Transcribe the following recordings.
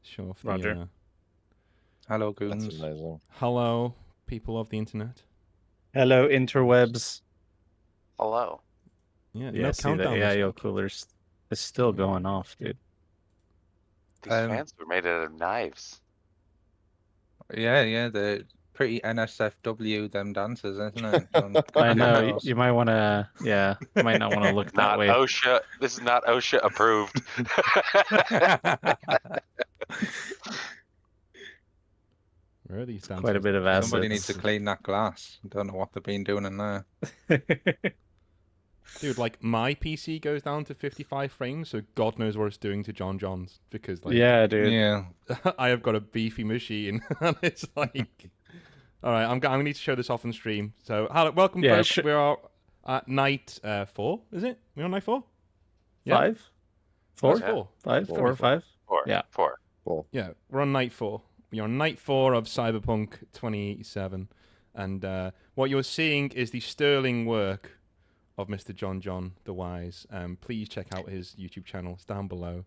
Show off the Roger. Hello, That's goons. amazing. hello, people of the internet. Hello, interwebs. Hello. Yeah, Yeah, no see the countdown this AIO week. coolers is still going off, dude. These Um, fans were made out of knives. Yeah, they're pretty NSFW, them dancers, isn't it? Don't- I know. Oh. You might want to, yeah, you might not want to look that Not way. OSHA. This is not OSHA approved. Where are these dancers? Quite a bit of Somebody needs to assets. clean that glass. Don't know what they've been doing in there. Dude, like my PC goes down to 55 frames, so God knows what it's doing to John John's because like Yeah, dude. Yeah. I have got a beefy machine, and it's like, all right, I'm gonna need to show this off on stream. So, hello, welcome, Yeah, folks. We are at night 4. Is it? We're on night 4. Yeah. 5? 4? That's 4. 5? 4 or 5? Four. Yeah. 4. Cool. Yeah, we're on night 4. We're on night 4 of Cyberpunk 2087, and what you're seeing is the sterling work of Mr. John the Wise. Please check out his YouTube channel. It's down below.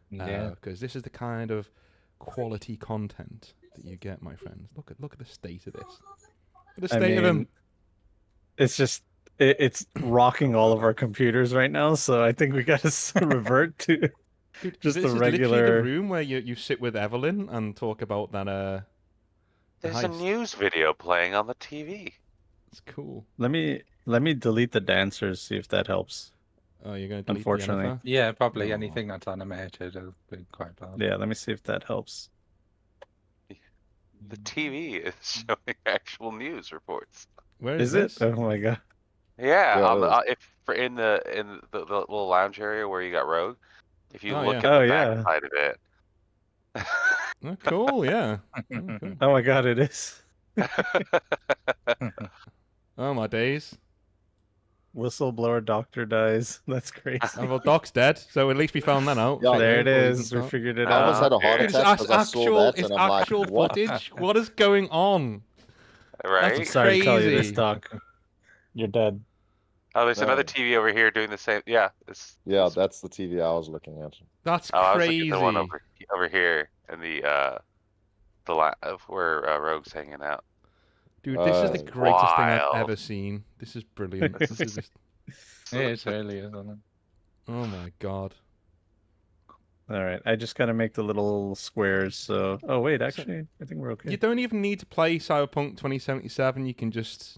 Yeah. Because this is the kind of quality content that you get, my friends. Look at the state of this. Look at the state of him. It's just it's rocking all of our computers right now, so I think we got to revert to Dude, just this the is literally regular. the room where you sit with Evelyn and talk about that. There's a heist. news video playing on the TV. It's cool. Let me delete the dancers, see if that helps. Oh, you're going to delete Unfortunately. the NFR? Yeah, probably Oh. anything that's animated will be quite bad. Yeah, let me see if that helps. The TV is showing actual news reports. Where Is this? it? Oh my god. Yeah, Yeah, on it the, is. if for in the little lounge area where you got Rogue, if you Oh, look yeah. at Oh, the yeah. back side of it. Oh, cool, yeah. Oh, cool. Oh my god, it is. Oh, my days. Whistleblower doctor dies. That's crazy. Oh, well, Doc's dead, so at least we found that out. Yeah, There it Before we even is. We start. figured it I almost out. had a heart Dude, It's attack because I saw that, it's and I'm actual like, what? footage. What is going on? Right? That's Sorry to tell you this, crazy. Doc. You're dead. Oh, there's another No. TV over here doing the same. Yeah. Yeah, it's- that's the TV I was looking at. That's Oh, I was crazy. looking at the one over here in the of where Rogue's hanging out. Dude, this is the Uh, greatest thing I've wild. ever seen. This is brilliant. This is just... Yeah, it really is, isn't it? Oh my god. All right, I just gotta make the little squares. So, oh wait, actually, I think we're okay. You don't even need to play Cyberpunk 2077. You can just,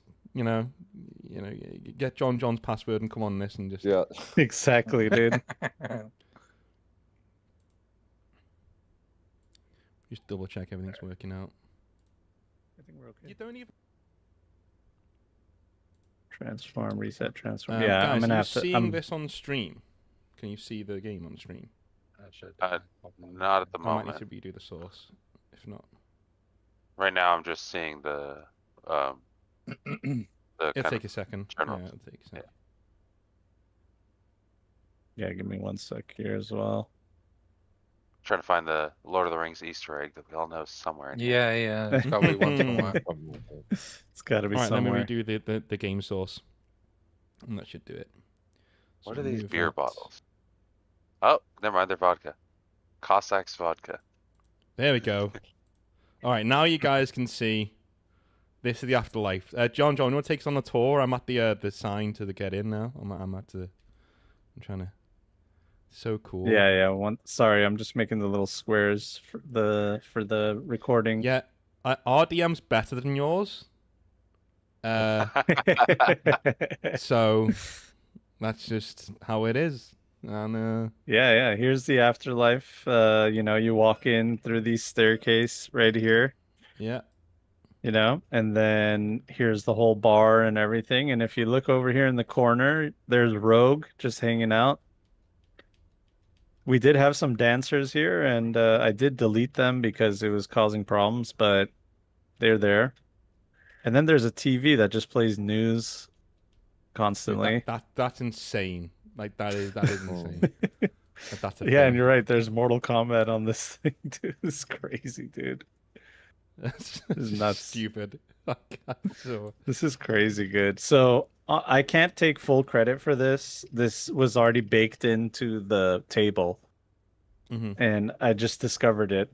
get John's password and come on this and just. Yeah. Exactly, dude. Just double check everything's working out. I think we're okay. You don't even. Transform, reset, transform. Guys, Yeah, I'm gonna are you have to. seeing this on stream? Can you see the game on stream? That should- Not at the I might need moment. to redo the source. If not, Right now, I'm just seeing the it'll kind take of a second. general- Yeah, it'll take a second. Yeah, give me 1 sec here as well. trying to find the Lord of the Rings Easter egg that we all know is somewhere. In here. Yeah, it's got to be one somewhere. It's got to be All right, somewhere. let me redo the game source, and that should do it. What So are these remove beer that. bottles? Oh, never mind. They're vodka. Cossacks vodka. There we go. All right, now you guys can see. This is the afterlife. John, you want to take us on the tour? I'm at the sign to the get in now. I'm trying to. So cool. Yeah. Sorry, I'm just making the little squares for the recording. Yeah. Our DM's better than yours. So that's just how it is. And Yeah. Here's the afterlife. You walk in through the staircase right here. yeah. And then here's the whole bar and everything. And if you look over here in the corner, there's Rogue just hanging out. We did have some dancers here, and I did delete them because it was causing problems, but they're there. And then there's a TV that just plays news constantly. That's insane. Like that is insane. That's a Yeah, and thing. you're right. There's Mortal Kombat on this thing too. It's crazy, dude. That's is nuts. stupid. So, This is crazy good. So I can't take full credit for this. This was already baked into the table. and I just discovered it.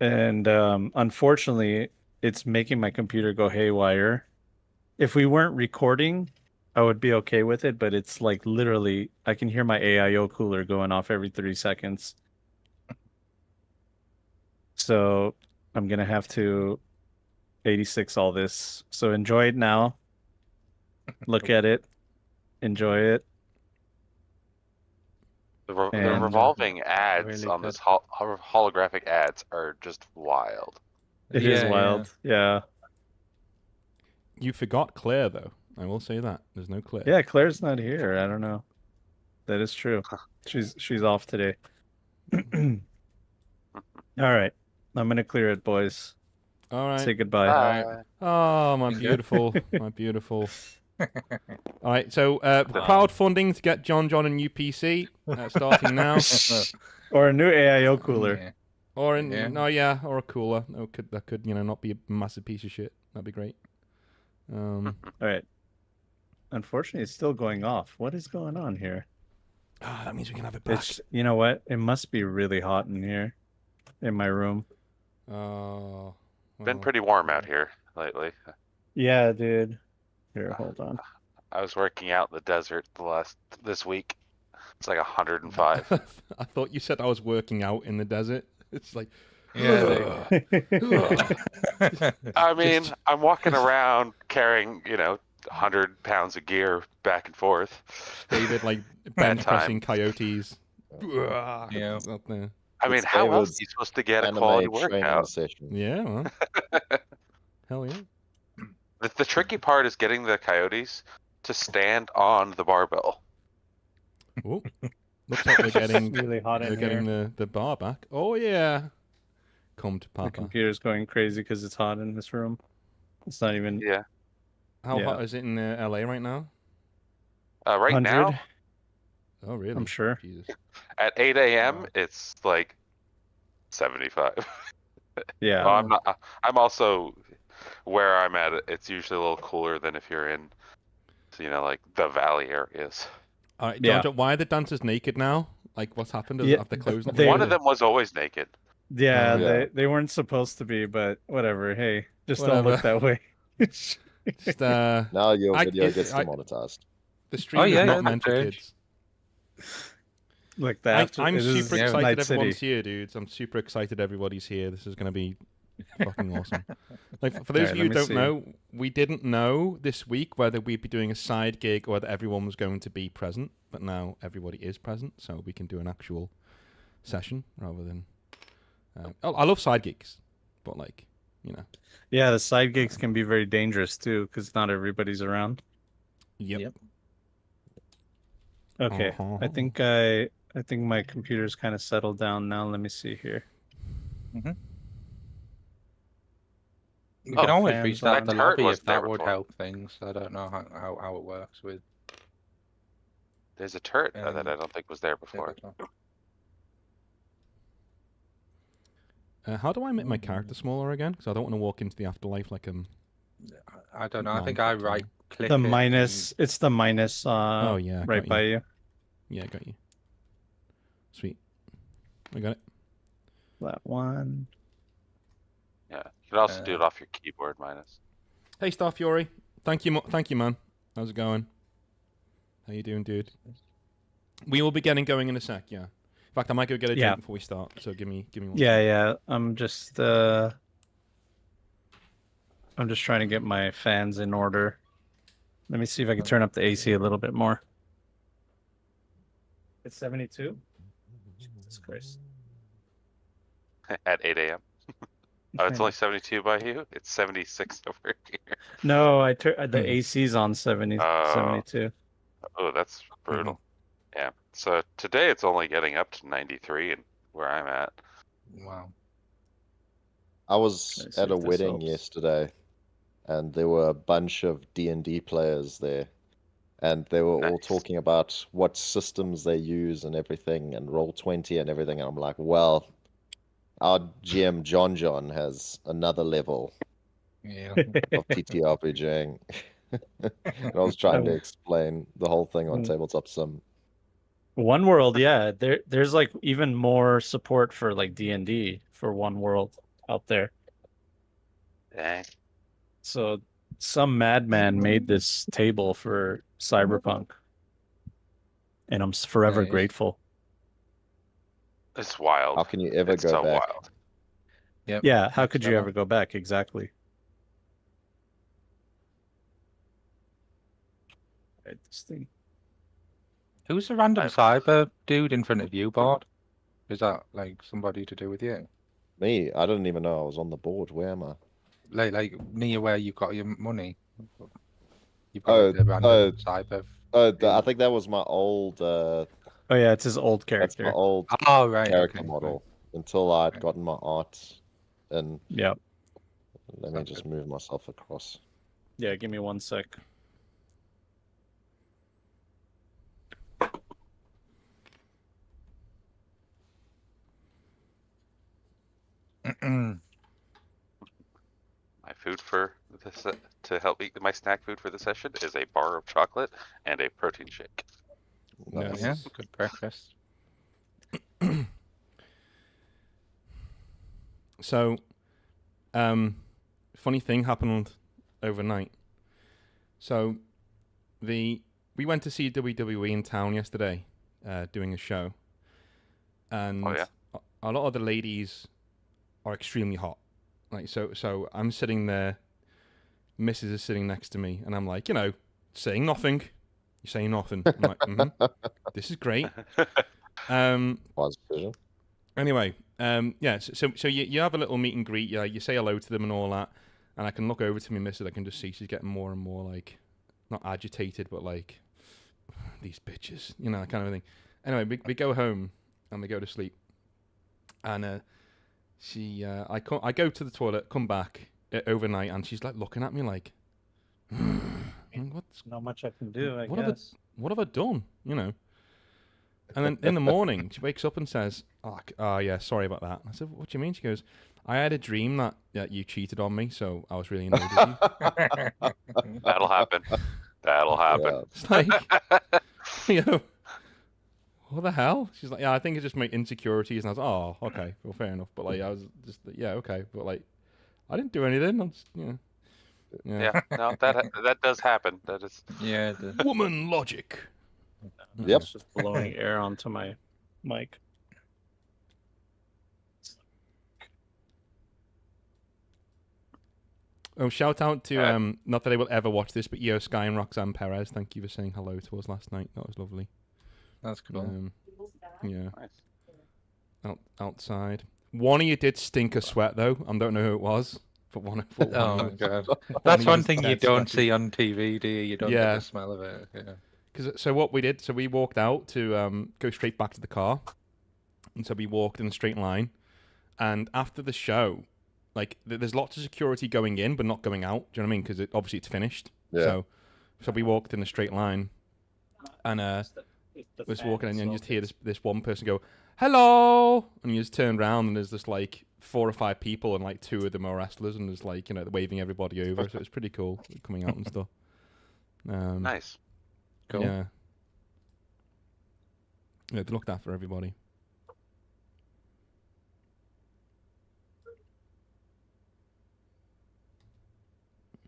And unfortunately, it's making my computer go haywire. If we weren't recording, I would be okay with it, but it's like literally, I can hear my AIO cooler going off every 3 seconds. So I'm gonna have to 86 all this. So enjoy it now. Look at it. Enjoy it. The And- revolving ads Really on good. this holographic ads are just wild. It is wild. Yeah. You forgot Claire, though. I will say that. There's no Claire. Yeah, Claire's not here. I don't know. That is true. She's off today. All right. I'm gonna clear it, boys. All right. Say goodbye. Bye. Oh, my Okay. beautiful, my beautiful. All right, so crowdfunding to get John a new PC starting now, Or a new AIO cooler. Yeah. or in Yeah. or a cooler. That could not be a massive piece of shit. That'd be great. All right. Unfortunately, it's still going off. What is going on here? That means we can have it back. It's you know what? It must be really hot in here, in my room. Oh, Been well. pretty warm out here lately. Yeah, dude. Here, hold on. I was working out in the desert this week. It's like 105. I thought you said I was working out in the desert. It's like, Yeah, I mean, I'm walking around carrying, 100 pounds of gear back and forth. David like bench pressing coyotes. Yeah. It's up there. I mean, It's how else David's are you supposed to get a Anime quality training workout? session. Yeah, well. Hell yeah. The tricky part is getting the coyotes to stand on the barbell. Oh, looks like we're getting really hot in we're getting here. the bar back. Oh yeah. Come to The Papa. computer's going crazy because it's hot in this room. It's not even Yeah. How yeah. hot is it in LA right now? Right 100. now, Oh really? I'm sure. Jesus. at 8 a.m., it's like 75. Yeah. Well, I'm not. I'm also where I'm at. It's usually a little cooler than if you're in, like the valley areas. All right, Yeah. John, why are the dancers naked now? Like, what's happened? Does Yeah, it have to close? they- One of them was always naked. Yeah, Yeah. they weren't supposed to be, but whatever. Hey, just Whatever. don't look that way. Just, Now your video gets I- demonetized. the stream yeah, is not yeah, meant for that's kids. Like that. I'm super yeah, excited Night everyone's City. here, dudes. I'm super excited everybody's here. This is going to be fucking awesome. Like, for those Alright, of you let who me don't see. know, we didn't know this week whether we'd be doing a side gig or whether everyone was going to be present, but now everybody is present, so we can do an actual session rather than... I love side gigs, but like, Yeah, the side gigs can be very dangerous too, because not everybody's around. Yep. Okay, Uh-huh. I think my computer's kind of settled down now. Let me see here. You can always fans restart on. the My turret lobby was if there that would before. help things. I don't know how it works with. There's a turret that I don't think was there before. How do I make my character smaller again? Because I don't want to walk into the afterlife like I don't know. I think Mindfuck I time. right click The it minus, it's the minus. Oh, yeah, I right got by you. you. Yeah, I got you. Sweet. I got it. That one. Yeah, you can also do it off your keyboard minus. Hey, Star Fury. Thank you, man. How's it going? How you doing, dude? We will be getting going in a sec. Yeah. In fact, I might go get a drink Yeah. before we start. So give me one. Yeah, sec. yeah. I'm just trying to get my fans in order. Let me see if I can turn up the AC a little bit more. It's 72. Jesus Christ. At 8 a.m. Oh, it's only 72 by you? It's 76 over here. No, the AC's on 70, Oh. 72. Oh, that's brutal. Yeah. So today it's only getting up to 93 and where I'm at. Wow. I was Let's see at a if this wedding helps. yesterday, and there were a bunch of D&D players there, and they were all Nice. talking about what systems they use and everything, and Roll20 and everything. And I'm like, well, our GM John has another level Yeah. of TTRPGing. And I was trying to explain the whole thing on Tabletop Sim. One World, yeah. There's like even more support for like D&D for One World out there. Dang. So some madman made this table for Cyberpunk, and I'm forever Nice. grateful. It's wild. How can you ever It's go so back? wild. Yep. Yeah, how next could you level. ever go back? Exactly. Right, this thing. Who's the random I've- cyber dude in front of you, Bart? Is that like somebody to do with you? Me, I didn't even know I was on the board. Where am I? Like near where you've got your money. You've got Oh, like the random cyber. I think that was my old. Oh yeah, it's his old That's my character. old Oh right, character okay, model. Until I'd Okay. gotten my art, and Yeah. let me Sounds just good. move myself across. Yeah, give me 1 sec. My food for this to help me. My snack food for the session is a bar of chocolate and a protein shake. Nice. Yeah, good breakfast. So, funny thing happened overnight. So, we went to see WWE in town yesterday, doing a show, and Oh, yeah? a lot of the ladies are extremely hot. Like so, I'm sitting there. Mrs. is sitting next to me, and I'm like, saying nothing. You're saying nothing. I'm like, this is great. Wise decision. Anyway, yeah. So you have a little meet and greet. Yeah, you say hello to them and all that, and I can look over to my missus. I can just see she's getting more and more like, not agitated, but like, these bitches, that kind of thing. Anyway, we go home and we go to sleep, and I go to the toilet, come back overnight, and she's like looking at me like, what's Not much I can do, I what guess. what have I done? And then in the morning, she wakes up and says, oh yeah, sorry about that. I said, what do you mean? She goes, I had a dream that you cheated on me, so I was really annoyed with you. That'll happen. That'll happen. It's like, what the hell? She's like, yeah, I think it's just my insecurities. And I was like, oh, okay, well, fair enough. But like, I was just, yeah, okay. But like, I didn't do anything. I'm just, Yeah, no, that does happen. That is. Yeah. Woman logic. Yep. It's just blowing air onto my mic. Oh, shout out to not that I will ever watch this, but Io Sky and Roxanne Perez. Thank you for saying hello to us last night. That was lovely. That's cool. Yeah. Nice. Outside. One of you did stink a sweat though. I don't know who it was, but one. Oh my god. One That's of one you's thing you dead don't sweaty. see on TV, do you? You don't Yeah. get the smell of it. Yeah. So what we did, so we walked out to go straight back to the car, and so we walked in a straight line, and after the show, like there's lots of security going in but not going out. Do you know what I mean? Because obviously it's finished. Yeah. So we walked in a straight line, and was walking, and you just hear this one person go, "Hello," and you just turn around, and there's this like 4 or 5 people, and like 2 of them are wrestlers, and there's like waving everybody over. So it's pretty cool coming out and stuff. Nice. Cool. Yeah. Yeah, they looked after everybody.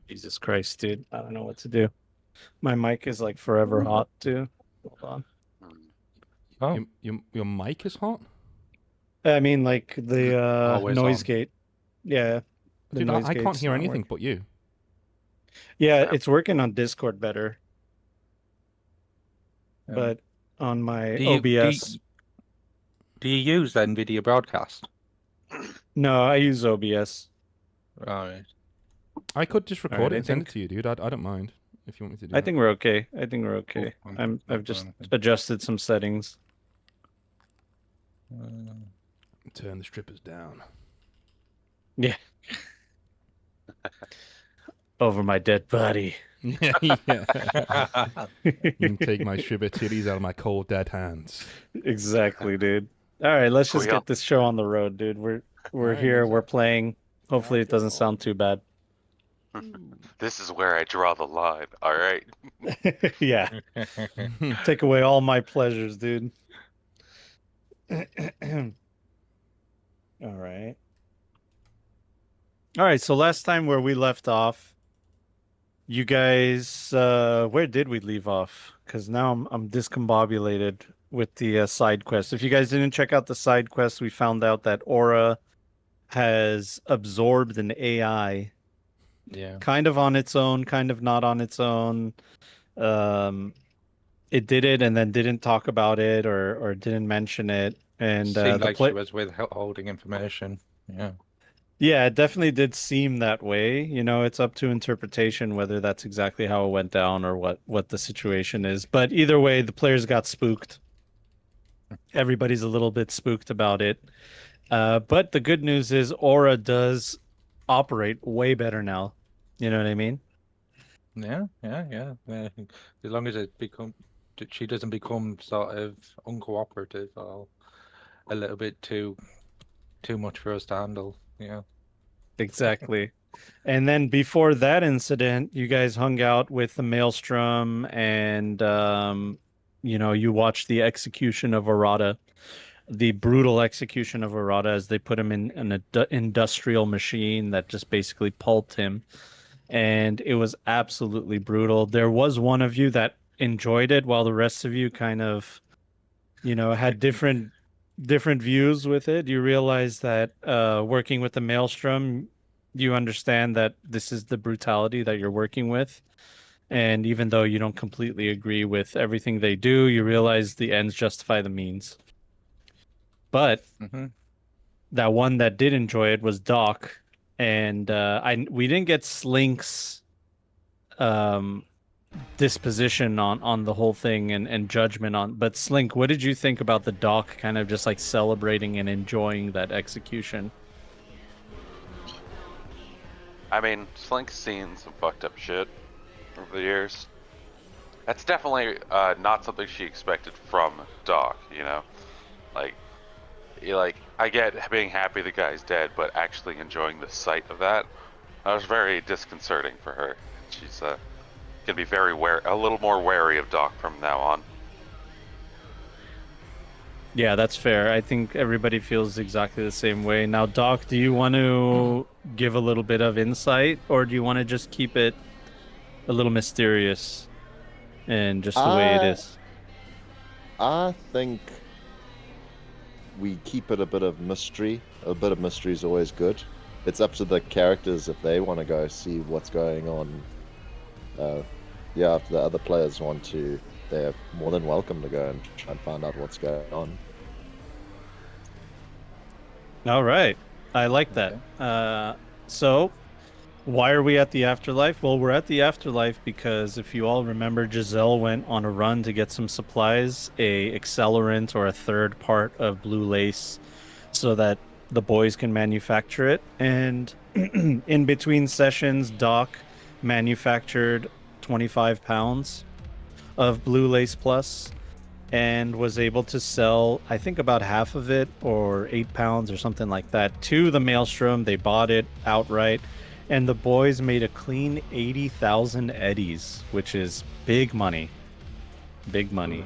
Jesus Christ, dude. I don't know what to do. My mic is like forever hot too. Hold on. Oh. Your mic is hot? I mean like the Always noise on. gate. Yeah. The Dude, noise I can't gate's hear not anything working. but you. Yeah, Yeah. it's working on Discord better, Um, but on my do you, OBS. Do you use the NVIDIA broadcast? No, I use OBS. Right. I could just record Alright, it I and send it think- to you, dude. I don't mind if you want me to do I that. think we're okay. I think we're okay. Cool. I've just fine. adjusted some settings. Turn the strippers down. Yeah. Over my dead body. Yeah, yeah. You can take my shiver titties out of my cold dead hands. Exactly, dude. All right, let's just Cool. get this show on the road, dude. We're Alright, here, let's- we're playing. Hopefully it doesn't sound too bad. This is where I draw the line. All right. Yeah, take away all my pleasures, dude. All right. All right, so last time where we left off, you guys, where did we leave off? Because now I'm discombobulated with the side quest. If you guys didn't check out the side quest, we found out that Aura has absorbed an AI, Yeah. kind of on its own, kind of not on its own. It did it and then didn't talk about it or didn't mention it. And Seemed the like she was withholding information. Yeah. Yeah, it definitely did seem that way. You know, it's up to interpretation whether that's exactly how it went down or what the situation is. But either way, the players got spooked. Everybody's a little bit spooked about it. But the good news is Aura does operate way better now. You know what I mean? Yeah. As long as she doesn't become sort of uncooperative or a little bit too much for us to handle. Yeah. Exactly. And then before that incident, you guys hung out with the Maelstrom and you watched the execution of Arata, the brutal execution of Arata as they put him in an industrial machine that just basically pulped him. And it was absolutely brutal. There was one of you that enjoyed it while the rest of you kind of, had different views with it. You realize that working with the Maelstrom, you understand that this is the brutality that you're working with. And even though you don't completely agree with everything they do, you realize the ends justify the means. But that one that did enjoy it was Doc, and we didn't get Slink's disposition on the whole thing and judgment on. But Slink, what did you think about the Doc kind of just like celebrating and enjoying that execution? I mean, Slink's seen some fucked up shit over the years. That's definitely not something she expected from Doc, you know? I get being happy the guy's dead, but actually enjoying the sight of that was very disconcerting for her. She's gonna be a little more wary of Doc from now on. Yeah, that's fair. I think everybody feels exactly the same way. Now, Doc, do you want to give a little bit of insight, or do you want to just keep it a little mysterious and just the way it is? I think we keep it a bit of mystery. A bit of mystery is always good. It's up to the characters if they want to go see what's going on. If the other players want to, they're more than welcome to go and try and find out what's going on. All right. I like that. So, why are we at the afterlife? Well, we're at the afterlife because if you all remember, Giselle went on a run to get some supplies, a accelerant or a third part of blue lace, so that the boys can manufacture it. And in between sessions, Doc manufactured 25 pounds of blue lace plus and was able to sell, I think, about half of it, or 8 pounds or something like that, to the Maelstrom. They bought it outright, and the boys made a clean 80,000 eddies, which is big money. Big money.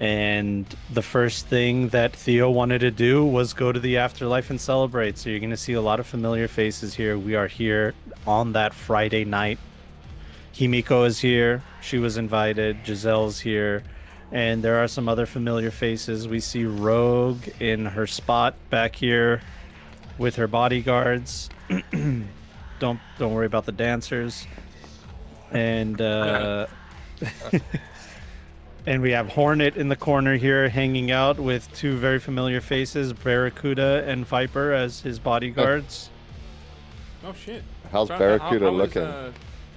And the first thing that Theo wanted to do was go to the afterlife and celebrate. So you're going to see a lot of familiar faces here. We are here on that Friday night. Himiko is here. She was invited. Giselle's here. And there are some other familiar faces. We see Rogue in her spot back here with her bodyguards. Don't worry about the dancers. And and we have Hornet in the corner here hanging out with two very familiar faces, Barracuda and Viper, as his bodyguards. Oh shit! How's Barracuda looking?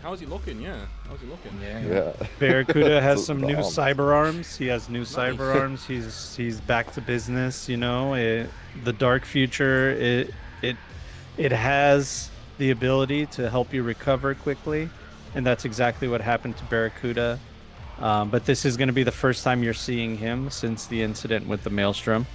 How is he looking? Yeah, how's he looking? Yeah. Barracuda has It's some the new arms. cyber arms. He has new cyber arms. He's back to business. You know, the dark future. It has the ability to help you recover quickly, and that's exactly what happened to Barracuda. But this is going to be the first time you're seeing him since the incident with the Maelstrom.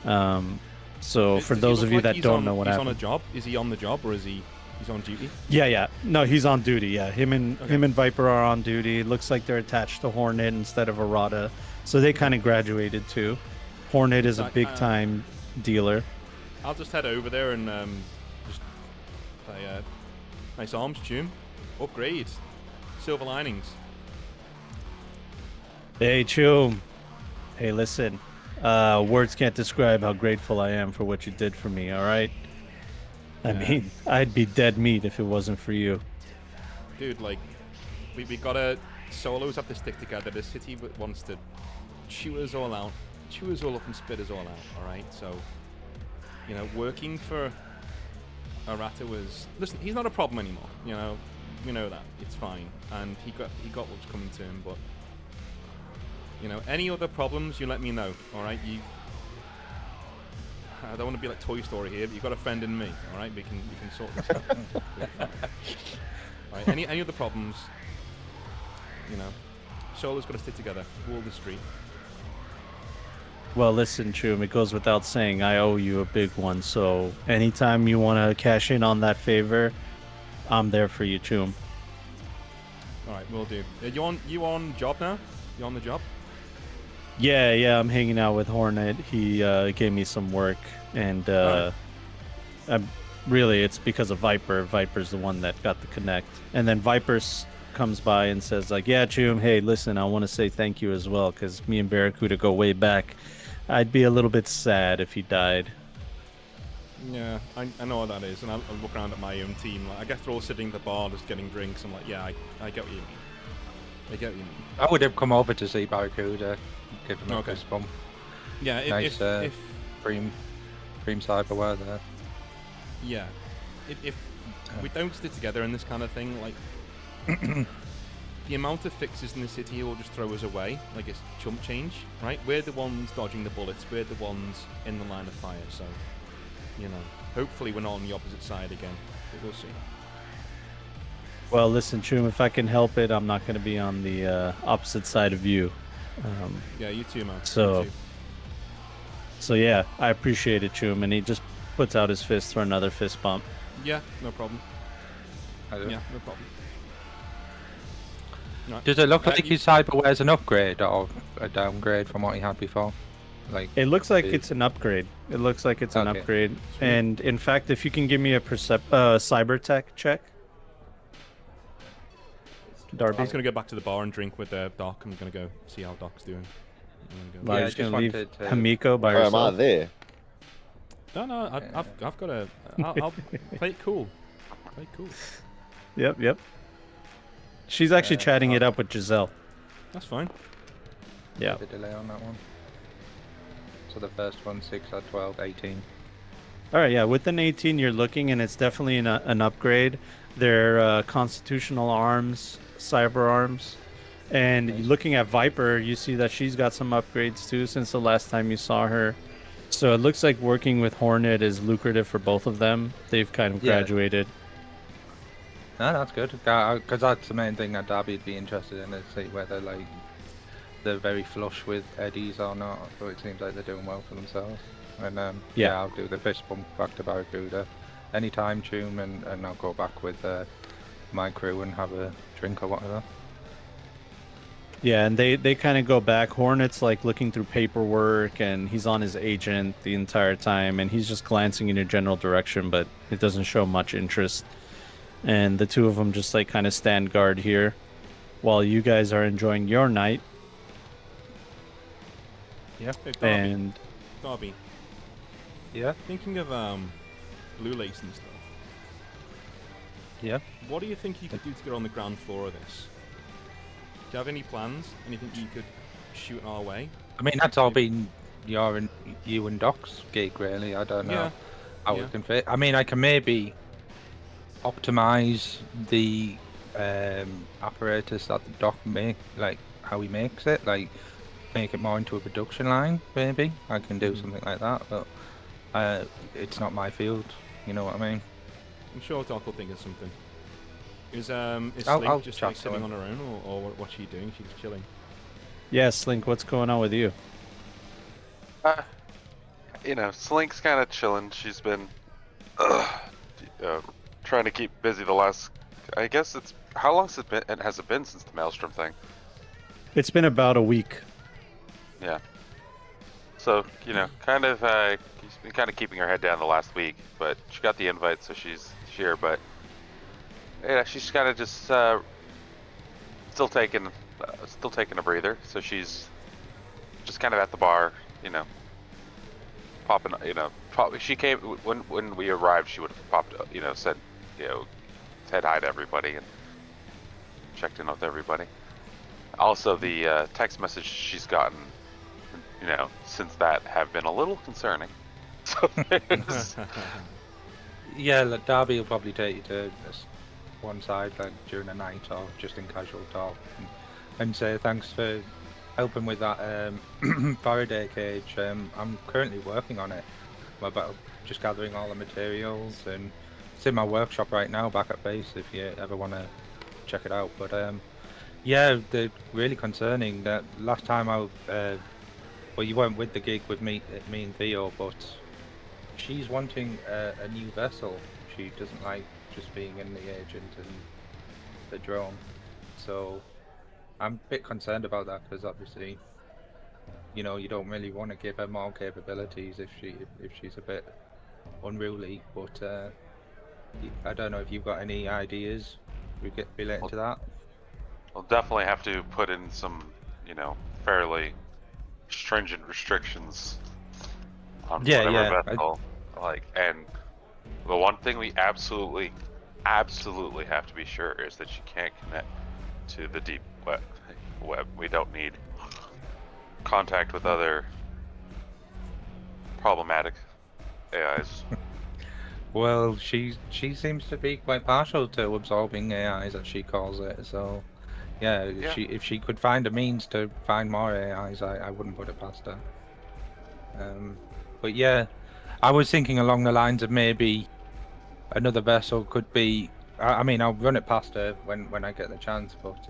So for Does he those look of you like that he's don't on- know what he's happened, on a job. Is he on the job or is he? He's on duty. Yeah. No, he's on duty. Yeah, him and Okay. Viper are on duty. Looks like they're attached to Hornet instead of Arata, so they kind of graduated too. Hornet is a Like, big time dealer. I'll just head over there and just play nice arms tune. Upgrade. Silver linings. Hey, Chum. Hey, listen. Words can't describe how grateful I am for what you did for me. All right. I mean, I'd be dead meat if it wasn't for you. Dude, like, we gotta, solos have to stick together. The city wants to chew us all out, chew us all up and spit us all out, alright? So, you know, working for Arata was, listen, he's not a problem anymore, you know, we know that, it's fine. And he got what was coming to him, but, you know, any other problems, you let me know, alright? I don't want to be like Toy Story here, but you've got a friend in me, all right? We can sort this out. Right, any other problems, you know, Solo's got to stick together, rule the street. Well, listen, Chum, it goes without saying I owe you a big one. So anytime you want to cash in on that favor, I'm there for you, Chum. All right, we'll do. You on job now? You on the job? Yeah, I'm hanging out with Hornet. He gave me some work, and really it's because of Viper. Viper's the one that got the connect, and then Viper comes by and says like, "Yeah, Chum, hey, listen, I want to say thank you as well, because me and Barracuda go way back. I'd be a little bit sad if he died." Yeah, I know what that is, and I look around at my own team. Like, I guess they're all sitting at the bar just getting drinks. I'm like, yeah, I get what you mean. I get what you mean. I would have come over to see Barracuda, give him a Okay. fist bump. Yeah, Nice, if Cream cyberware there. yeah, if we don't stick together in this kind of thing, like the amount of fixes in the city will just throw us away. Like it's chump change, right? We're the ones dodging the bullets. We're the ones in the line of fire. So, you know, hopefully we're not on the opposite side again. But we'll see. Well, listen, Chum, if I can help it, I'm not going to be on the opposite side of you. Yeah, you too, man. So- You too. So yeah, I appreciate it, Chum, and he just puts out his fist for another fist bump. Yeah, no problem. I do. Yeah, no problem. Right. Does it look Uh, like you- his cyberware's an upgrade or a downgrade from what he had before? Like, It looks like It- it's an upgrade. It looks like it's an Okay. upgrade. Sweet. And in fact, if you can give me a cyber tech check, Darby. I was gonna go back to the bar and drink with Doc. I'm gonna go see how Doc's doing. I'm gonna go. Well, Yeah, I'm I just gonna just leave wanted to- Hamiko by Oh, am I herself. there? No, I've got a. I'll play it cool. Play it cool. Yep. She's actually chatting it up with Giselle. That's fine. Yeah. the delay on that one. So the first one, 6 at 12, 18. All right, yeah. With an 18, you're looking, and it's definitely an upgrade. They're constitutional arms, cyber arms. And looking at Viper, you see that she's got some upgrades too since the last time you saw her. So it looks like working with Hornet is lucrative for both of them. They've kind of Yeah. graduated. No, that's good. Because that's the main thing that Darby'd be interested in, is see whether like they're very flush with Eddies or not. So it seems like they're doing well for themselves. And Yeah. I'll do the fist bump back to Barracuda anytime, Tune, and I'll go back with my crew and have a drink or whatever. Yeah, and they kind of go back. Hornet's like looking through paperwork, and he's on his agent the entire time, and he's just glancing in your general direction, but it doesn't show much interest. And the two of them just like kind of stand guard here while you guys are enjoying your night. Yeah. Hey, Darby. And Darby. Yeah. Thinking of blue lace and stuff. Yeah. What do you think you could do to get on the ground floor of this? Do you have any plans? Anything you could shoot our way? I mean, that's all been you and Doc's gig, really. I don't know Yeah. how Yeah. it can fit. I mean, I can maybe optimize the apparatus that the Doc like how he makes it, like make it more into a production line. Maybe I can do something like that, but it's not my field. You know what I mean? I'm sure Doc will think of something. Is I'll Slink just chat like to sitting him. on her own, or what's she doing? She's just chilling. yeah, Slink, what's going on with you? You know, Slink's kind of chilling. She's been trying to keep busy the last. I guess it's how long has it been since the Maelstrom thing? It's been about a week. Yeah. So kind of she's been kind of keeping her head down the last week, but she got the invite, so she's here. But yeah, she's kind of just still taking a breather. So she's just kind of at the bar, popping. Probably she came when we arrived. She would have popped, said hi to everybody and checked in with everybody. Also, the text message she's gotten, since that have been a little concerning. So Yeah, like Darby will probably take you to one side like during the night or just in casual talk and say thanks for helping with that Faraday cage. I'm currently working on it. I'm about just gathering all the materials, and it's in my workshop right now back at base if you ever want to check it out. But yeah, they're really concerning. That last time well, you weren't with the gig with me and Theo, but she's wanting a new vessel. She doesn't like just being in the agent and the drone. So I'm a bit concerned about that because obviously, you don't really want to give her more capabilities if she's a bit unruly. But I don't know if you've got any ideas related to that. we'll definitely have to put in some, fairly stringent restrictions on whatever vessel. And the one thing we absolutely have to be sure is that she can't connect to the deep web. We don't need contact with other problematic AIs. Well, she seems to be quite partial to absorbing AIs, as she calls it. So, yeah, if she could find a means to find more AIs, I wouldn't put it past her. But yeah, I was thinking along the lines of maybe another vessel could be. I mean, I'll run it past her when I get the chance, but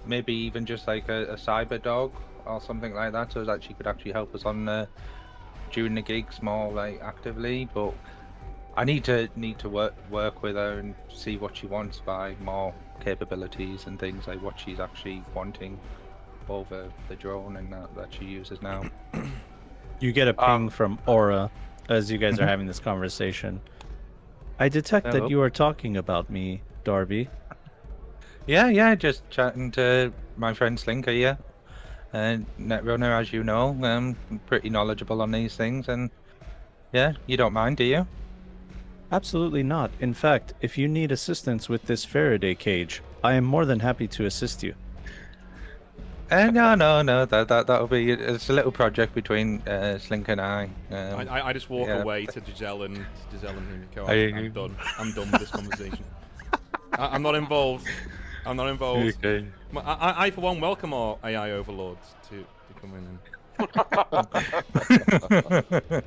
maybe even just like a cyber dog or something like that, so that she could actually help us on during the gigs more like actively. But I need to work with her and see what she wants by more capabilities and things like what she's actually wanting over the drone and that she uses now. You get a ping from Aura as you guys are having this conversation. I detect that you are talking about me, Darby. Yeah, just chatting to my friend Slinker, yeah. And Netrunner, as you know, I'm pretty knowledgeable on these things, and yeah, you don't mind, do you? Absolutely not. In fact, if you need assistance with this Faraday cage, I am more than happy to assist you. No, that'll be it's a little project between Slink and I. I just walk away to Giselle and Himiko. I'm done with this conversation. I'm not involved. Okay. I for one welcome our AI overlords to come in and...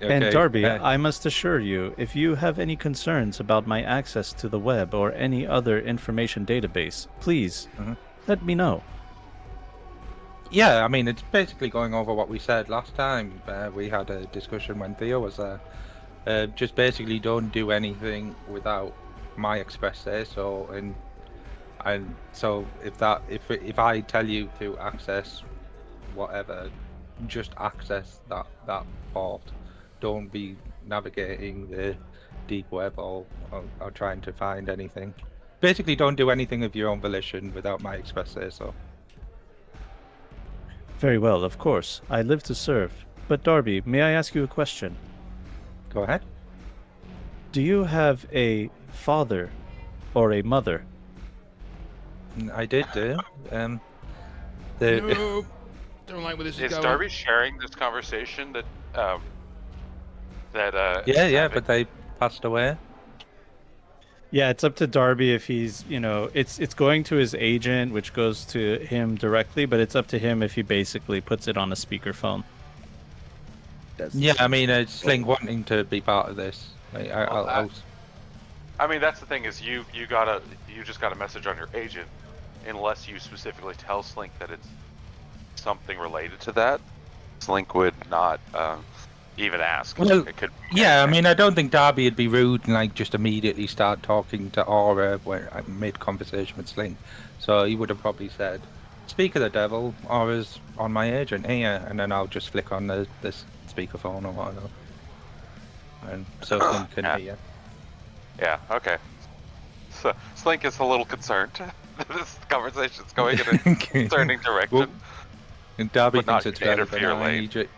And Darby, I must assure you, if you have any concerns about my access to the web or any other information database, please let me know. Yeah, I mean, it's basically going over what we said last time. We had a discussion when Theo was there. Just basically don't do anything without my express say so, and so if I tell you to access whatever, just access that port. Don't be navigating the deep web or trying to find anything. Basically, don't do anything of your own volition without my express say so. Very well, of course. I live to serve. But Darby, may I ask you a question? Go ahead. Do you have a father or a mother? I did do. No, don't like where this is going. Is Darby sharing this conversation that yeah, but they passed away. Yeah, it's up to Darby if he's, it's going to his agent, which goes to him directly, but it's up to him if he basically puts it on a speakerphone. Yeah, I mean, it's Slink wanting to be part of this. I mean, that's the thing is you just got a message on your agent, unless you specifically tell Slink that it's something related to that. Slink would not even ask. Well, It could. yeah, I mean, I don't think Darby would be rude and like just immediately start talking to Aura where I made conversation with Sling. So he would have probably said, "Speak of the devil, Aura's on my agent here," and then I'll just flick on the speakerphone or whatever, and so Sling can Yeah. hear. Yeah. Okay. So Slink is a little concerned. This conversation's going in a concerning direction. Well, and Darby But not thinks it's to fairly interfere benign. late.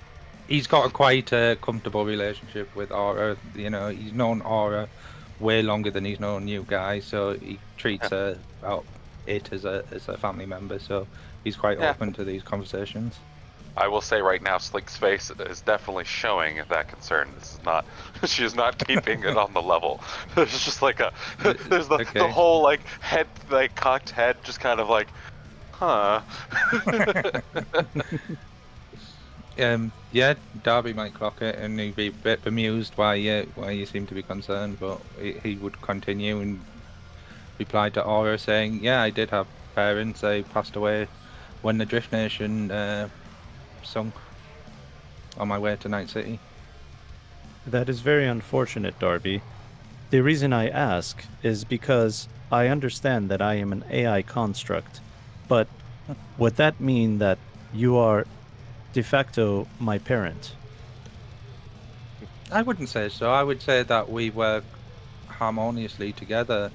He's got a quite comfortable relationship with Aura. You know, he's known Aura way longer than he's known you guys, so he treats her as a family member. So he's quite Yeah. open to these conversations. I will say right now, Slink's face is definitely showing that concern. This is not. She is not keeping it on the level. There's just like there's the Okay. whole like head, like cocked head, just kind of like, huh. Yeah, Darby might clock it, and he'd be a bit bemused why you seem to be concerned, but he would continue and reply to Aura saying, "Yeah, I did have parents. They passed away when the Drift Nation sunk on my way to Night City." That is very unfortunate, Darby. The reason I ask is because I understand that I am an AI construct, but would that mean that you are de facto my parent? I wouldn't say so. I would say that we work harmoniously together.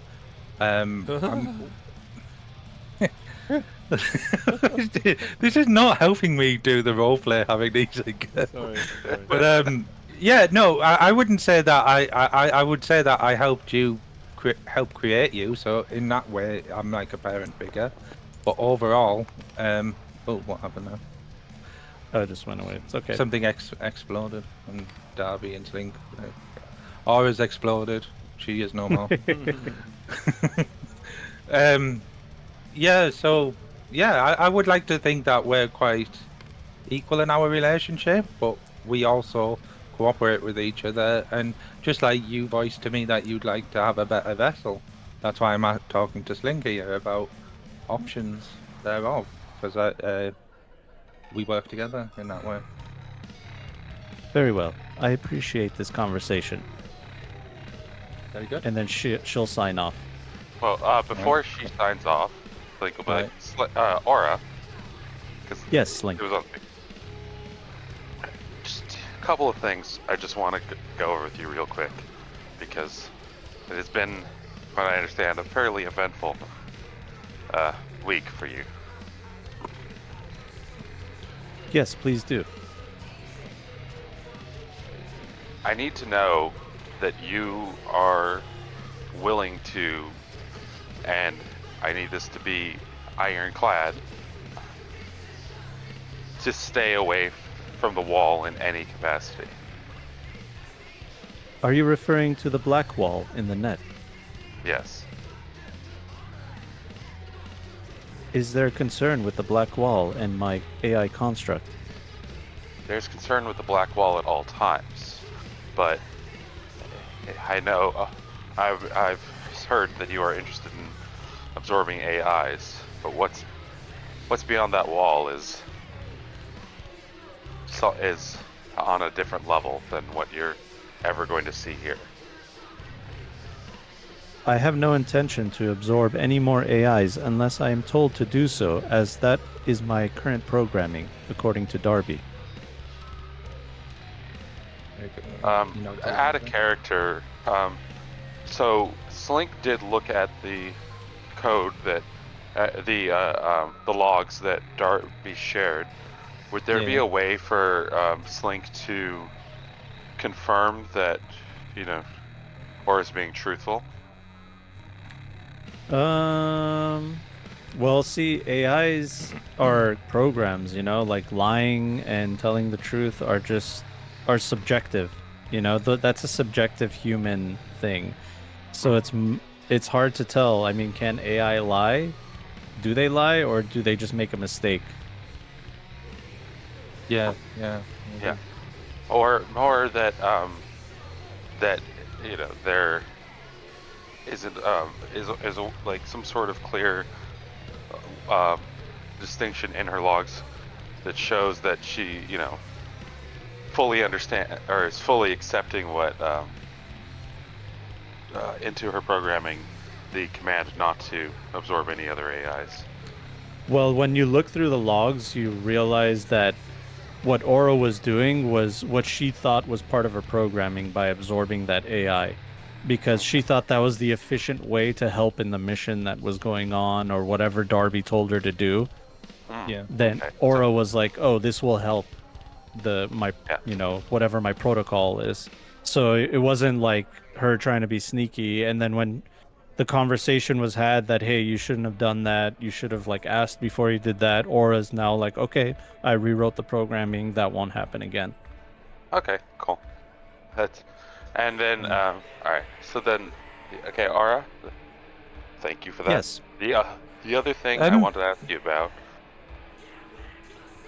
This is not helping me do the roleplay having these again. Sorry. But yeah, no, I wouldn't say that. I would say that I helped you help create you. So in that way, I'm like a parent figure. But overall, oh, what happened now? Oh, it just went away. It's okay. Something exploded, and Darby and Slink. Aura's exploded. She is no more. Yeah, so yeah, I would like to think that we're quite equal in our relationship, but we also cooperate with each other. And just like you voiced to me that you'd like to have a better vessel, that's why I'm talking to Slinky here about options thereof, because we work together in that way. Very well. I appreciate this conversation. Very good. And then she'll sign off. Well, before she signs off, Slink will be like, Aura. Yes, Slink. It was on. Just a couple of things I just want to go over with you real quick, because it has been, what I understand, a fairly eventful week for you. Yes, please do. I need to know that you are willing to, and I need this to be ironclad, to stay away from the wall in any capacity. Are you referring to the black wall in the net? Yes. Is there concern with the black wall and my AI construct? There's concern with the black wall at all times, but I know I've heard that you are interested in absorbing AIs, but what's beyond that wall is on a different level than what you're ever going to see here. I have no intention to absorb any more AIs unless I am told to do so, as that is my current programming, according to Darby. Add a character. So Slink did look at the code that the logs that Darby shared. Would there be a way for Slink to confirm that, Aura is being truthful? Well, see, AIs are programs, like lying and telling the truth are subjective, that's a subjective human thing. So it's hard to tell. I mean, can AI lie? Do they lie, or do they just make a mistake? Yeah. Or that there isn't is like some sort of clear distinction in her logs that shows that she fully understand or is fully accepting what into her programming the command not to absorb any other AIs. Well, when you look through the logs, you realize that what Aura was doing was what she thought was part of her programming by absorbing that AI, because she thought that was the efficient way to help in the mission that was going on or whatever Darby told her to do. Yeah. Then Okay, Aura so- was like, "Oh, this will help my Yeah. whatever my protocol is." So it wasn't like her trying to be sneaky. And then when the conversation was had that, hey, you shouldn't have done that, you should have like asked before you did that, Aura's now like, okay, I rewrote the programming, that won't happen again. Okay, cool. And then all right. So then, okay, Aura, thank you for that. Yes. The other thing I wanted to ask you about.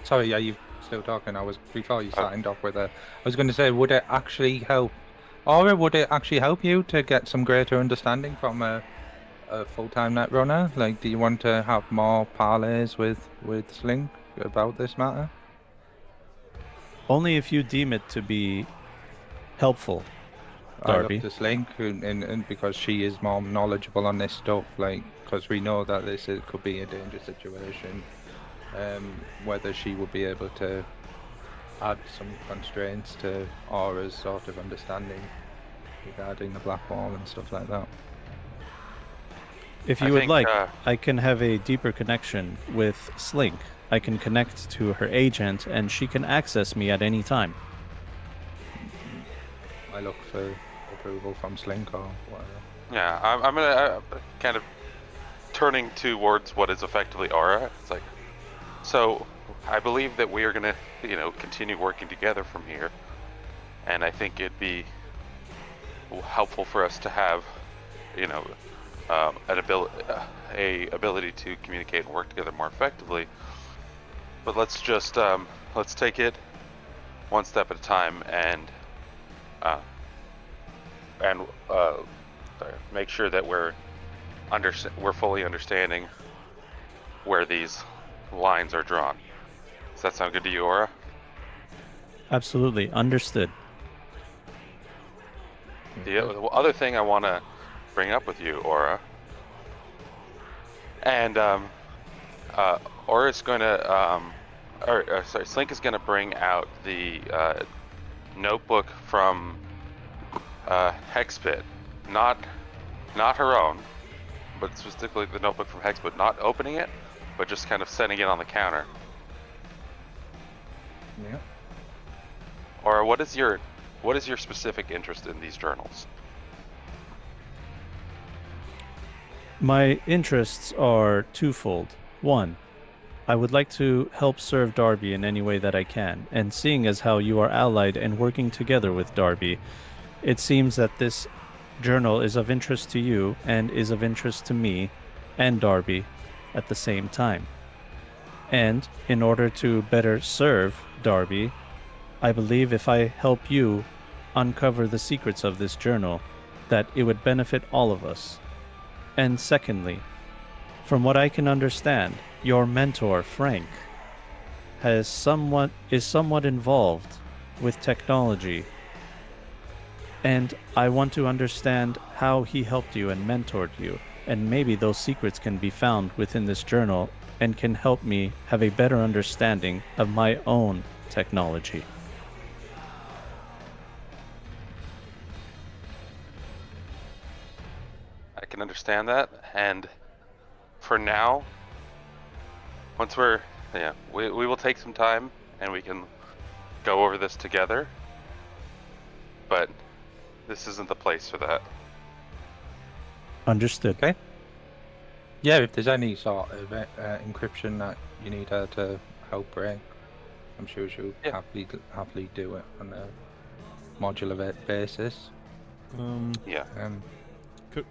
Sorry, yeah, you still talking? I was before you signed off with I was going to say, would it actually help, Aura? Would it actually help you to get some greater understanding from a full-time netrunner? Like, do you want to have more parleys with Slink about this matter? Only if you deem it to be helpful, Darby. I love to Slink, and because she is more knowledgeable on this stuff, like, because we know that could be a dangerous situation. Whether she would be able to add some constraints to Aura's sort of understanding regarding the black wall and stuff like that. If you would like, I can have a deeper connection with Slink. I can connect to her agent, and she can access me at any time. I look for approval from Slink or whatever. Yeah, I'm gonna kind of turning towards what is effectively Aura. It's like, so I believe that we are gonna, continue working together from here, and I think it'd be helpful for us to have, an ability to communicate and work together more effectively. But let's just let's take it one step at a time and make sure that we're fully understanding where these lines are drawn. Does that sound good to you, Aura? Absolutely. Understood. The other thing I want to bring up with you, Aura, and Aura's going to, Slink is going to bring out the notebook from Hexbit, not her own, but specifically the notebook from Hexbit, not opening it, but just kind of setting it on the counter. Yeah. Or what is your specific interest in these journals? My interests are twofold. One, I would like to help serve Darby in any way that I can, and seeing as how you are allied and working together with Darby, it seems that this journal is of interest to you and is of interest to me and Darby at the same time. And in order to better serve Darby, I believe if I help you uncover the secrets of this journal, that it would benefit all of us. And secondly, from what I can understand, your mentor, Frank, is somewhat involved with technology. And I want to understand how he helped you and mentored you. And maybe those secrets can be found within this journal and can help me have a better understanding of my own technology. I can understand that, and for now, once we will take some time and we can go over this together, but this isn't the place for that. Understood. Okay. Yeah, if there's any sort of encryption that you need her to help break, I'm sure she'll happily do it on a modular basis. Yeah.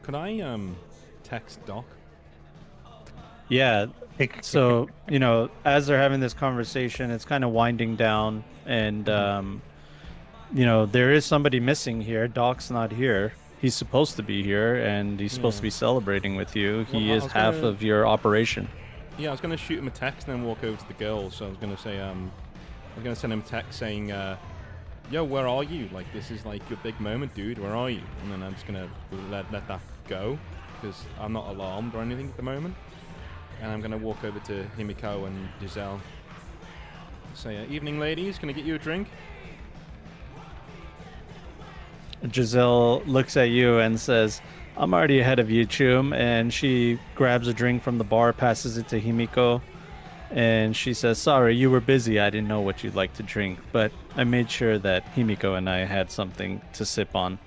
Could I text Doc? Yeah. So, as they're having this conversation, it's kind of winding down, and there is somebody missing here. Doc's not here. He's supposed to be here, and he's supposed to be celebrating with you. He is half of your operation. Yeah, I was going to shoot him a text and then walk over to the girl. So I was going to say, I was going to send him a text saying, yo, where are you? Like, this is like your big moment, dude. Where are you? And then I'm just gonna let that go because I'm not alarmed or anything at the moment. And I'm gonna walk over to Himiko and Giselle. Say, evening, ladies. Can I get you a drink? Giselle looks at you and says, I'm already ahead of you, Chum. And she grabs a drink from the bar, passes it to Himiko. And she says, sorry, you were busy. I didn't know what you'd like to drink. But I made sure that Himiko and I had something to sip on.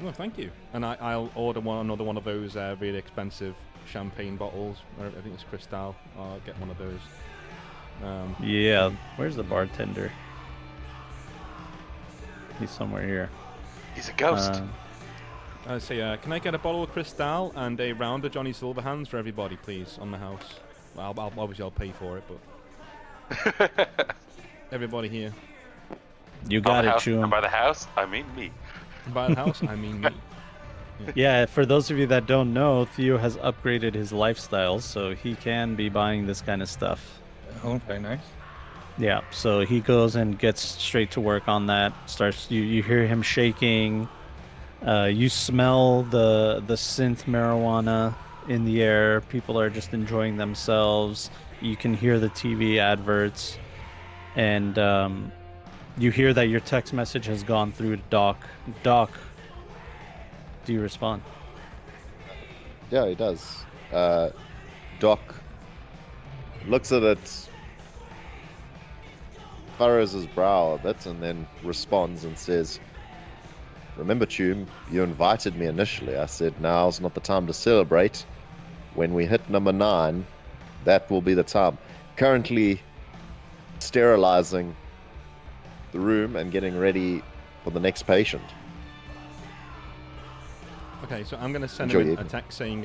Well, thank you. And I'll order another one of those really expensive champagne bottles. I think it's Cristal. I'll get one of those. Yeah, where's the bartender? He's somewhere here. He's a ghost. I say, can I get a bottle of Cristal and a round of Johnny Silverhands for everybody, please, on the house? Well, obviously I'll pay for it, but everybody here. You got it, Chum. And by the house, I mean me. And by the house, I mean me. Yeah, for those of you that don't know, Theo has upgraded his lifestyle, so he can be buying this kind of stuff. Oh, very nice. Yeah, so he goes and gets straight to work on that. You hear him shaking. You smell the synth marijuana in the air. People are just enjoying themselves. You can hear the TV adverts, and you hear that your text message has gone through to Doc. Doc, do you respond? Yeah, he does. Doc looks at it, furrows his brow a bit, and then responds and says, remember, Chum, you invited me initially. I said, now's not the time to celebrate. When we hit number 9, that will be the time. Currently sterilizing the room and getting ready for the next patient. Okay, so I'm going to send Enjoy him it. a text saying,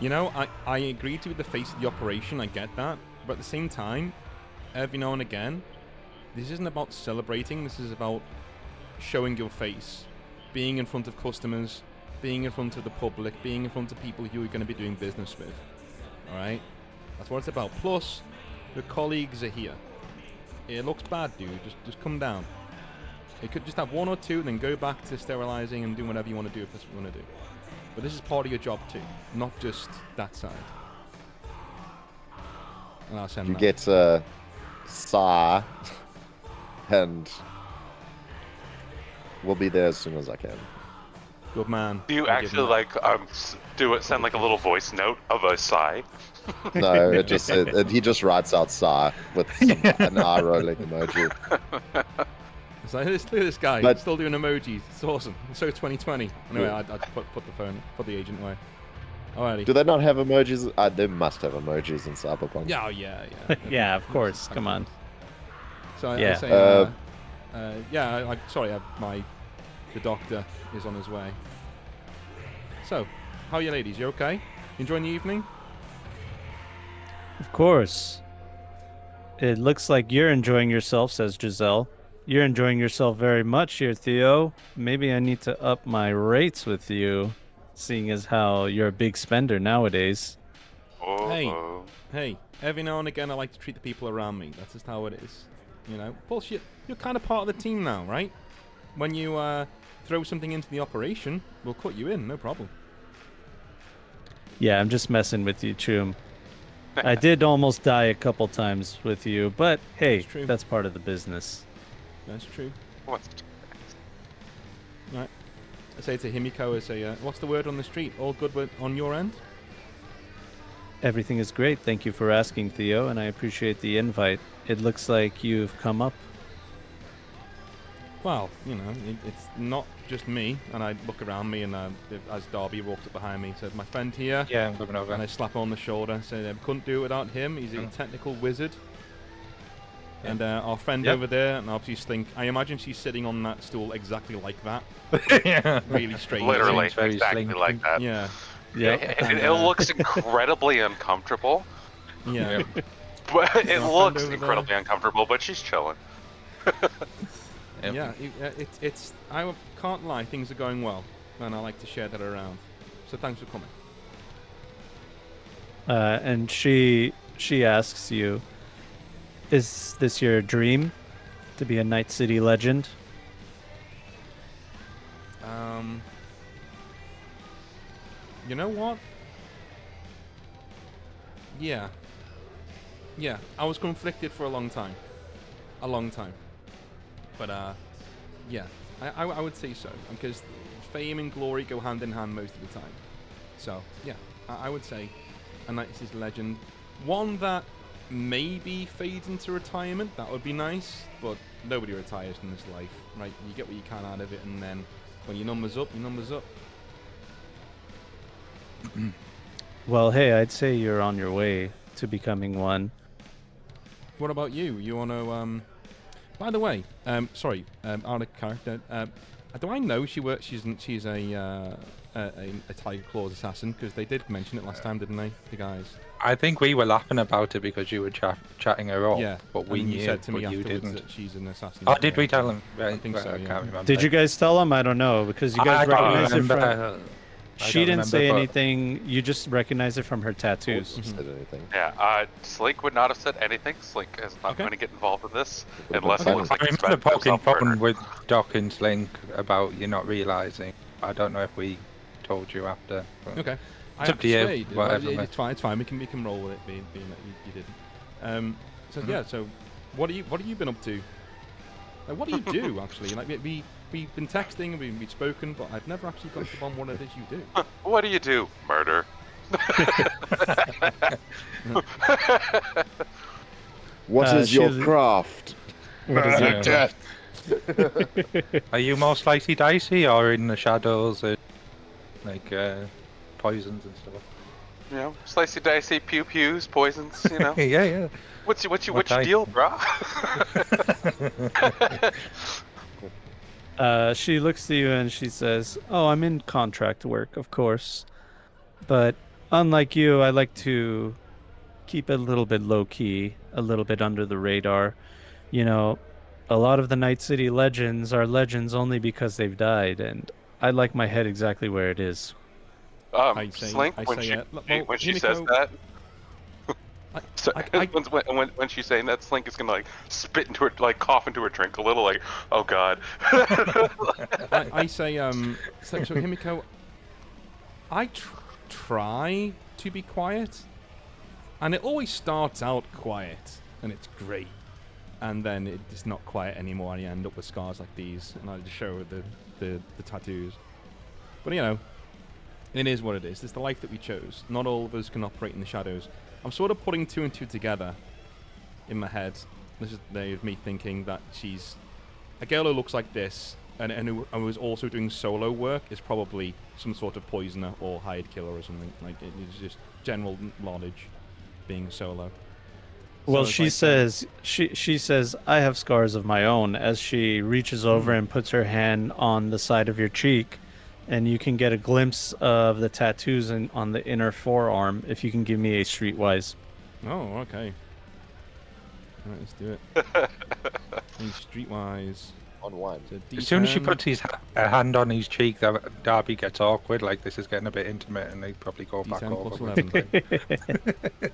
you know, I agreed to be the face of the operation, I get that, but at the same time, every now and again, this isn't about celebrating, this is about showing your face, being in front of customers, being in front of the public, being in front of people who you're going to be doing business with. Alright? That's what it's about. Plus, your colleagues are here. It looks bad, dude. Just come down. You could just have 1 or 2, then go back to sterilizing and doing whatever you want to do if that's what you want to do. But this is part of your job too, not just that side. And I'll send You that. get a sigh, and we'll be there as soon as I can. Good man. Do you I'll give him actually that. send like a little voice note of a sigh? No, he just writes out sigh with an eye rolling emoji. It's like, look at this guy, But- he's still doing emojis. It's awesome. It's so 2020. Anyway, I'd put the agent away. Alrighty. Do they not have emojis? They must have emojis in Cyberpunk. Yeah, oh, yeah. Yeah, of course. Come on. So I Yeah. say, sorry, the doctor is on his way. So, how are you ladies? You okay? Enjoying the evening? Of course. It looks like you're enjoying yourself, says Giselle. You're enjoying yourself very much here, Theo. Maybe I need to up my rates with you, seeing as how you're a big spender nowadays. Oh. Hey, every now and again I like to treat the people around me. That's just how it is. You know, bullshit. You're kind of part of the team now, right? When you throw something into the operation, we'll cut you in, no problem. Yeah, I'm just messing with you, Chum. I did almost die a couple times with you, but hey, That's true. that's part of the business. That's true. What's Right. I say to Himiko, I say, what's the word on the street? All good on your end? Everything is great. Thank you for asking, Theo, and I appreciate the invite. It looks like you've come up. Well, you know, it's not just me. And I look around me, and as Darby walked up behind me, said, my friend here. Yeah, I'm looking over. And I slap him on the shoulder, say, couldn't do it without him. He's a technical wizard. Yeah. And our friend Yep. over there, and obviously I imagine she's sitting on that stool exactly like that. Yeah. Really strange. literally Seems very exactly slinky. like that? Yeah. It looks incredibly uncomfortable. Yeah. But it friend looks over incredibly uncomfortable, but she's chilling. Yep. Yeah, it's. I can't lie, things are going well, and I like to share that around. So thanks for coming. And she asks you, "Is this your dream to be a Night City legend? You know what? Yeah. Yeah, I was conflicted for a long time. But, yeah, I would say so. Because fame and glory go hand in hand most of the time. So, yeah, I would say a Night City legend. One that maybe fades into retirement, that would be nice, but nobody retires in this life, right? You get what you can out of it, and then when your number's up, your number's up. Well, hey, I'd say you're on your way to becoming one. What about you? You want to, by the way, sorry, out of character, do I know she's a Tiger Claws assassin? Because they did mention it last time, didn't they, the guys? I think we were laughing about it because you were chatting her up. Yeah, but we and knew. you said to me but you afterwards didn't. that she's an assassin. Oh, did we tell him? Right, I think so, I yeah. can't remember. Did you guys tell him? I don't know, because you guys I don't recognize it remember. from... I She don't didn't say remember, but- anything. You just recognize it from her tattoos. Said anything. Yeah, Slink would not have said anything. Slink is not Okay. going to get involved in this Would've unless been it looks funny. like I he's remember spent poking himself fun murder. with Doc and Slink about you not realizing. I don't know if we told you after. but- Okay. It's up to you, persuade. whatever, It's fine. It's fine. We can roll with it, being that you didn't. So yeah. So, what have you been up to? Like, what do you do actually? Like we've been texting and we've spoken, but I've never actually got to on what it is you do. What do you do? Murder. What is your she's- craft? What is it? Death. Are you more slicey dicey or in the shadows, like poisons and stuff? You know, slicey dicey, pew pews, poisons. You know, yeah, yeah. what's your type? deal, brah? She looks to you and she says, "Oh, I'm in contract work, of course. But unlike you, I like to keep it a little bit low key, a little bit under the radar. You know, a lot of the Night City legends are legends only because they've died, and I like my head exactly where it is." I say- Slink, I when say, she well, when she says Himiko- that, so, I- when she's saying that, Slink is gonna like spit into her, like cough into her drink a little, like, oh god. I say, so Himiko, I try to be quiet, and it always starts out quiet, and it's great, and then it's not quiet anymore, and you end up with scars like these, and I just show her the tattoos. But you know, it is what it is. It's the life that we chose. Not all of us can operate in the shadows. I'm sort of putting two and two together in my head. This is me thinking that she's a girl who looks like this, and who was also doing solo work, is probably some sort of poisoner or hired killer or something. Like, it's just general knowledge being solo. Well, So it's she like, says she says, "I have scars of my own," as she reaches over and puts her hand on the side of your cheek, and you can get a glimpse of the tattoos on the inner forearm if you can give me a streetwise. Oh, okay. Alright, let's do it. Hey, streetwise. On one. It's a As soon as she D10. puts his hand on his cheek, Darby gets awkward. Like this is getting a bit intimate, and they probably go back D10 over. plus with 11.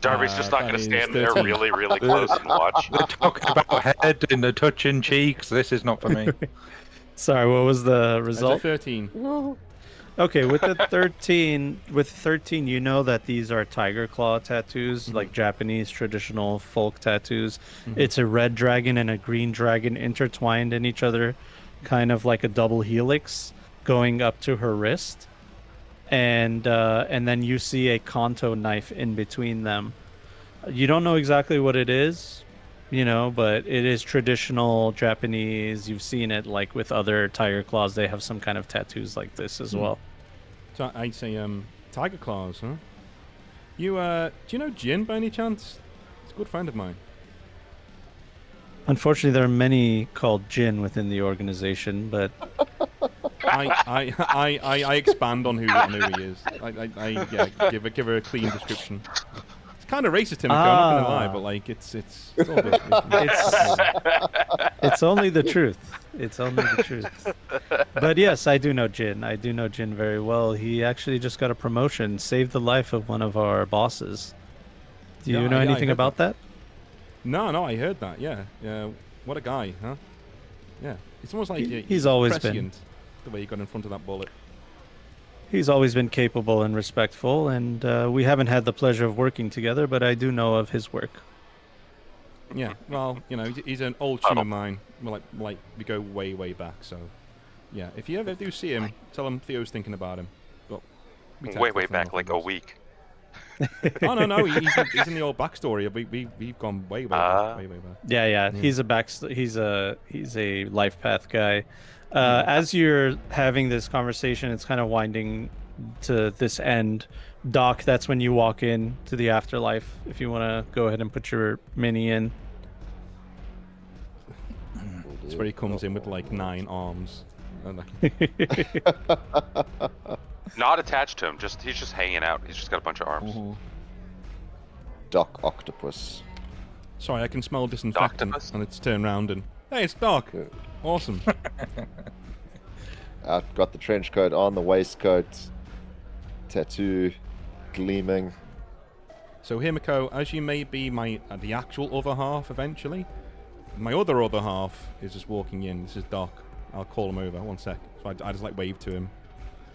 Darby's just not that gonna is stand there 13. really, really close and watch. We're talking about head and the touching cheeks. This is not for me. Sorry, what was the That's a result? 13. Okay, with the 13, you know that these are tiger claw tattoos, like Japanese traditional folk tattoos. It's a red dragon and a green dragon intertwined in each other, kind of like a double helix going up to her wrist. And then you see a Kanto knife in between them. You don't know exactly what it is, you know, but it is traditional Japanese. You've seen it like with other tiger claws. They have some kind of tattoos like this as well. So I'd say, tiger claws, huh? You, do you know Jin by any chance? He's a good friend of mine. Unfortunately, there are many called Jin within the organization, but I expand on who he is. I give her a clean description. It's kind of racist, Himiko, I'm not gonna lie, but like it's all good. it's only the truth. It's only the truth. But yes, I do know Jin. I do know Jin very well. He actually just got a promotion, saved the life of one of our bosses. Do you Yeah, know I anything heard about that? No, I heard that. Yeah, what a guy, huh? Yeah, it's almost like He's always been. prescient, the way he got in front of that bullet. He's always been capable and respectful, and we haven't had the pleasure of working together, but I do know of his work. Yeah, well, he's an old tune of mine. Well, like we go way back. So, yeah, if you ever do see him, tell him Theo's thinking about him. But way back, like a week. Oh no, he's in the old backstory. We've gone way back. Yeah. He's a life path guy. As you're having this conversation, it's kind of winding to this end. Doc, that's when you walk in to the afterlife. If you want to go ahead and put your mini in. It's where he comes in with like 9 arms. Not attached to him. He's just hanging out. He's just got a bunch of arms. Mm-hmm. Doc Octopus. Sorry, I can smell disinfectant, and it's turned round and hey, it's Doc. Yeah. Awesome. I've got the trench coat on, the waistcoat, tattoo gleaming. So Himiko, as you may be the actual other half eventually, my other half is just walking in. This is Doc. I'll call him over. 1 sec. So I just like wave to him,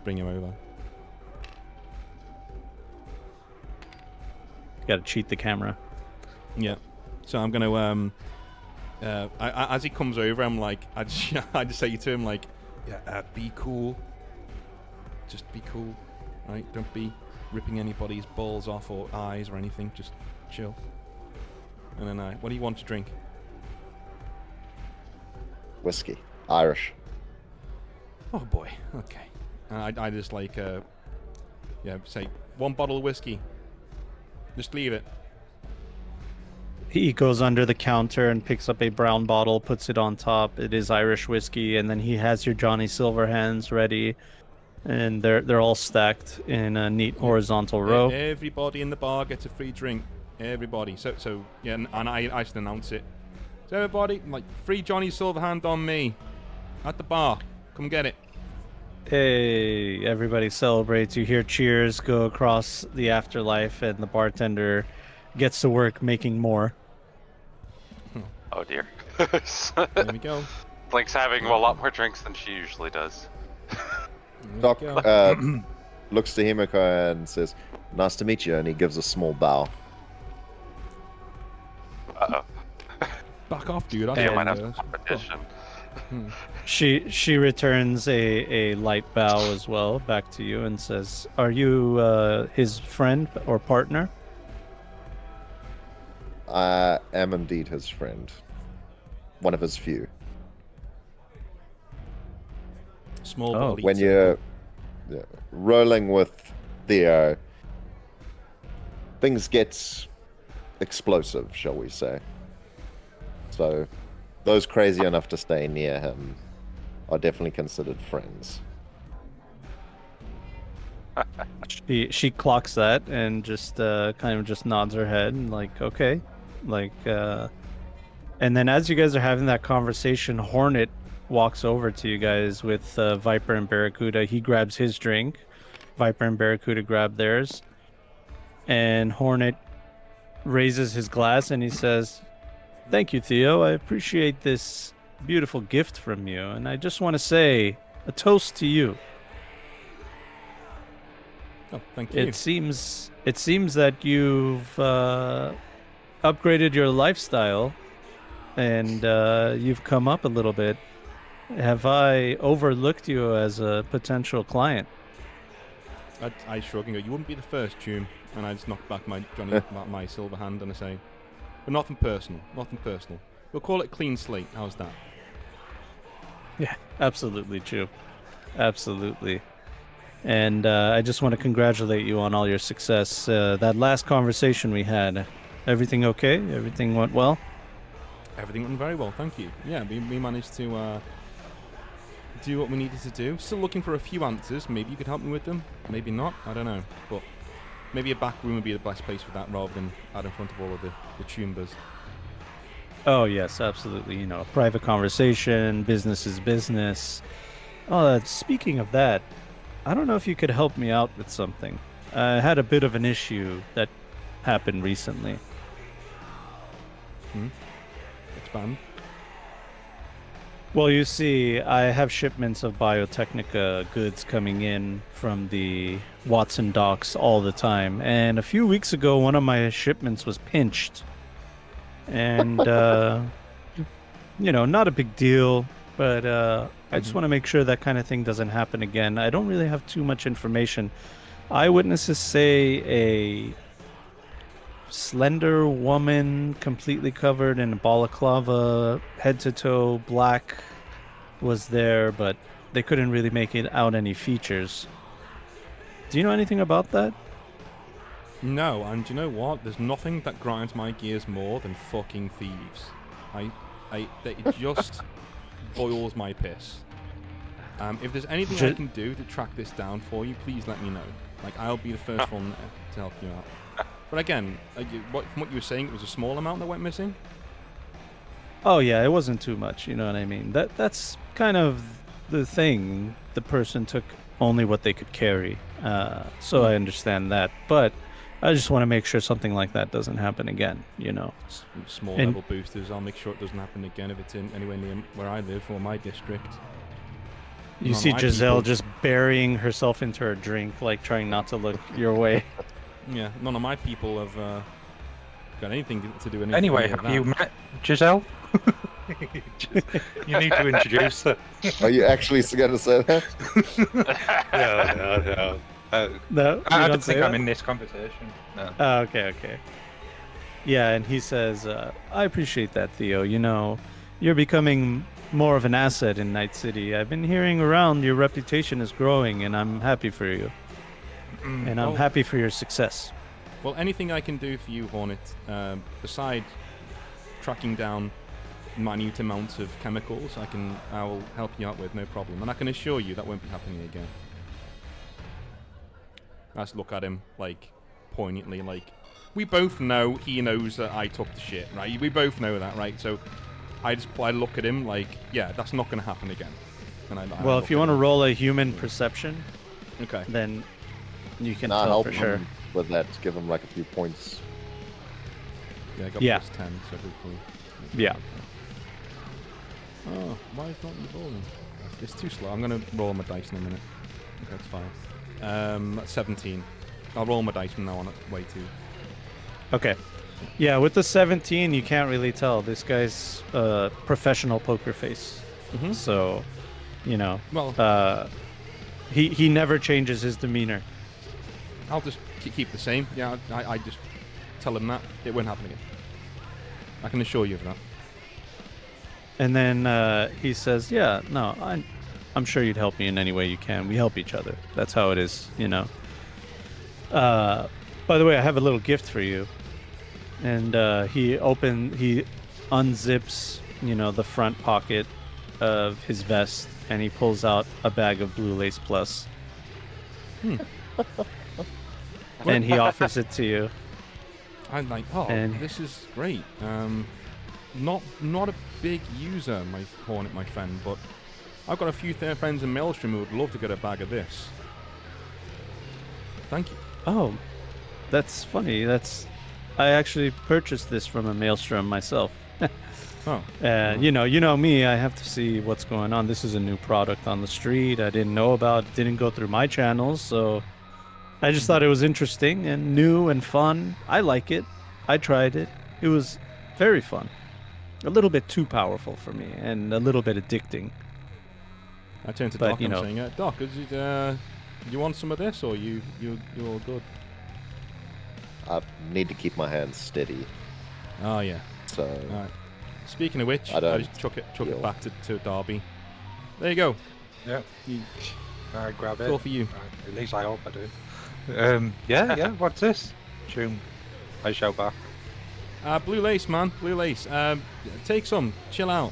bring him over. Got to cheat the camera. Yeah. So I'm gonna as he comes over, I'm like, I just say to him like, yeah, be cool. Just be cool, right? Don't be ripping anybody's balls off or eyes or anything. Just chill. And then what do you want to drink? Whiskey. Irish. Oh boy. Okay. And I just like say 1 bottle of whiskey. Just leave it. He goes under the counter and picks up a brown bottle, puts it on top. It is Irish whiskey, and then he has your Johnny Silverhands ready, and they're all stacked in a neat horizontal row. Everybody in the bar gets a free drink. Everybody. So yeah, and I just announce it. So everybody, like, free Johnny Silverhand on me at the bar. Come get it. Hey, everybody celebrates. You hear cheers go across the afterlife, and the bartender gets to work making more. Oh dear. There we go. Blink's having a lot more drinks than she usually does. Doc looks to Himiko and says, "Nice to meet you," and he gives a small bow. Uh-oh. Back off, dude. You might have some competition. She returns a light bow as well back to you and says, "Are you his friend or partner?" I am indeed his friend. One of his few. Small ball When eater. you're rolling with Theo, things get explosive, shall we say. So, those crazy enough to stay near him are definitely considered friends. She clocks that and just kind of just nods her head and like, okay, like, and then as you guys are having that conversation, Hornet walks over to you guys with Viper and Barracuda. He grabs his drink. Viper and Barracuda grab theirs, and Hornet raises his glass and he says, "Thank you, Theo. I appreciate this beautiful gift from you, and I just want to say a toast to you." Oh, thank you. It seems that you've upgraded your lifestyle, and you've come up a little bit. Have I overlooked you as a potential client? I shrug and go, "You wouldn't be the first, Tune." And I just knock back my Johnny, my silver hand, and I say, "But nothing personal. Nothing personal. We'll call it clean slate. How's that?" Yeah, absolutely, Chew. Absolutely. And I just want to congratulate you on all your success. That last conversation we had, everything okay? Everything went well? Everything went very well, thank you. Yeah, we managed to do what we needed to do. Still looking for a few answers. Maybe you could help me with them. Maybe not. I don't know. But maybe a back room would be the best place for that rather than out in front of all of the tumbers. Oh, yes, absolutely. You know, a private conversation, business is business. Oh, speaking of that, I don't know if you could help me out with something. I had a bit of an issue that happened recently. Expand. Well, you see, I have shipments of Biotechnica goods coming in from the Watson docks all the time. And a few weeks ago, one of my shipments was pinched. And, not a big deal, but I just want to make sure that kind of thing doesn't happen again. I don't really have too much information. Eyewitnesses say a slender woman completely covered in a balaclava, head to toe, black, was there, but they couldn't really make it out any features. Do you know anything about that? No, and you know what? There's nothing that grinds my gears more than fucking thieves. It just boils my piss. If there's anything I can do to track this down for you, please let me know. Like, I'll be the first one to help you out. But again, from what you were saying, it was a small amount that went missing? Oh yeah, it wasn't too much, you know what I mean? That's kind of the thing. The person took only what they could carry. So I understand that. But I just want to make sure something like that doesn't happen again, Small level boosters, I'll make sure it doesn't happen again if it's in anywhere near where I live or my district. You see Giselle just burying herself into her drink, like trying not to look your way. Yeah, none of my people have got anything to do with anything. Anyway, have you met Giselle? You need to introduce her. Are you actually going to say that? No. No, I don't think I'm in this conversation. No. Oh, okay. Yeah, and he says, I appreciate that, Theo. You're becoming more of an asset in Night City. I've been hearing around your reputation is growing, and I'm happy for you. And I'm happy for your success. Well, anything I can do for you, Hornet, besides tracking down minute amounts of chemicals, I will help you out with, no problem. And I can assure you that won't be happening again. I just look at him, like, poignantly, like, we both know he knows that I took the shit, right? We both know that, right? So I look at him like, yeah, that's not going to happen again. And well, if you want to roll a human perception, okay, then you can I'll tell help for sure. him with that, give him like a few points. Yeah, I got Yeah. plus 10, so hopefully. Yeah. Oh, why is not you rolling? It's too slow. I'm going to roll my dice in a minute. Okay, that's fine. That's 17. I'll roll my dice from now on. That's way too. Okay. Yeah, with the 17, you can't really tell. This guy's professional poker face. Mm-hmm. So, Well, he never changes his demeanor. I'll just keep the same. Yeah, I just tell him that. It won't happen again. I can assure you of that. And then he says, yeah, no, I'm sure you'd help me in any way you can. We help each other. That's how it is, By the way, I have a little gift for you. And he unzips, the front pocket of his vest, and he pulls out a bag of Blue Lace Plus. And he offers it to you. I'm like, this is great. Not a big user, my Hornet, my friend, but I've got a few friends in Maelstrom who would love to get a bag of this. Thank you. Oh, that's funny. I actually purchased this from a Maelstrom myself. Oh. You know me. I have to see what's going on. This is a new product on the street. I didn't know about. It didn't go through my channels, so I just thought it was interesting and new and fun. I like it. I tried it. It was very fun. A little bit too powerful for me, and a little bit addicting. I turned to Doc and I'm saying, Doc, you want some of this, or you're all good? I need to keep my hands steady. Oh yeah. So. All right. Speaking of which, I just chuck it back to Darby. There you go. Yeah. I grab it. It's all for you. At least I hope I do. Yeah. What's this? Tune. I shout back. Blue Lace, man. Blue Lace. Take some. Chill out.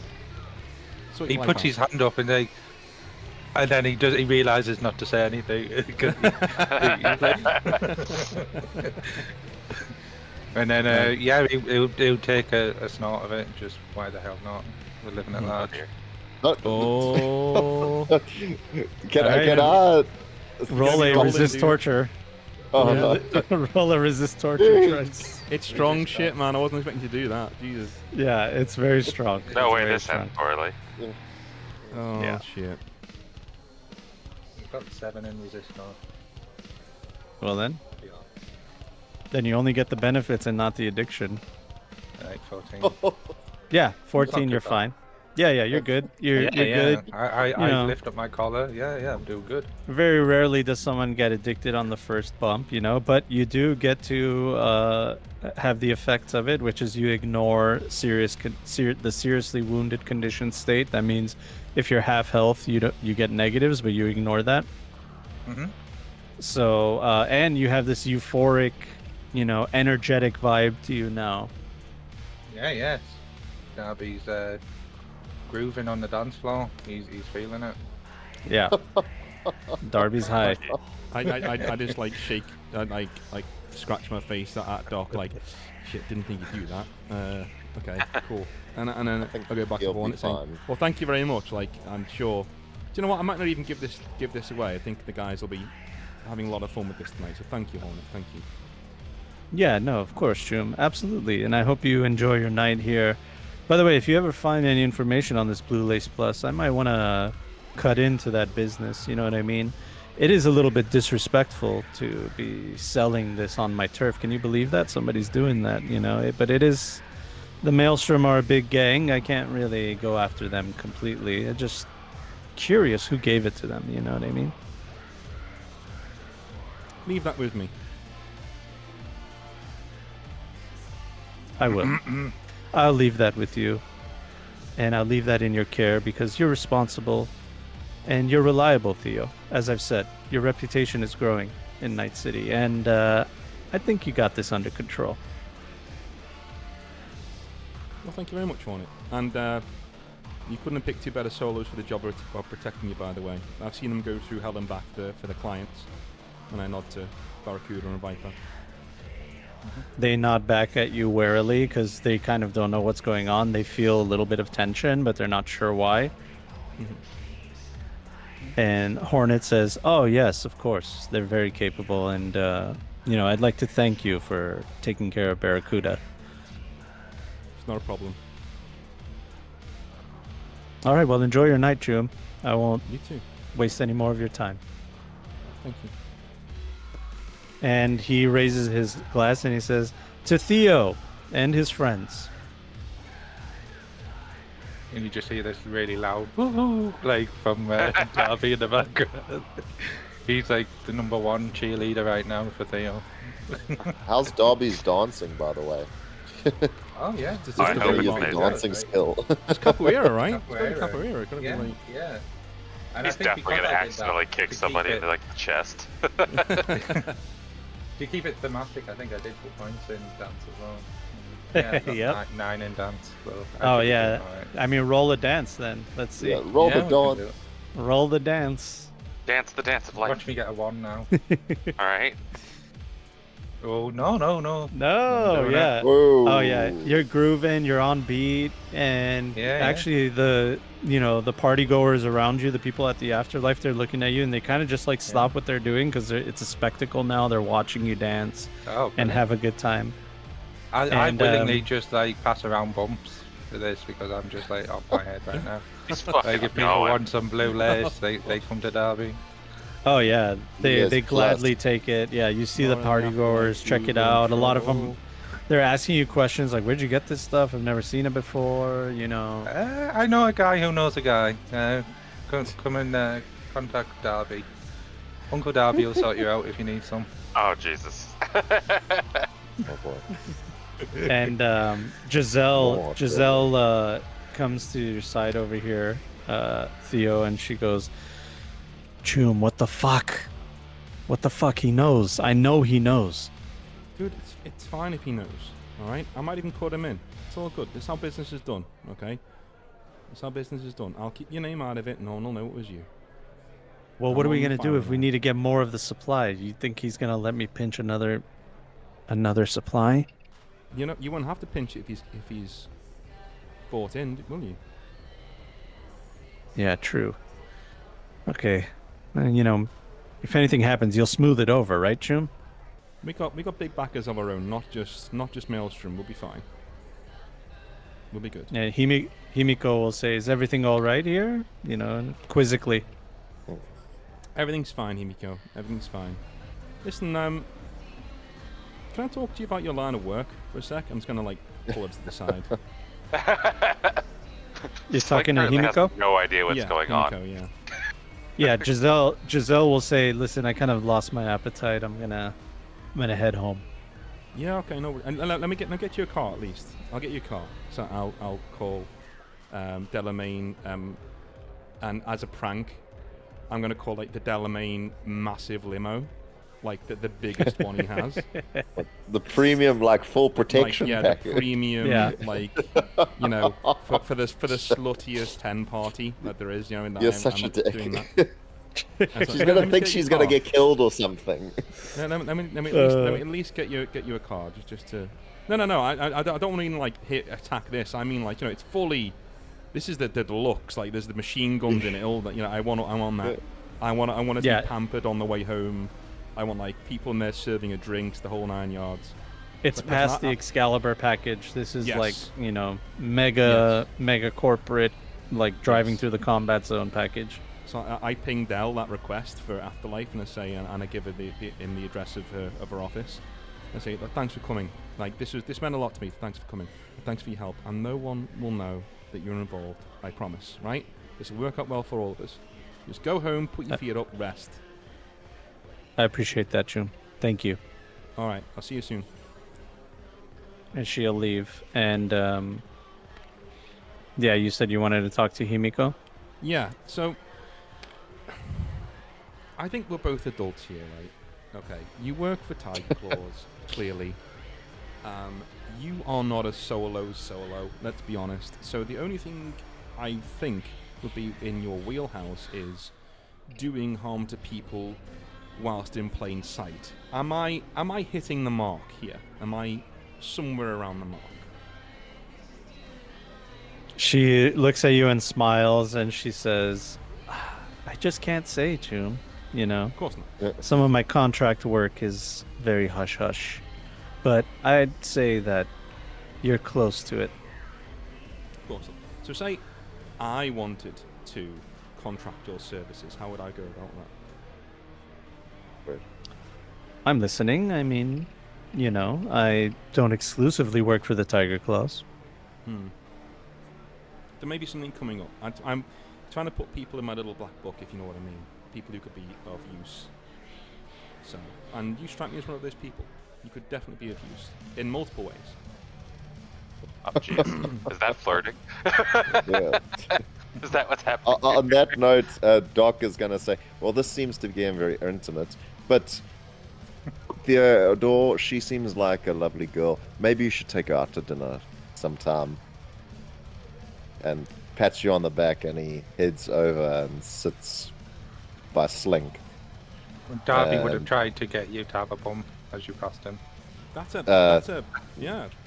He puts his hand up and then he realizes not to say anything. And then he'll take a snort of it. Just why the hell not? We're living at large. Oh. Can I roll a resist torture? Oh, Yeah, no. roll a resist torture tries. It's strong shit, man. I wasn't expecting to do that. Jesus. Yeah, it's very strong. No It's way very this ends poorly. Oh Yeah. shit. You've got 7 in resist now. Well then you only get the benefits and not the addiction. Like 14. Yeah, 14, too you're bad. fine. Yeah, you're good. You're good. I know. lift up my collar. Yeah, I'm doing good. Very rarely does someone get addicted on the first bump, but you do get to have the effects of it, which is you ignore the seriously wounded condition state. That means if you're half health, you get negatives, but you ignore that. Mm-hmm. So and you have this euphoric, energetic vibe to you now. Yeah. Darby's grooving on the dance floor. He's feeling it. Yeah. Darby's high. I just like shake, like scratch my face at Doc, like, shit, didn't think you'd do that. Okay, cool. And then I'll go back to he'll Hornet be saying, fine. well, thank you very much. Like, I'm sure. Do you know what? I might not even give this away. I think the guys will be having a lot of fun with this tonight. So thank you, Hornet. Thank you. Yeah, no, of course, Shroom. Absolutely. And I hope you enjoy your night here. By the way, if you ever find any information on this Blue Lace Plus, I might want to cut into that business. You know what I mean? It is a little bit disrespectful to be selling this on my turf. Can you believe that? Somebody's doing that, But it is... The Maelstrom are a big gang. I can't really go after them completely. I'm just curious who gave it to them. You know what I mean? Leave that with me. I will. I'll leave that with you. And I'll leave that in your care because you're responsible and you're reliable, Theo. As I've said, your reputation is growing in Night City. And I think you got this under control. Well, thank you very much, Hornet. And you couldn't have picked two better solos for the job of protecting you, by the way. I've seen them go through hell and back for the clients. And I nod to Barracuda and Viper. They nod back at you warily because they kind of don't know what's going on. They feel a little bit of tension, but they're not sure why. And Hornet says, oh, yes, of course. They're very capable. And, I'd like to thank you for taking care of Barracuda. It's not a problem. All right, well, enjoy your night, Jum. I won't You too. waste any more of your time. Thank you. And he raises his glass and he says, to Theo and his friends. And you just hear this really loud woo-hoo, like from Darby in the background. He's like the #1 cheerleader right now for Theo. How's Darby's dancing, by the way? Oh yeah, Just I a hope bit it's of amazing. dancing skill. It's capoeira, right? It's Capoeira. got capoeira. It's gotta yeah, be like... yeah. And He's I think definitely because gonna I did accidentally that, kick to somebody keep in it, like the chest. to keep it thematic, I think I did put points in dance as well. Yeah, I've got Yep. 9 in dance. So Oh, I should be yeah. doing all right. I mean, roll a dance then. Let's see. Yeah, roll Yeah, the we can dawn. do it. Roll the dance. Dance the dance of life. Watch me get a 1 now. All right. Oh no. No, doing it. yeah. Whoa. Oh yeah, you're grooving, you're on beat, and Yeah, actually the party goers around you, the people at the afterlife, they're looking at you and they kind of just like stop what they're doing because it's a spectacle now. They're watching you dance Oh, and brilliant. have a good time. I and, willingly just like pass around bumps for this because I'm just like off my head right now. He's fucking Like if people going. want some blue lace, they come to Derby. Oh yeah, they Yes, gladly take it. Yeah, you see the Oh, party yeah, goers, like check you it out. A lot of control. them, they're asking you questions like, "Where'd you get this stuff? I've never seen it before." I know a guy who knows a guy. Come and contact Derby. Uncle Derby will sort you out if you need some. Oh Jesus. Oh boy. And Oh, Giselle comes to your side over here, Theo, and she goes, Chum, what the fuck? What the fuck? He knows. I know he knows. Dude, it's fine if he knows. All right. I might even cut him in. It's all good. This is how business is done. Okay. That's how business is done. I'll keep your name out of it. No one will know it was you. Well, what are we I'm gonna fine do with if we that. need to get more of the supply? You think he's gonna let me pinch another supply? You know, you won't have to pinch it if he's bought in, will you? Yeah, true. Okay. And if anything happens, you'll smooth it over, right, Chum? We got big backers of our own, not just Maelstrom. We'll be fine. We'll be good. Yeah, Himiko will say, "Is everything all right here?" You know, quizzically. Everything's fine, Himiko. Everything's fine. Listen, can I talk to you about your line of work for a sec? I'm just gonna like pull it to the side. You're talking to Currently has Himiko? no idea what's going Himiko, on. Yeah. Yeah, Giselle will say, "Listen, I kind of lost my appetite. I'm gonna head home." Yeah. Okay. No. And let me get you a car at least. I'll get you a car. So I'll call Delamain, and as a prank, I'm gonna call like the Delamain massive limo, like the biggest one he has. The premium, like full protection like, package. the premium, Yeah. like you know, for the sluttiest hen party that there is, you know. In that You're I'm such a dick. doing that. And so, She's let gonna me think get you she's a gonna car. get killed or something. Yeah, let me at least get you a car just to. No. I don't want to even like attack this. I mean, like, you know, it's fully. This is the deluxe. Like, there's the machine guns in it. All that, you know. I want that. I want to Yeah. be pampered on the way home. I want like people in there serving her drinks, the whole 9 yards. It's But past listen, the Excalibur package. This is Yes. like, you know, mega corporate, like driving through the combat zone package. So I ping Dell that request for Afterlife, and I say, and I give her the address of her office. I say, "Look, thanks for coming. Like, this meant a lot to me. Thanks for coming. Thanks for your help. And no one will know that you're involved. I promise. Right? This will work out well for all of us. Just go home, put your feet up, rest. I appreciate that, June. Thank you. All right. I'll see you soon." And she'll leave. And yeah, you said you wanted to talk to Himiko? Yeah. So I think we're both adults here, right? Okay. You work for Tiger Claws, clearly. You are not a solo. Let's be honest. So the only thing I think would be in your wheelhouse is doing harm to people whilst in plain sight. Am I hitting the mark here? Am I somewhere around the mark? She looks at you and smiles, and she says, "I just can't say, June. You know, Of course not. some of my contract work is very hush-hush. But I'd say that you're close to it." Of course not. So say I wanted to contract your services. How would I go about that? I'm listening. I mean, you know, I don't exclusively work for the Tiger Claws. There may be something coming up. I'm trying to put people in my little black book, if you know what I mean. People who could be of use. So, and you strike me as one of those people. You could definitely be of use in multiple ways. Oh, jeez. Is that flirting? Yeah. Is that what's happening? On that note, Doc is gonna say, "Well, this seems to be getting very intimate, but Theodore, she seems like a lovely girl. Maybe you should take her out to dinner sometime." And pats you on the back, and he heads over and sits by Slink. Darby would have tried to get you to have a bump as you passed him. That's a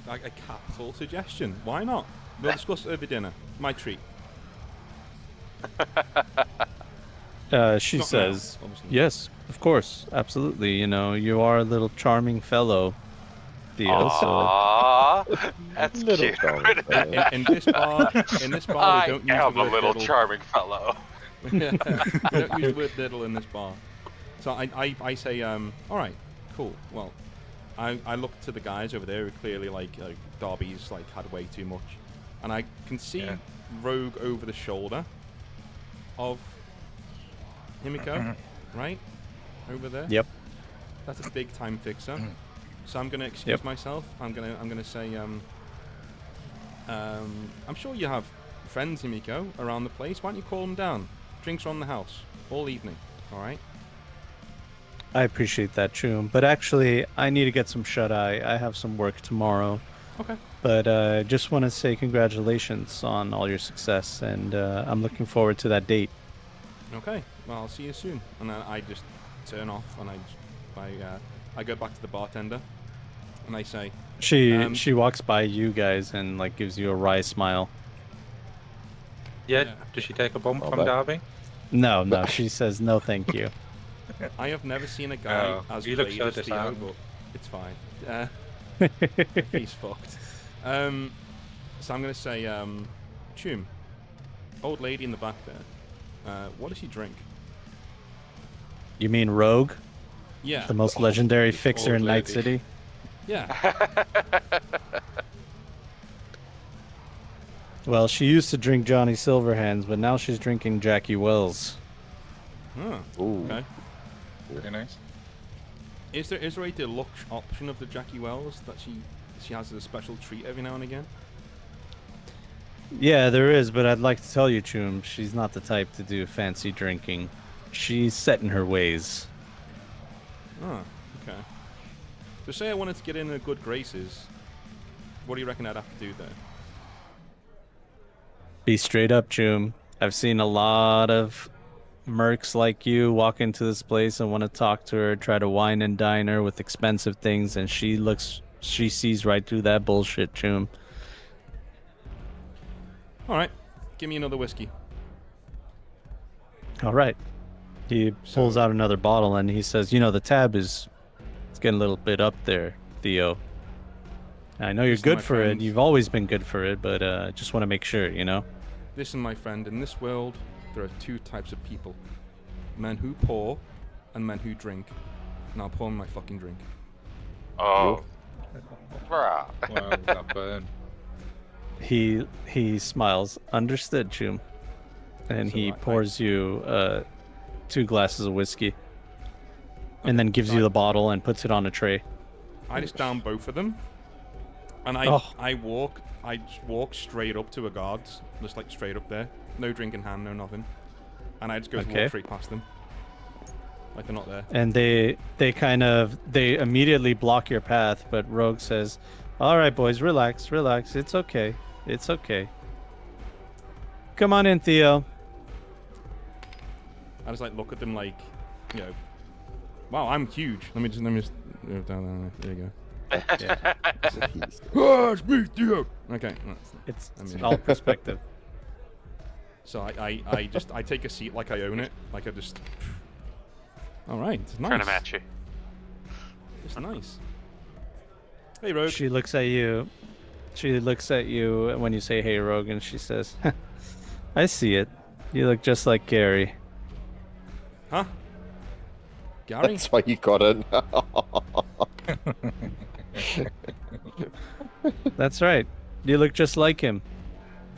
like a capital suggestion. Why not? We'll discuss it over dinner. My treat. She Not says, now, obviously. "Yes, of course, absolutely. You know, you are a little charming fellow, Theo. So Aww, that's Little cute. charming fellow. In this bar, we I don't use am the a word little little. charming fellow. We don't use the word little in this bar. So I say, all right, cool. Well, I look to the guys over there who clearly like Darby's like had way too much, and I can see Rogue over the shoulder of Himiko, right over there. Yep. That's a big time fixer. So I'm gonna excuse myself. I'm gonna say, I'm sure you have friends, Himiko, around the place. Why don't you call them down? Drinks are on the house all evening. All right. I appreciate that, Choom. But actually, I need to get some shut-eye. I have some work tomorrow. Okay. But I just want to say congratulations on all your success, and I'm looking forward to that date. Okay. Well, I'll see you soon. And then I just turn off, and I go back to the bartender, and I say, She walks by you guys and like gives you a wry smile. Yeah, does she take a bump from but- Darby? No, she says no, thank you. I have never seen a guy Oh, as you look brave so as Theo, disarmed. but It's fine. He's fucked. So I'm gonna say, Chum, old lady in the back there. What does she drink? You mean Rogue? Yeah. The most legendary fixer old in Night lady. City? Yeah. Well, she used to drink Johnny Silverhands, but now she's drinking Jackie Wells. Oh, Ooh. okay. Very nice. Is there a deluxe option of the Jackie Wells that she has as a special treat every now and again? Yeah, there is, but I'd like to tell you, Chum, she's not the type to do fancy drinking. She's set in her ways. Oh, okay. So say I wanted to get in her good graces, what do you reckon I'd have to do there? Be straight up, Chum. I've seen a lot of mercs like you walk into this place and want to talk to her, try to wine and dine her with expensive things, and she sees right through that bullshit, Chum. All right, give me another whiskey. All right. He pulls out another bottle and he says, "You know, the tab it's getting a little bit up there, Theo. I know you're Listen, my good for it. friends. You've always been good for it, but just want to make sure, you know." Listen, my friend, in this world, there are two types of people. Men who pour and men who drink. And I'll pour my fucking drink. Oh. Bruh. Wow, that burn. He smiles. Understood, Chum. And So he I- pours you 2 glasses of whiskey. And Okay, then gives so you I- the bottle and puts it on a tray. I just down both of them. And I just walk straight up to a guards. Just like straight up there. No drink in hand, no nothing. And I just go to Okay. walk straight past them. Like they're not there. And they immediately block your path, but Rogue says, "All right, boys, relax. It's okay. It's okay. Come on in, Theo." I just like look at them like, you know, wow, I'm huge. Let me just move down there. There you go. Jeez. Ah, it's me, Theo. Okay. It's I mean- all perspective. So I take a seat like I own it. Like I just. All right. It's nice. Trying to match you. It's nice. Hey, Rogue. She looks at you. She looks at you when you say, "Hey, Rogue," and she says, "I see it. You look just like Gary." Huh? Gary? That's why you got it. That's right. You look just like him.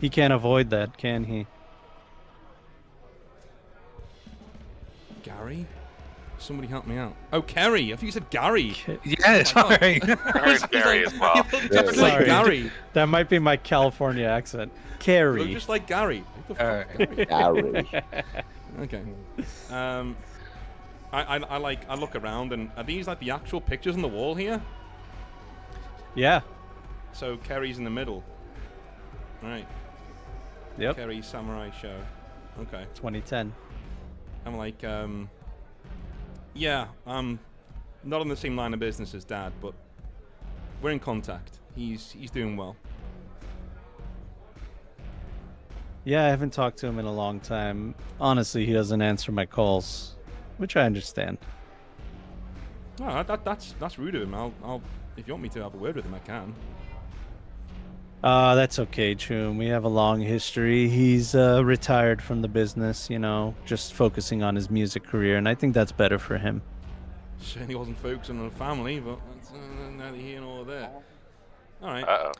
He can't avoid that, can he? Gary? Somebody help me out. Oh, Kerry. I think you said Gary. Yeah, sorry. There's Gary as well. Just like Sorry. Gary. That might be my California accent. Look Carrie. just like Gary. What the fuck, Gary. Gary? Okay. I look around and are these like the actual pictures on the wall here? Yeah. So Kerry's in the middle. Right. Yep. Kerry Samurai Show. Okay. 2010. I'm like, yeah, I'm not on the same line of business as Dad, but we're in contact. He's doing well. Yeah, I haven't talked to him in a long time. Honestly, he doesn't answer my calls, which I understand. Oh, that's rude of him. I'll if you want me to have a word with him, I can. That's okay, Chum. We have a long history. He's retired from the business, you know, just focusing on his music career, and I think that's better for him. Certainly wasn't focusing on the family, but that's neither here nor there. All right. Uh-oh.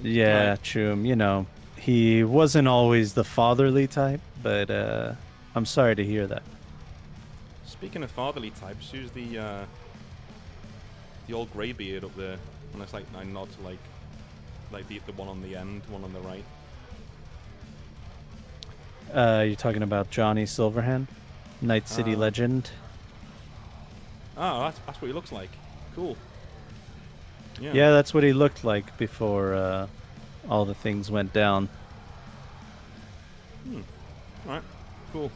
Yeah, Right. Chum, you know, he wasn't always the fatherly type, but I'm sorry to hear that. Speaking of fatherly types, who's the old greybeard up there? And it's like I nod to like the one on the end, one on the right. You're talking about Johnny Silverhand, Night City legend. Oh, that's what he looks like. Cool. Yeah, that's what he looked like before all the things went down. All right. Cool.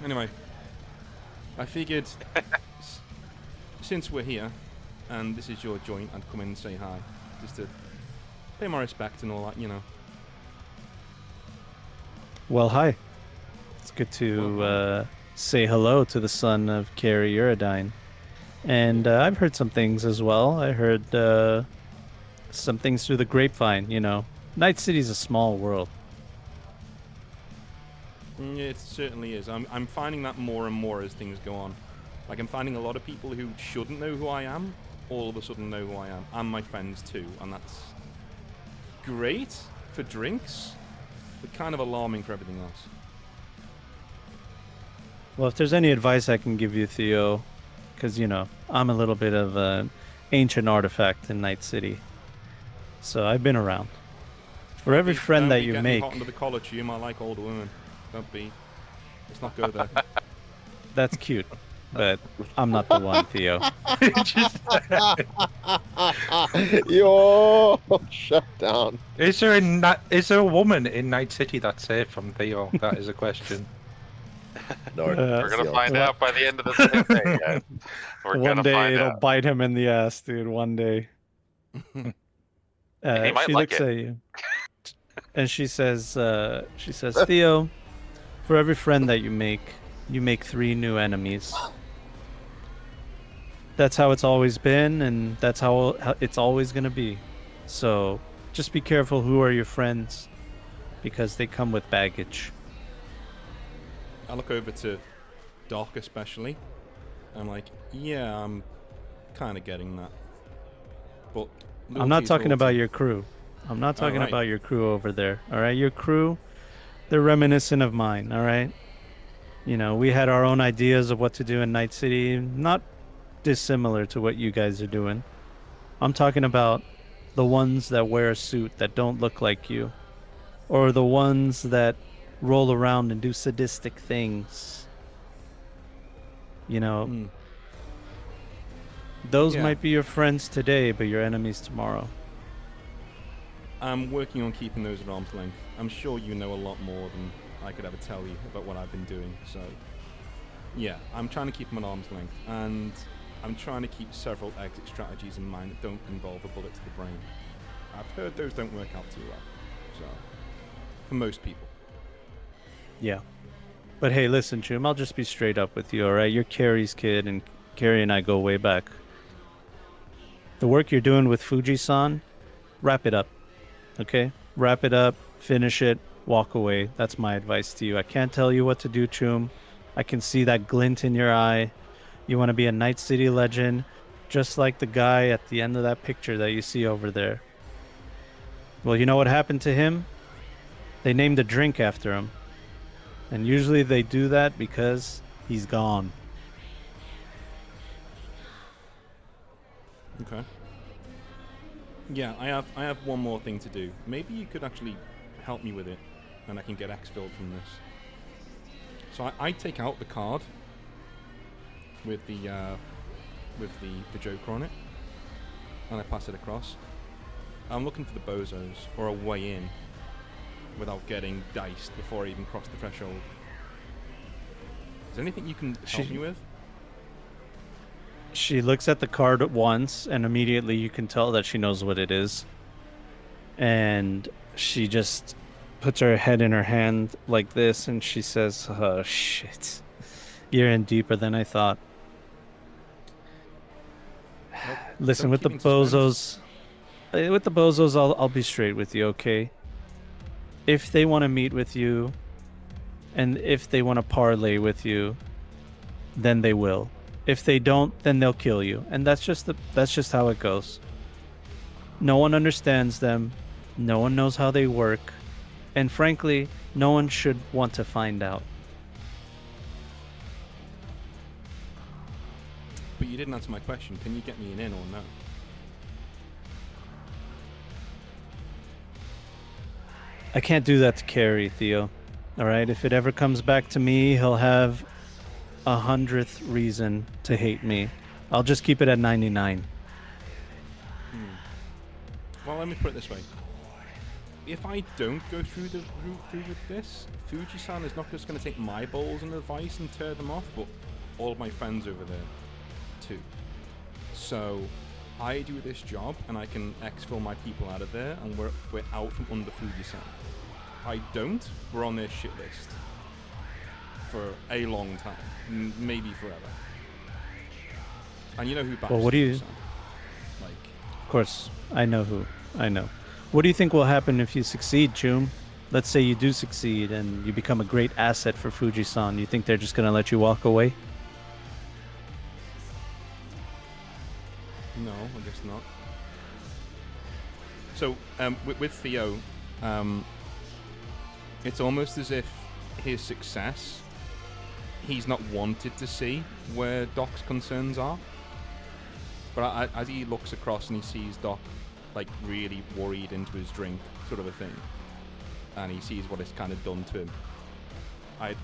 Anyway, I figured since we're here and this is your joint, I'd come in and say hi, just to pay my respect and all that, you know. Well, hi. It's good to say hello to the son of Carrie Uridine. And I've heard some things as well. I heard some things through the grapevine, you know. Night City's a small world. It certainly is. I'm finding that more and more as things go on. Like, I'm finding a lot of people who shouldn't know who I am, all of a sudden know who I am, and my friends too, and that's great for drinks, but kind of alarming for everything else. Well, if there's any advice I can give you, Theo, because, you know, I'm a little bit of an ancient artifact in Night City. So I've been around. For every friend that you make... Hot under the collar, Chum. I like older women. Don't be. Let's not go there. That's cute, but I'm not the one, Theo. Yo, shut down. Is there a woman in Night City that's safe from Theo? That is a question. No, We're gonna Seal. find out by the end of the campaign, guys. We're One gonna day find it'll out. bite him in the ass, dude. One day. He might She like looks it. at you, and she says, Theo, for every friend that you make 3 new enemies. That's how it's always been, and that's how it's always gonna be. So just be careful who are your friends, because they come with baggage. I look over to Doc especially. I'm like, yeah, I'm kind of getting that. But I'm not talking about your crew. I'm not talking right. about your crew over there. All right, your crew, they're reminiscent of mine. All right, you know, we had our own ideas of what to do in Night City, not dissimilar to what you guys are doing. I'm talking about the ones that wear a suit that don't look like you, or the ones that roll around and do sadistic things. You know, those Yeah. might be your friends today, but your enemies tomorrow. I'm working on keeping those at arm's length. I'm sure you know a lot more than I could ever tell you about what I've been doing. So, yeah, I'm trying to keep them at arm's length, and I'm trying to keep several exit strategies in mind that don't involve a bullet to the brain. I've heard those don't work out too well. So, for most people. Yeah. But hey, listen, Chum, I'll just be straight up with you, alright? You're Carrie's kid, and Carrie and I go way back. The work you're doing with Fuji-san, wrap it up. Okay? Wrap it up, finish it, walk away. That's my advice to you. I can't tell you what to do, Chum. I can see that glint in your eye. You want to be a Night City legend, just like the guy at the end of that picture that you see over there. Well, you know what happened to him? They named a drink after him. And usually they do that because he's gone. Okay. Yeah, I have one more thing to do. Maybe you could actually help me with it, and I can get exfilled from this. So I take out the card with the Joker on it, and I pass it across. I'm looking for the bozos, or a way in, without getting diced before I even cross the threshold. Is there anything you can help me with? She looks at the card once, and immediately you can tell that she knows what it is. And she just puts her head in her hand like this, and she says, "Oh, shit. You're in deeper than I thought." Listen, Don't with the keep me in suspense. bozos, I'll be straight with you, okay? If they want to meet with you, and if they want to parlay with you, then they will. If they don't, then they'll kill you, and that's just how it goes. No one understands them, no one knows how they work, and frankly, no one should want to find out. But you didn't answer my question. Can you get me an in or no? I can't do that to Carrie, Theo. All right, if it ever comes back to me, he'll have 100th reason to hate me. I'll just keep it at 99. Well, let me put it this way. If I don't go through the route through with this, Fuji-san is not just going to take my balls and advice and tear them off, but all of my friends over there, too. So, I do this job, and I can exfil my people out of there, and we're out from under Fuji-san. If I don't, we're on their shit list. For a long time. Maybe forever. And you know who backs Well, what do you- Fuji-san. Like, Of course, I know who. I know. What do you think will happen if you succeed, Chum? Let's say you do succeed and you become a great asset for Fuji-san. You think they're just gonna let you walk away? no, I guess not. So, with Theo, it's almost as if his success, he's not wanted to see where Doc's concerns are. But as he looks across and he sees Doc, like, really worried into his drink, sort of a thing, and he sees what it's kind of done to him, I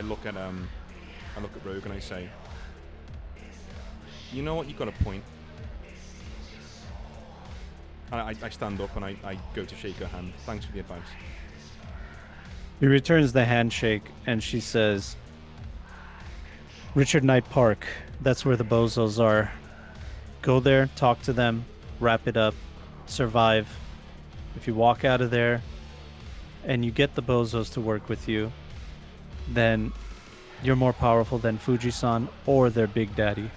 look at Rogue and I say, you know what, you've got a point. And I stand up and I go to shake her hand. Thanks for the advice. He returns the handshake and she says, Richard Knight Park, that's where the bozos are. Go there, talk to them, wrap it up, survive. If you walk out of there and you get the bozos to work with you, then you're more powerful than Fuji-san or their big daddy,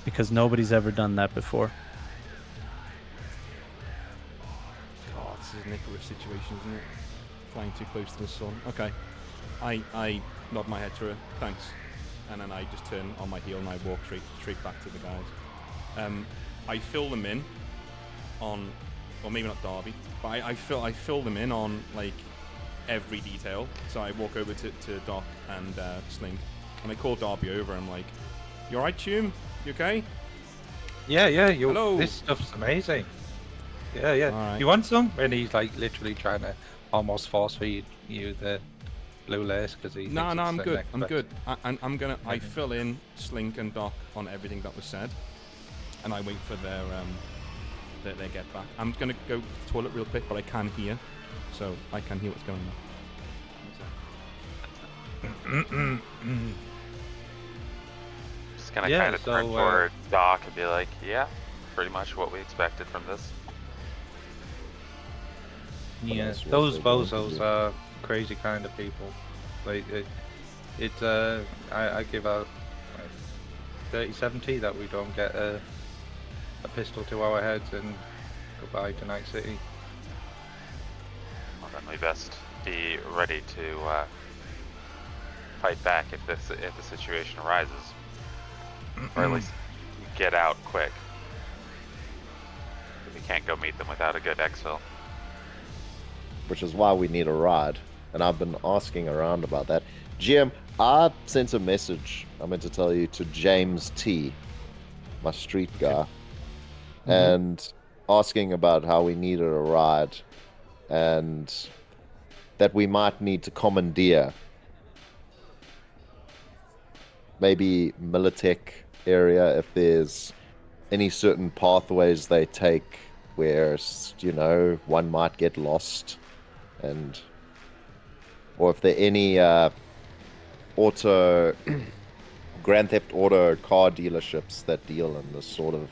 because nobody's ever done that before. God, this is an Icarus situation, isn't it? Flying too close to the sun. Okay. I nod my head to her, thanks. And then I just turn on my heel and I walk straight back to the guys. I fill them in on, or maybe not Darby, but I fill them in on, like, every detail. So I walk over to Doc and Slink, and I call Darby over. And I'm like, "You alright, Chum? You okay?" Yeah. Hello. This stuff's amazing. Yeah. Alright. You want some? And he's like literally trying to almost force feed you the blue lace because he. No, thinks it's I'm the good. next I'm best. good. I'm gonna. I fill in Slink and Doc on everything that was said, and I wait for their get back. I'm gonna go to the toilet real quick, but I can hear, so I can hear what's going on. Just gonna Yeah, kind of so, turn toward Doc and be like, yeah, pretty much what we expected from this. Yeah, That's what those they're going to bozos do. are crazy kind of people. Like I give out like 30-70 that we don't get a pistol to our heads and goodbye to Night City. Well, then we best be ready to fight back if the situation arises, or at least get out quick. We can't go meet them without a good exfil. Which is why we need a ride. And I've been asking around about that. GM, I sent a message, I meant to tell you, to James T, my street guy, and asking about how we needed a ride and that we might need to commandeer maybe Militech area if there's any certain pathways they take where, you know, one might get lost, and or if there are any auto Grand Theft Auto car dealerships that deal in this sort of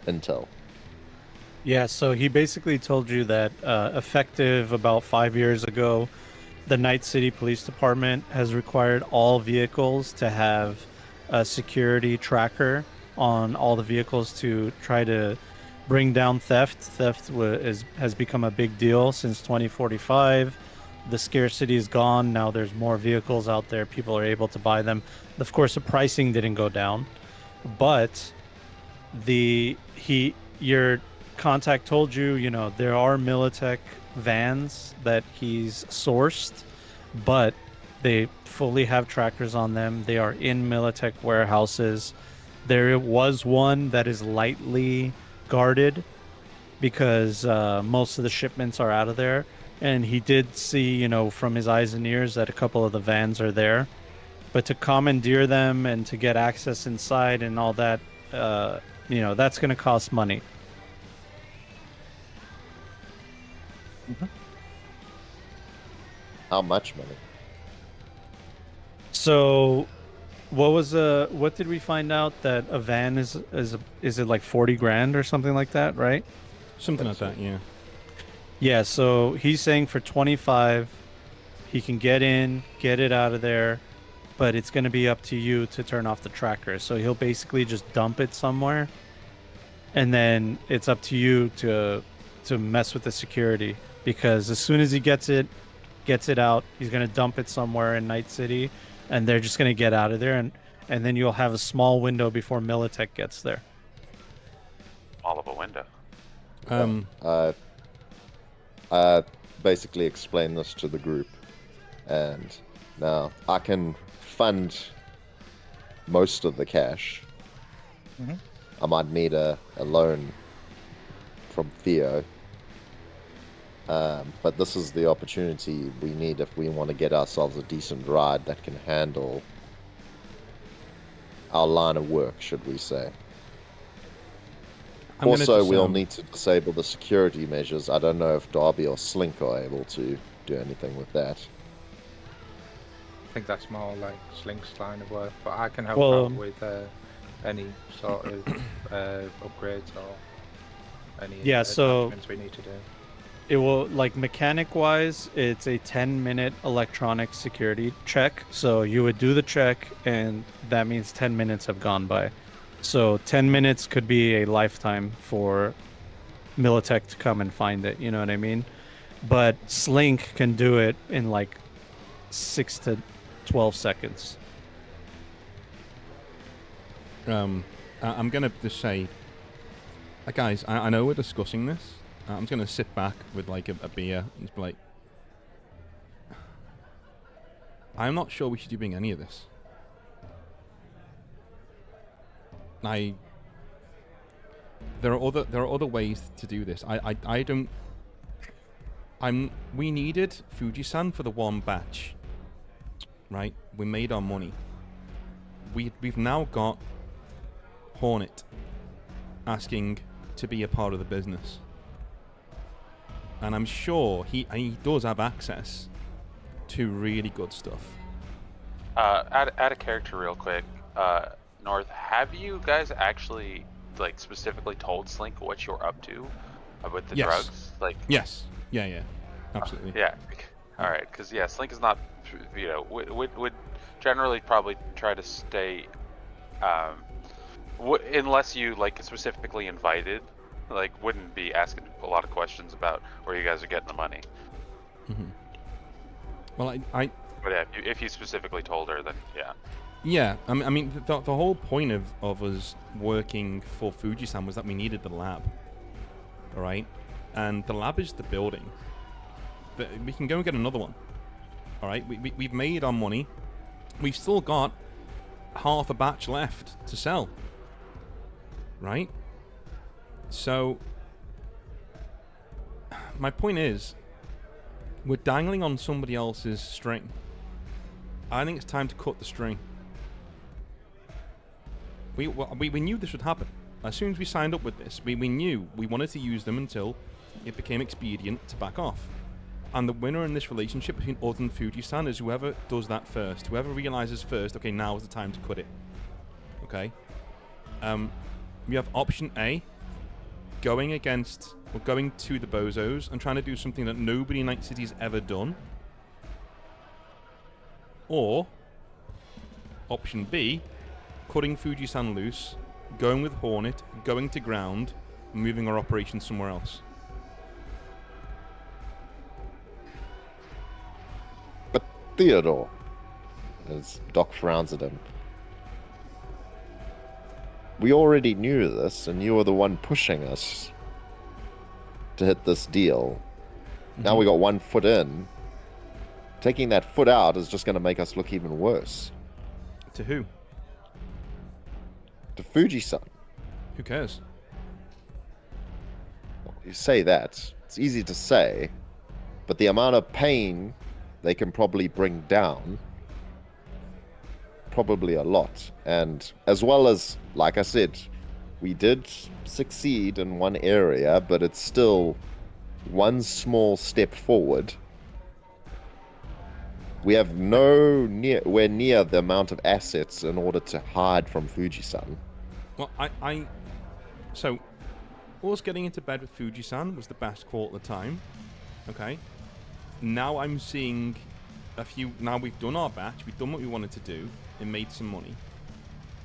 intel. Yeah, so he basically told you that effective about 5 years ago, the Night City Police Department has required all vehicles to have a security tracker on all the vehicles to try to bring down theft. Theft has become a big deal since 2045. The scarcity is gone. Now there's more vehicles out there. People are able to buy them. Of course, the pricing didn't go down, but your contact told you, you know, there are Militech vans that he's sourced, but they fully have trackers on them. They are in Militech warehouses. There was one that is lightly guarded because most of the shipments are out of there. And he did see, you know, from his eyes and ears that a couple of the vans are there. But to commandeer them and to get access inside and all that, you know, that's going to cost money. How much money? So, what did we find out that a van is it like 40 grand or something like that, right? Something like that, yeah. Yeah, so he's saying for 25 he can get in, get it out of there, but it's going to be up to you to turn off the tracker. So he'll basically just dump it somewhere, and then it's up to you to mess with the security, because as soon as he gets it out, he's going to dump it somewhere in Night City, and they're just going to get out of there, and then you'll have a small window before Militech gets there. All of a window. Basically explain this to the group, and now I can fund most of the cash. Mhm. I might need a loan from Theo, but this is the opportunity we need if we want to get ourselves a decent ride that can handle our line of work, should we say. Also, we'll need to disable the security measures. I don't know if Darby or Slink are able to do anything with that. I think that's more like Slink's line of work, but I can help Well, out with any sort of upgrades or any attachments we need to do. It will, like, mechanic wise, it's a 10-minute electronic security check. So you would do the check, and that means 10 minutes have gone by. So 10 minutes could be a lifetime for Militech to come and find it, you know what I mean? But Slink can do it in like 6 to 12 seconds. I'm gonna just say, guys, I know we're discussing this. I'm just gonna sit back with like a beer and just be like, I'm not sure we should be doing any of this. There are other ways to do this. We needed Fuji-san for the one batch, right? We made our money. We've now got Hornet asking to be a part of the business, and I'm sure he does have access to really good stuff. Add a character real quick. North, have you guys actually like specifically told Slink what you're up to with the drugs? Like, yes, yeah, absolutely. Yeah. All right, because Slink is not, would generally probably try to stay, unless you like specifically invited, like wouldn't be asking a lot of questions about where you guys are getting the money. Mm-hmm. Well, But yeah, if you specifically told her, then yeah. Yeah, I mean, the whole point of us working for Fuji-san was that we needed the lab, all right? And the lab is the building. But we can go and get another one, all right? We've made our money. We've still got half a batch left to sell, right? So, my point is, we're dangling on somebody else's string. I think it's time to cut the string. We knew this would happen. As soon as we signed up with this, we knew we wanted to use them until it became expedient to back off. And the winner in this relationship between us and Fuji-san is whoever does that first. Whoever realizes first, okay, now is the time to cut it. Okay? We have option A, going to the bozos and trying to do something that nobody in Night City's ever done. Or option B, cutting Fuji-san loose, going with Hornet, going to ground, and moving our operations somewhere else. But Theodore, as Doc frowns at him, we already knew this, and you were the one pushing us to hit this deal. Mm-hmm. Now we got one foot in. Taking that foot out is just going to make us look even worse. To who? To Fuji-san. Who cares? Well, you say that. It's easy to say. But the amount of pain they can probably bring down, probably a lot. And as well as, like I said, we did succeed in one area, but it's still one small step forward. We have nowhere near the amount of assets in order to hide from Fuji-san. Well, so, us getting into bed with Fuji-san was the best call at the time. Okay. Now I'm seeing now we've done our batch, we've done what we wanted to do, and made some money.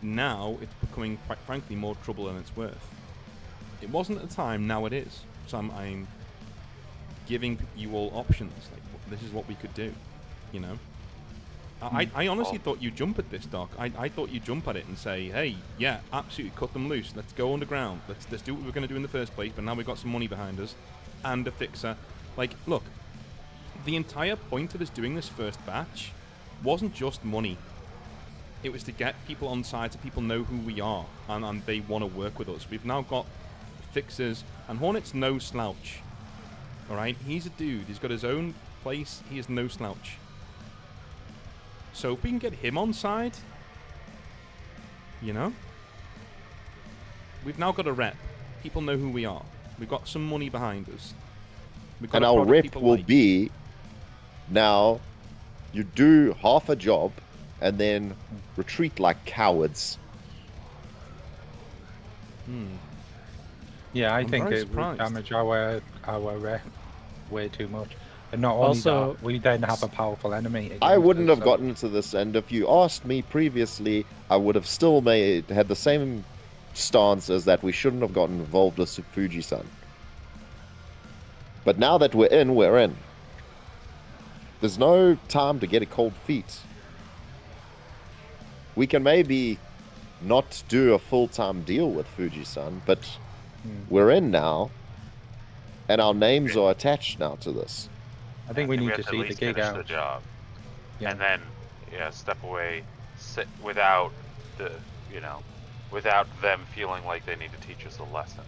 Now it's becoming, quite frankly, more trouble than it's worth. It wasn't at the time, now it is. So I'm giving you all options. Like, this is what we could do, you know? I honestly thought you'd jump at this, Doc. I thought you'd jump at it and say, hey, yeah, absolutely, cut them loose. Let's go underground. Let's do what we were going to do in the first place, but now we've got some money behind us and a fixer. Like, look, the entire point of us doing this first batch wasn't just money. It was to get people on side so people know who we are and they want to work with us. We've now got fixers, and Hornet's no slouch. Alright? He's a dude. He's got his own place. He is no slouch. So if we can get him on side, you know, we've now got a rep. People know who we are. We've got some money behind us. We've got And a our product rep people will like. be, now, you do half a job and then retreat like cowards. Yeah, I I'm think very it would surprised. damage our rep way too much. And not only Also- that, we then have a powerful enemy. I against wouldn't us, have so- gotten into this, and if you asked me previously, I would have still had the same stance as that we shouldn't have gotten involved with Fuji-san. But now that we're in, we're in. There's no time to get a cold feet. We can maybe not do a full-time deal with Fuji-san, but we're in now, and our names are attached now to this. I think we need have to at see the least gig finish out. the job, Yeah. and then step away, sit without without them feeling like they need to teach us a lesson.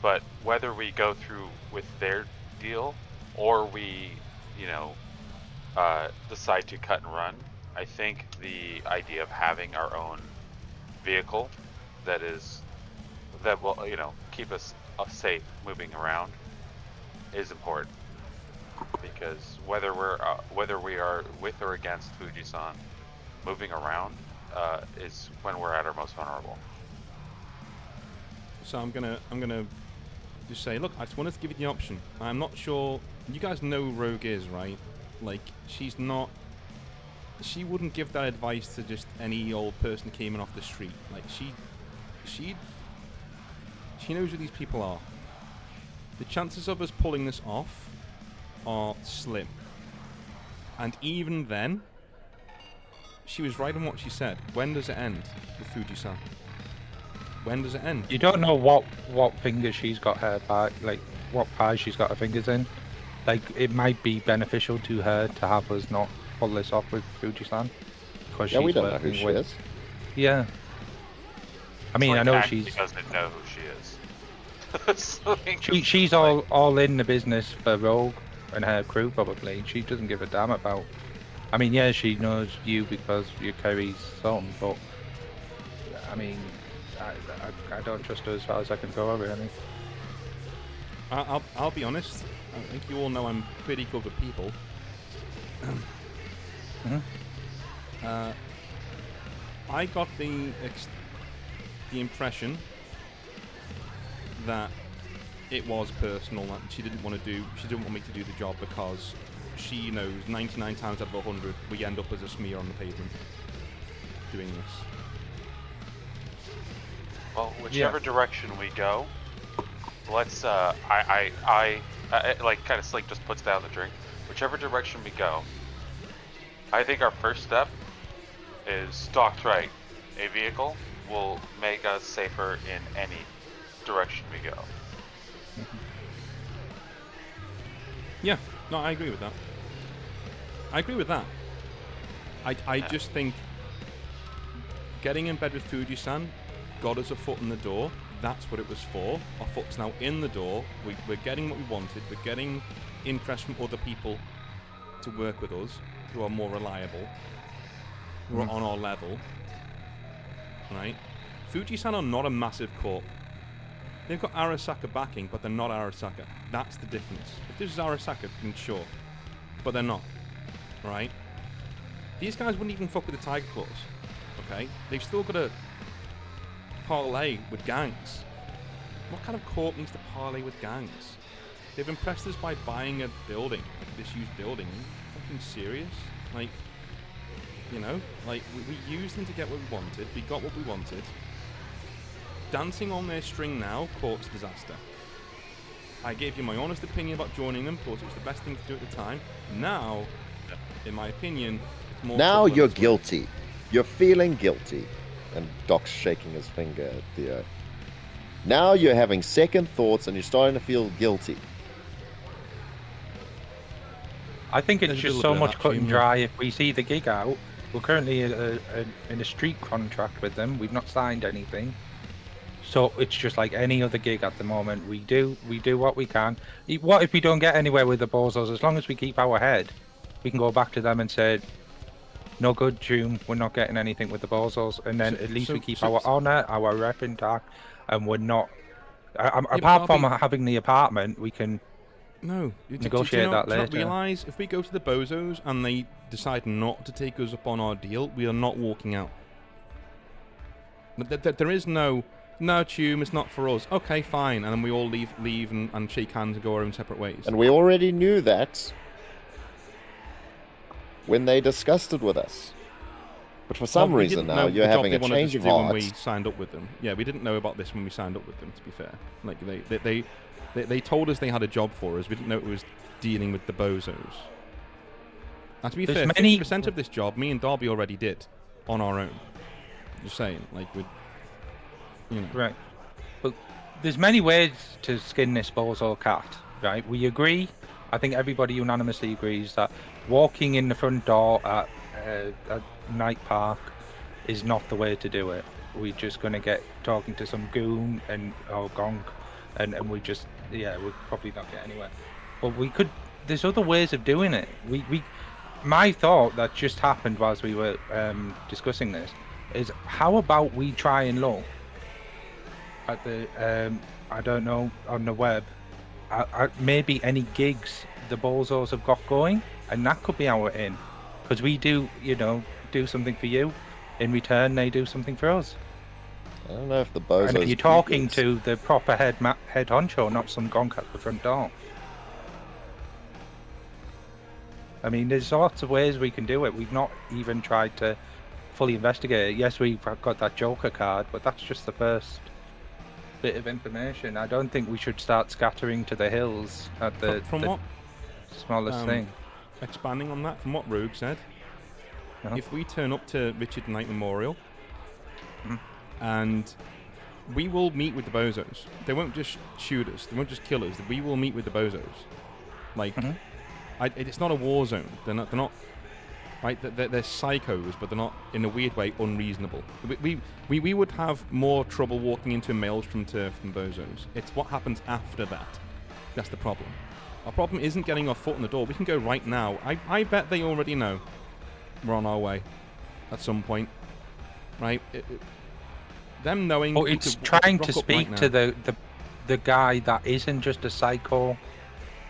But whether we go through with their deal or we, decide to cut and run, I think the idea of having our own vehicle that will keep us safe moving around is important. Because whether we are with or against Fuji-san, moving around is when we're at our most vulnerable. So I'm gonna just say, look, I just wanted to give you the option. I'm not sure. You guys know who Rogue is, right? Like, she wouldn't give that advice to just any old person that came in off the street. Like, she knows who these people are. The chances of us pulling this off are slim. And even then, she was right on what she said. When does it end with Fuji-san? When does it end? You don't know what fingers she's got her back, like what pies she's got her fingers in. Like, it might be beneficial to her to have us not pull this off with Fuji-san, because Yeah, we she's don't know who working she with. is. Yeah. I mean, It's I like know Agnes she's doesn't know who she is. So she's all in the business for Rogue and her crew probably. She doesn't give a damn about. I mean, yeah, she knows you because you're Kerry's son, but I mean, I don't trust her as far as I can go, really. I'll be honest. I think you all know I'm pretty good with people. I got the impression that it was personal, that she didn't want me to do the job because she knows 99 times out of 100 we end up as a smear on the pavement doing this. Well, whichever direction we go, let's like kind of Slink just puts down the drink. Whichever direction we go, I think our first step is stocked right. A vehicle will make us safer in any direction we go. Yeah, no, I agree with that. I just think getting in bed with Fuji-san got us a foot in the door. That's what it was for. Our foot's now in the door. We're getting what we wanted. We're getting interest from other people to work with us who are more reliable, who are on our level. Right? Fuji-san are not a massive corp. They've got Arasaka backing, but they're not Arasaka. That's the difference. If this is Arasaka, then sure. But they're not. Right? These guys wouldn't even fuck with the Tiger Claws. Okay? They've still got to parlay with gangs. What kind of corp needs to parlay with gangs? They've impressed us by buying a building, like a disused building. fucking serious? Like, you know, like we used them to get what we wanted. We got what we wanted. Dancing on their string now courts disaster. I gave you my honest opinion about joining them, thought it was the best thing to do at the time. Now, in my opinion, it's more. Now you're guilty. You're feeling guilty. And Doc's shaking his finger at Theo. Now you're having second thoughts and you're starting to feel guilty. I think it's There's a just little so bit of much that cut and humour. dry. If we see the gig out, we're currently in a street contract with them. We've not signed anything, so it's just like any other gig at the moment. We do what we can. What if we don't get anywhere with the Bozos? As long as we keep our head, we can go back to them and say, "No good, June. We're not getting anything with the Bozos," and then at least we keep our honour, our rep intact, and we're not. Apart from having the apartment, we can. No, Negotiate that later. Do you not realise if we go to the Bozos and they decide not to take us up on our deal, we are not walking out. There is no Tume, it's not for us. Okay, fine, and then we all leave and shake hands and go our own separate ways. And we already knew that when they discussed it with us. But for some reason now, you're having a change of heart. When we signed up with them. Yeah, we didn't know about this when we signed up with them, to be fair. Like, they told us they had a job for us. We didn't know it was dealing with the Bozos. And to be fair, 50% of this job, me and Darby already did on our own. Just saying, like, we, you know. Right. But there's many ways to skin this Bozo cat, right? We agree. I think everybody unanimously agrees that walking in the front door at Night Park is not the way to do it. We're just going to get talking to some goon or gonk, and we just, we'll probably not get anywhere. But we could, there's other ways of doing it. My thought that just happened whilst we were discussing this is, how about we try and look at the, I don't know, on the web, maybe any gigs the Bozos have got going, and that could be our in. Because we do, do something for you. In return, they do something for us. I don't know if the Bozos... And you're talking to the proper head honcho, not some gonk at the front door. I mean, there's lots of ways we can do it. We've not even tried to fully investigate it. Yes, we've got that Joker card, but that's just the first bit of information. I don't think we should start scattering to the hills at the smallest thing. Expanding on that, from what Rogue said, if we turn up to Richard Knight Memorial, and we will meet with the Bozos. They won't just shoot us. They won't just kill us. We will meet with the Bozos. Like, it's not a war zone. They're not. Right? They're psychos, but they're not, in a weird way, unreasonable. We would have more trouble walking into a Maelstrom turf than Bozos. It's what happens after that. That's the problem. Our problem isn't getting our foot in the door. We can go right now. I bet they already know we're on our way at some point. Right? Them knowing... But it's trying to speak to the guy that isn't just a psycho,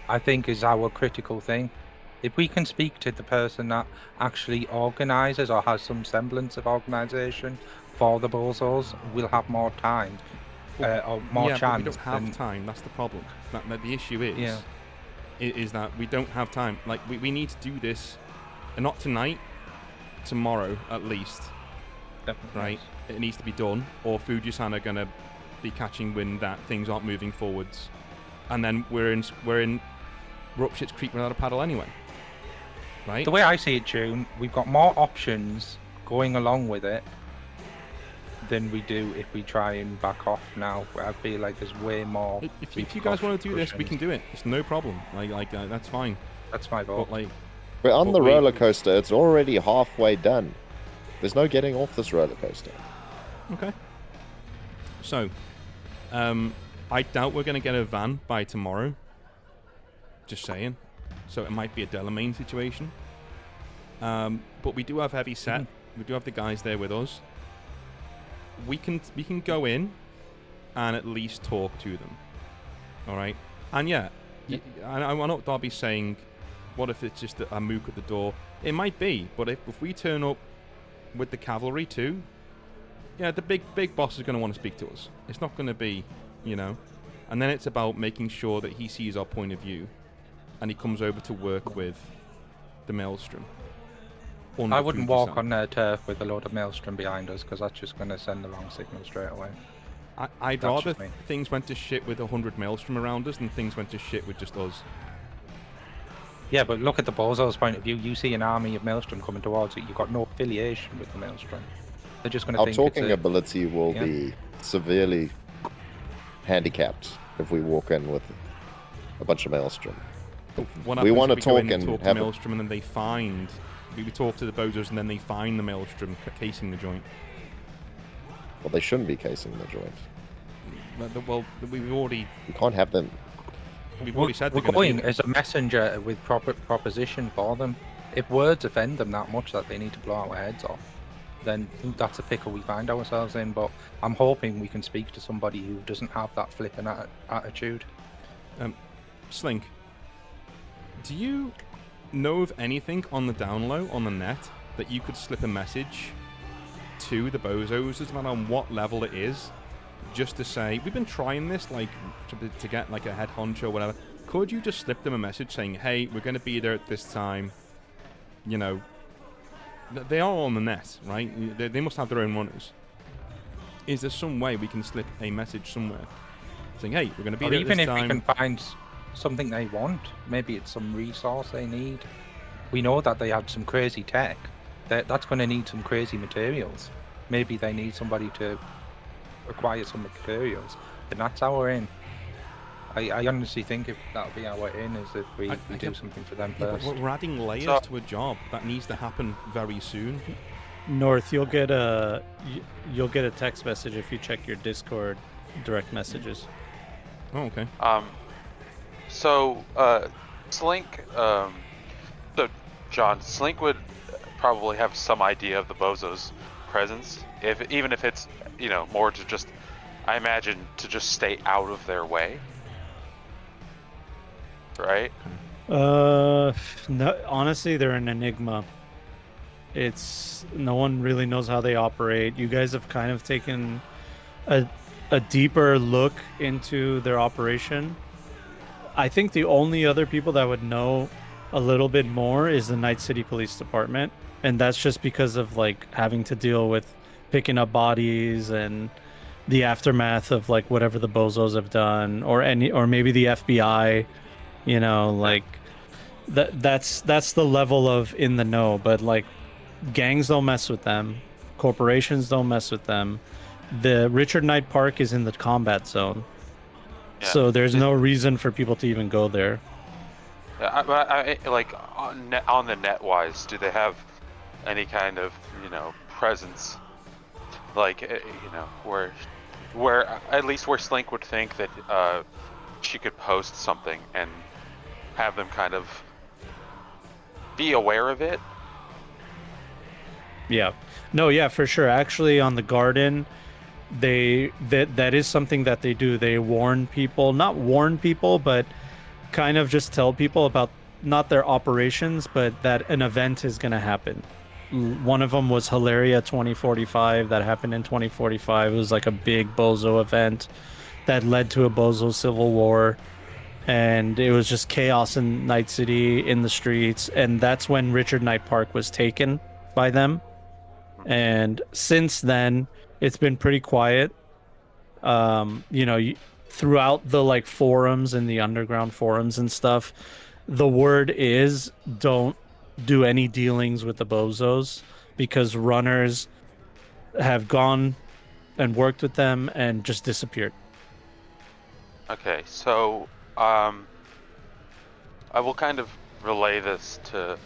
I think, is our critical thing. If we can speak to the person that actually organises or has some semblance of organisation for the Bozos, we'll have more time or more chance. But we don't have time. That's the problem. The issue is that we don't have time. Like, we need to do this, and not tonight, tomorrow at least. Definitely. Right? It needs to be done, or Fujisan are going to be catching wind that things aren't moving forwards, and then we're in Rupshit's Creek without a paddle anyway. Right? The way I see it, June, we've got more options going along with it than we do if we try and back off now. I feel like there's way more. If you guys want to do this, we can do it. It's no problem. Like that's fine. That's my vote. But, we're on the roller coaster. It's already halfway done. There's no getting off this roller coaster. Okay. So, I doubt we're going to get a van by tomorrow. Just saying. So it might be a Delamain situation. But we do have heavy set. We do have the guys there with us. We can go in and at least talk to them. All right. And I know what Darby's saying. What if it's just a mook at the door? It might be. But if we turn up with the cavalry too, the big boss is going to want to speak to us. It's not going to be, And then it's about making sure that he sees our point of view. And he comes over to work with the Maelstrom. I wouldn't walk on their turf with a load of Maelstrom behind us, because that's just going to send the wrong signal straight away. I'd That's rather just me. things went to shit with 100 Maelstrom around us than things went to shit with just us. Yeah, but look at the Bozo's point of view. You see an army of Maelstrom coming towards you. You've got no affiliation with the Maelstrom. They're just going to Our think talking it's ability will be severely handicapped if we walk in with a bunch of Maelstrom. What We happens want to if we go in talk and talk to have a- Maelstrom and then they find... We talk to the Bozos and then they find the Maelstrom casing the joint. Well, they shouldn't be casing the joint. Well, we've already We can't have them. said we're they're going to as a messenger with proper proposition for them. If words offend them that much that they need to blow our heads off, then that's a pickle we find ourselves in. But I'm hoping we can speak to somebody who doesn't have that flippant attitude. Slink, do you know of anything on the down low, on the net, that you could slip a message to the Bozos, doesn't matter on what level it is, just to say, we've been trying this, like, to get, like, a head honcho or whatever. Could you just slip them a message saying, hey, we're going to be there at this time, you know, they are on the net, right? They must have their own runners. Is there some way we can slip a message somewhere saying, hey, we're going to be Or there at even this if we time? can find something they want, maybe it's some resource they need. We know that they have some crazy tech. That's going to need some crazy materials. Maybe they need somebody to acquire some materials, and that's our in. I honestly think if that'll be our in, is if we do something for them Yeah, first. but we're adding layers So- to a job that needs to happen very soon. North, you'll get a text message if you check your Discord direct messages. Oh, okay. So, Slink, so John, Slink would probably have some idea of the Bozo's presence, even if it's, you know, more to just, I imagine, to just stay out of their way. Right? No, honestly, they're an enigma. It's no one really knows how they operate. You guys have kind of taken a deeper look into their operation. I think the only other people that would know a little bit more is the Night City Police Department, and that's just because of like having to deal with picking up bodies and the aftermath of like whatever the Bozos have done, or maybe the FBI. You know, like that's the level of in the know. But like, gangs don't mess with them, corporations don't mess with them. The Richard Knight Park is in the combat zone, so there's no reason for people to even go there. I like on the net wise, do they have any kind of, you know, presence, like, you know, where at least where Slink would think that she could post something and have them kind of be aware of it? Yeah, no, yeah, for sure. Actually, on the garden, that is something that they do. They warn people, not warn people, but kind of just tell people about not their operations, but that an event is going to happen. One of them was Hilaria 2045 that happened in 2045. It was like a big Bozo event that led to a Bozo civil war, and it was just chaos in Night City in the streets, and that's when Richard Knight Park was taken by them. And since then, it's been pretty quiet. You know, throughout the like forums and the underground forums and stuff, the word is don't do any dealings with the Bozos, because runners have gone and worked with them and just disappeared. Okay, so I will kind of relay this to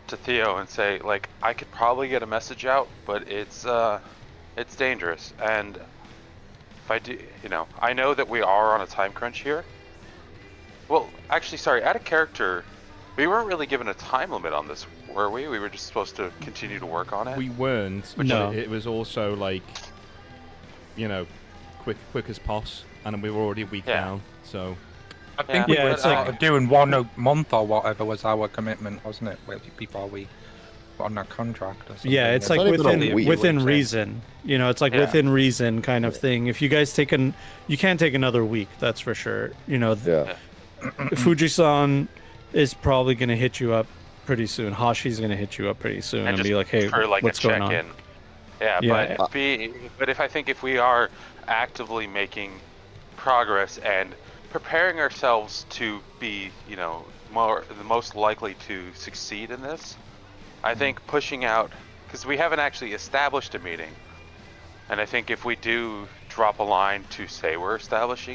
Theo and say, like, I could probably get a message out, but it's dangerous, and if I do, you know, I know that we are on a time crunch here. Well, actually, sorry, out of character, we weren't really given a time limit on this, were we? We were just supposed to continue to work on it. We weren't, but No. it was also like, you know, quick as pos, and we were already a week down, so... I think Yeah. we Yeah, were it's like- doing one a month or whatever was our commitment, wasn't it? Before we got on that contract or something. Yeah, it's It's like not even a within week. within reason. You know, it's like Yeah. within reason kind of thing. If you guys you can't take another week, that's for sure. You know, Yeah. Fuji-san is probably going to hit you up pretty soon. Hashi's gonna hit you up pretty soon and just be like, "Hey, for like what's a going on?" check-in. Yeah, Yeah. but if I think if we are actively making progress and preparing ourselves to be, the most likely to succeed in this, I think pushing out, because we haven't actually established a meeting, and I think if we do drop a line to say we're establish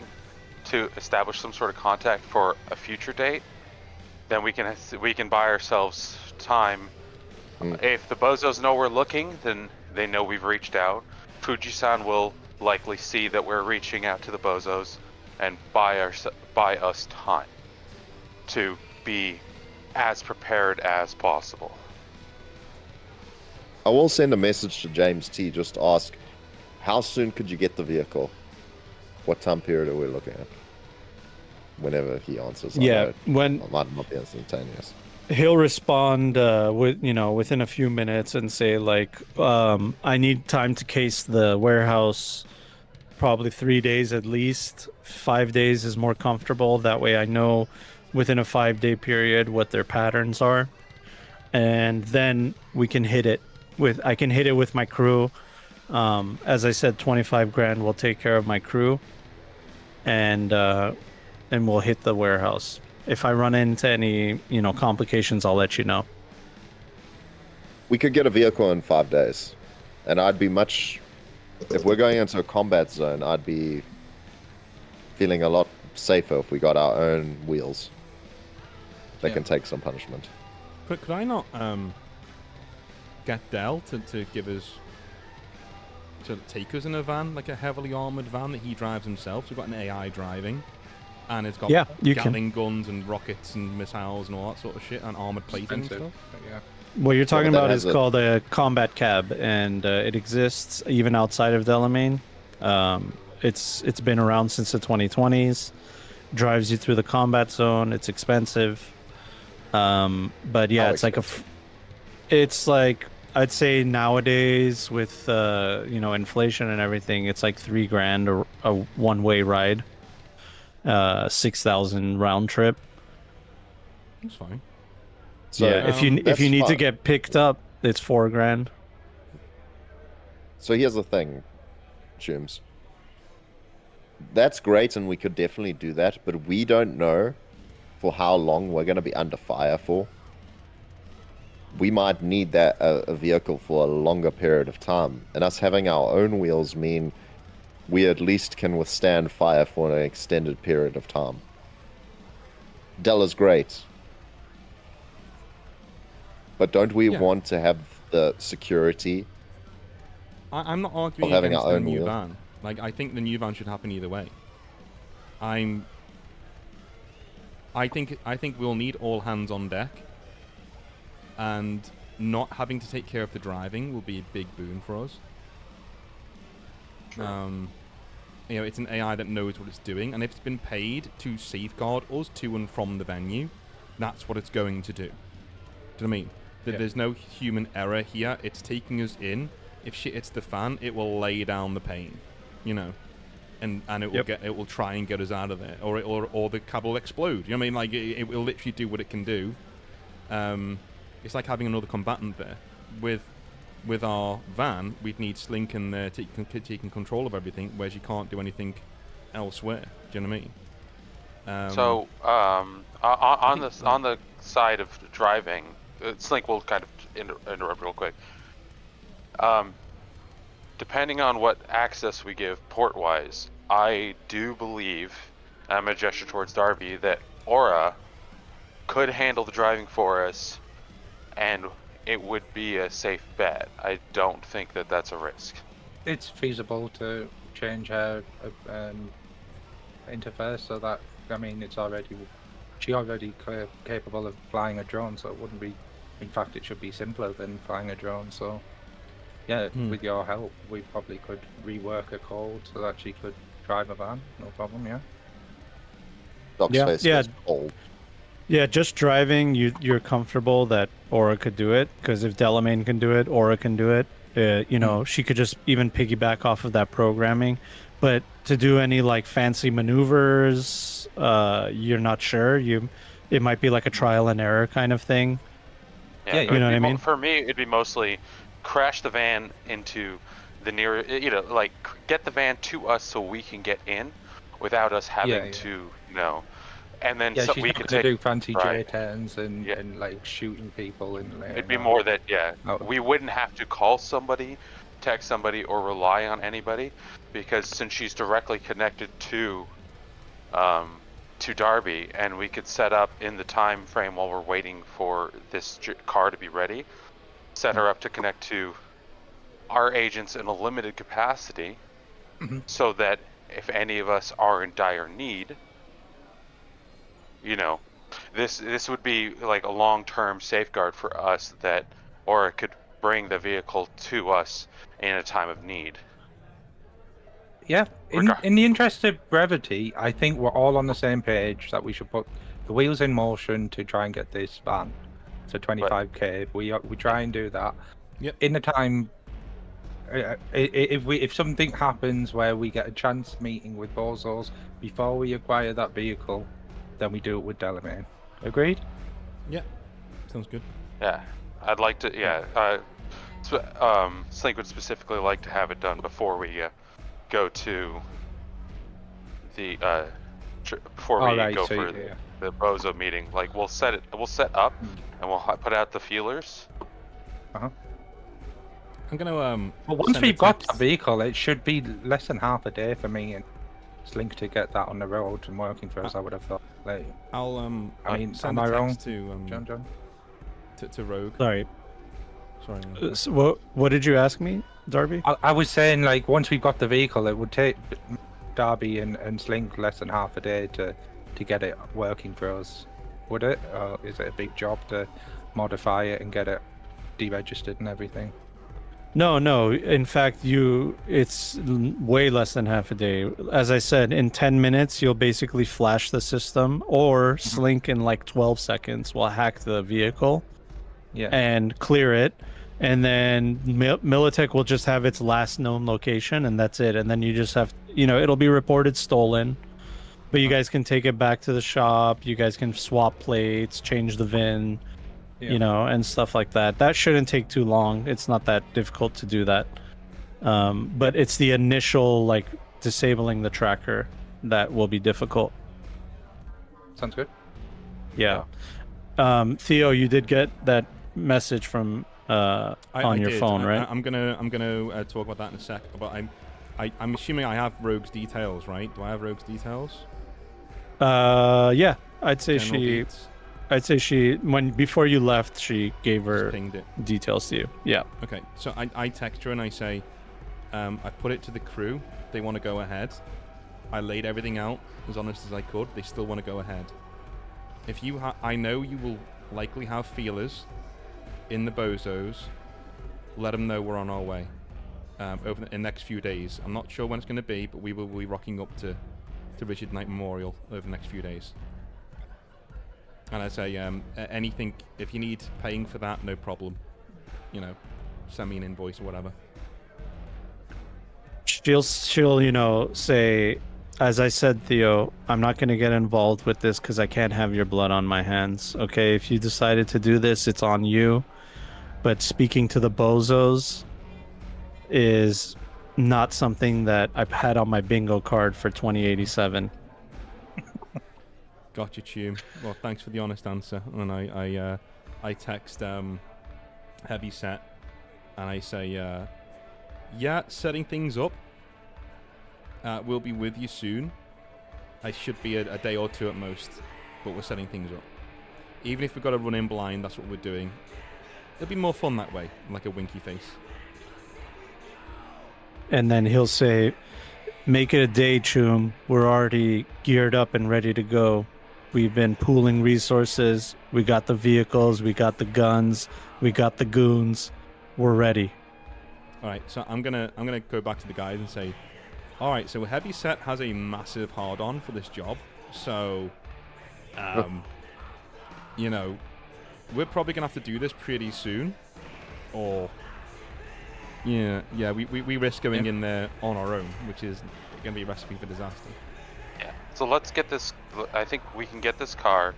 some sort of contact for a future date, then we can buy ourselves time. If the bozos know we're looking, then they know we've reached out. Fuji-san will likely see that we're reaching out to the bozos and buy us time to be as prepared as possible. I will send a message to James T. Just ask, how soon could you get the vehicle? What time period are we looking at? Whenever he answers. Yeah, when it might not be instantaneous. he'll respond within a few minutes and say like, I need time to case the warehouse, probably 3 days at least. 5 days is more comfortable. That way I know within a 5-day period what their patterns are, and then we can hit it I can hit it with my crew. As I said, 25 grand will take care of my crew, and we'll hit the warehouse. If I run into any, complications, I'll let you know. We could get a vehicle in 5 days, and I'd be if we're going into a combat zone, I'd be feeling a lot safer if we got our own wheels. They can take some punishment. But could I not get Dell to take us in a van, like a heavily armored van that he drives himself? So we've got an AI driving, and it's got Gatling guns and rockets and missiles and all that sort of shit, and armored plating and stuff. Yeah. What you're talking about is called a combat cab, and it exists even outside of Delamain. It's been around since the 2020s. Drives you through the combat zone. It's expensive, but yeah, it's like I'd say nowadays with inflation and everything, it's like $3,000 a one-way ride, 6,000 round trip. That's fine. So, yeah, if you need to get picked up, it's $4,000. So here's the thing, Jooms. That's great, and we could definitely do that, but we don't know for how long we're going to be under fire for. We might need a vehicle for a longer period of time, and us having our own wheels mean we at least can withstand fire for an extended period of time. Della's great, but don't we want to have the security? I'm not arguing having against our the own new wheel. van. Like, I think the new van should happen either way. I think we'll need all hands on deck, and not having to take care of the driving will be a big boon for us. Sure. It's an AI that knows what it's doing, and if it's been paid to safeguard us to and from the venue, that's what it's going to do. Do you know what I mean? There's no human error here. It's taking us in. If shit hits the fan, it will lay down the pain, and it will try and get us out of there, or the cab will explode. You know what I mean? Like it will literally do what it can do. It's like having another combatant there. With our van, we'd need Slink in there taking control of everything, whereas you can't do anything elsewhere. Do you know what I mean? On the side of driving, Slink will kind of interrupt real quick. Depending on what access we give port-wise, I do believe, I'm a gesture towards Darby, that Aura could handle the driving for us, and it would be a safe bet. I don't think that that's a risk. It's feasible to change her interface so that, she's already capable of flying a drone, so it wouldn't be, in fact it should be simpler than flying a drone, so yeah, with your help we probably could rework a code so that she could drive a van, no problem. Doc's face goes cold. Yeah, just driving, you're comfortable that Aura could do it, because if Delamain can do it, Aura can do it. She could just even piggyback off of that programming. But to do any like fancy maneuvers, you're not sure. It might be like a trial and error kind of thing. Yeah, you know what I mean? For me, it'd be mostly crash the van into the near, like get the van to us so we can get in without us having to, and then Yeah, so she's we not could gonna take do fancy right. J-turns and like shooting people and It'd be more that Oh. we wouldn't have to call somebody, text somebody, or rely on anybody, because since she's directly connected to Darby, and we could set up in the time frame while we're waiting for this car to be ready, set her up to connect to our agents in a limited capacity, so that if any of us are in dire need, this would be like a long-term safeguard for us or it could bring the vehicle to us in a time of need. Yeah, in the interest of brevity, I think we're all on the same page that we should put the wheels in motion to try and get this van to 25k. We try and do that. Yep. In the time, if something happens where we get a chance meeting with Bozos before we acquire that vehicle, then we do it with Delamain. Agreed? Yeah, sounds good. Yeah, I'd like to. Yeah, Slink would specifically like to have it done before we go to the before we go for the Bozo meeting. Like we'll set up and we'll put out the feelers. I'm gonna But once we've got the vehicle, it should be less than half a day for me and Slink to get that on the road and working for us. I would have thought. Like, I'll I mean, send am a I wrong? text to John? to Rogue. Sorry. Sorry. So what did you ask me, Darby? I was saying, like, once we've got the vehicle, it would take Darby and Slink less than half a day to get it working for us. Would it? Or is it a big job to modify it and get it deregistered and everything? No. In fact, it's way less than half a day. As I said, in 10 minutes, you'll basically flash the system, or Slink in like 12 seconds will hack the vehicle and clear it. And then Militech will just have its last known location, and that's it. And then you just have, it'll be reported stolen, but you guys can take it back to the shop. You guys can swap plates, change the VIN. And stuff like that. That shouldn't take too long. It's not that difficult to do that. But it's the initial, like, disabling the tracker that will be difficult. Sounds good. Yeah. Theo, you did get that message from on your phone, right? I'm gonna talk about that in a sec. But I'm assuming I have Rogue's details, right? Do I have Rogue's details? Yeah. I'd say before you left, she gave her details to you. Yeah. Okay, so I text her and I say, I put it to the crew. They want to go ahead. I laid everything out as honest as I could. They still want to go ahead. If you, I know you will likely have feelers in the Bozos. Let them know we're on our way over the next few days. I'm not sure when it's going to be, but we will be rocking up to Richard Knight Memorial over the next few days. And I say, anything, if you need paying for that, no problem. Send me an invoice or whatever. She'll say, as I said, Theo, I'm not going to get involved with this because I can't have your blood on my hands. Okay, if you decided to do this, it's on you. But speaking to the Bozos is not something that I've had on my bingo card for 2087. Gotcha, Tume. Well, thanks for the honest answer. And I text Heavy Set, and I say, setting things up. We'll be with you soon. I should be a day or two at most, but we're setting things up. Even if we've got to run in blind, that's what we're doing. It'll be more fun that way, like a winky face. And then he'll say, make it a day, Chum. We're already geared up and ready to go. We've been pooling resources. We got the vehicles. We got the guns. We got the goons. We're ready. All right, so I'm gonna go back to the guys and say, all right, so Heavy Set has a massive hard-on for this job. So, we're probably gonna have to do this pretty soon, or we risk going in there on our own, which is gonna be a recipe for disaster. Yeah. So let's get this. I think we can get this car,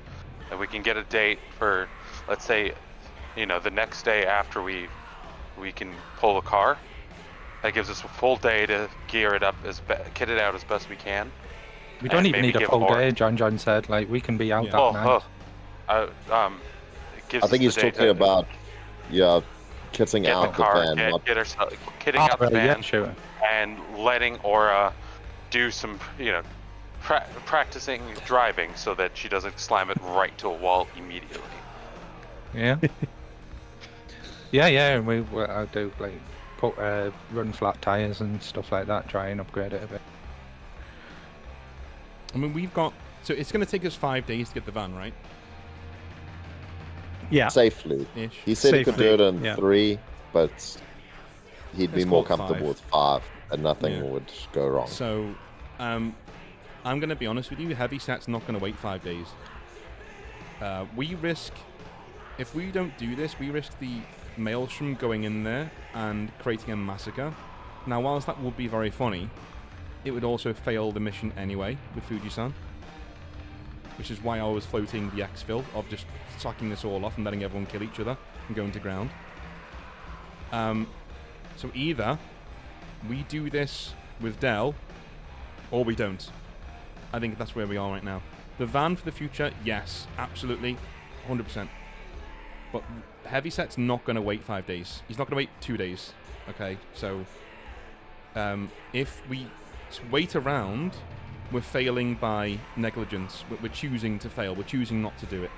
and we can get a date for, let's say, the next day after we can pull the car. That gives us a full day to gear it up, kit it out as best we can. We don't even need a full day, John said. Like, we can be out that night. It gives I think he's us the day talking about, kitting get out the car, the van. kitting out the van, Yeah, sure. and letting Aura do some, practicing driving so that she doesn't slam it right to a wall immediately. Yeah. yeah, and I'll do, like, run flat tires and stuff like that, try and upgrade it a bit. I mean, so it's going to take us 5 days to get the van, right? Yeah. Safely. Ish. He said he could do it in yeah. 3, but he'd be Let's more call it comfortable 5. with 5, and nothing would go wrong. So, I'm going to be honest with you. Heavyset's not going to wait 5 days. If we don't do this, we risk the Maelstrom going in there and creating a massacre. Now, whilst that would be very funny, it would also fail the mission anyway with Fuji-san. Which is why I was floating the exfil of just sacking this all off and letting everyone kill each other and going to ground. So either we do this with Dell, or we don't. I think that's where we are right now. The van for the future, yes, absolutely, 100%. But Heavyset's not going to wait 5 days. He's not going to wait 2 days. Okay, so if we wait around, we're failing by negligence. We're choosing to fail. We're choosing not to do it.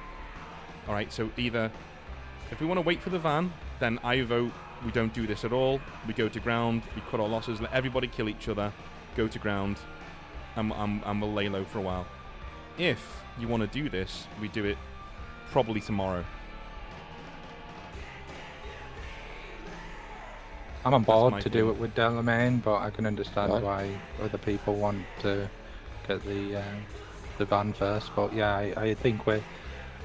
All right, so either if we want to wait for the van, then I vote we don't do this at all. We go to ground. We cut our losses. Let everybody kill each other. Go to ground, and we'll lay low for a while. If you want to do this, we do it probably tomorrow. I'm on board to do it with Delamain, but I can understand why other people want to get the van first. But yeah, I think we're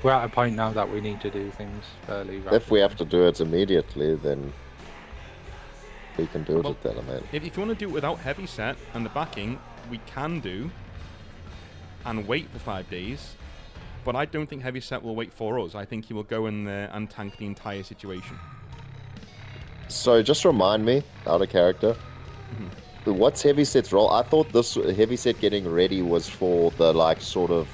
at a point now that we need to do things fairly rapidly. If we have to do it immediately, then we can do it with Delamain. If you want to do it without Heavyset and the backing, we can do and wait for 5 days. But I don't think Heavyset will wait for us. I think he will go in there and tank the entire situation. So just remind me, out of character, what's Heavyset's role? I thought this Heavyset getting ready was for the sort of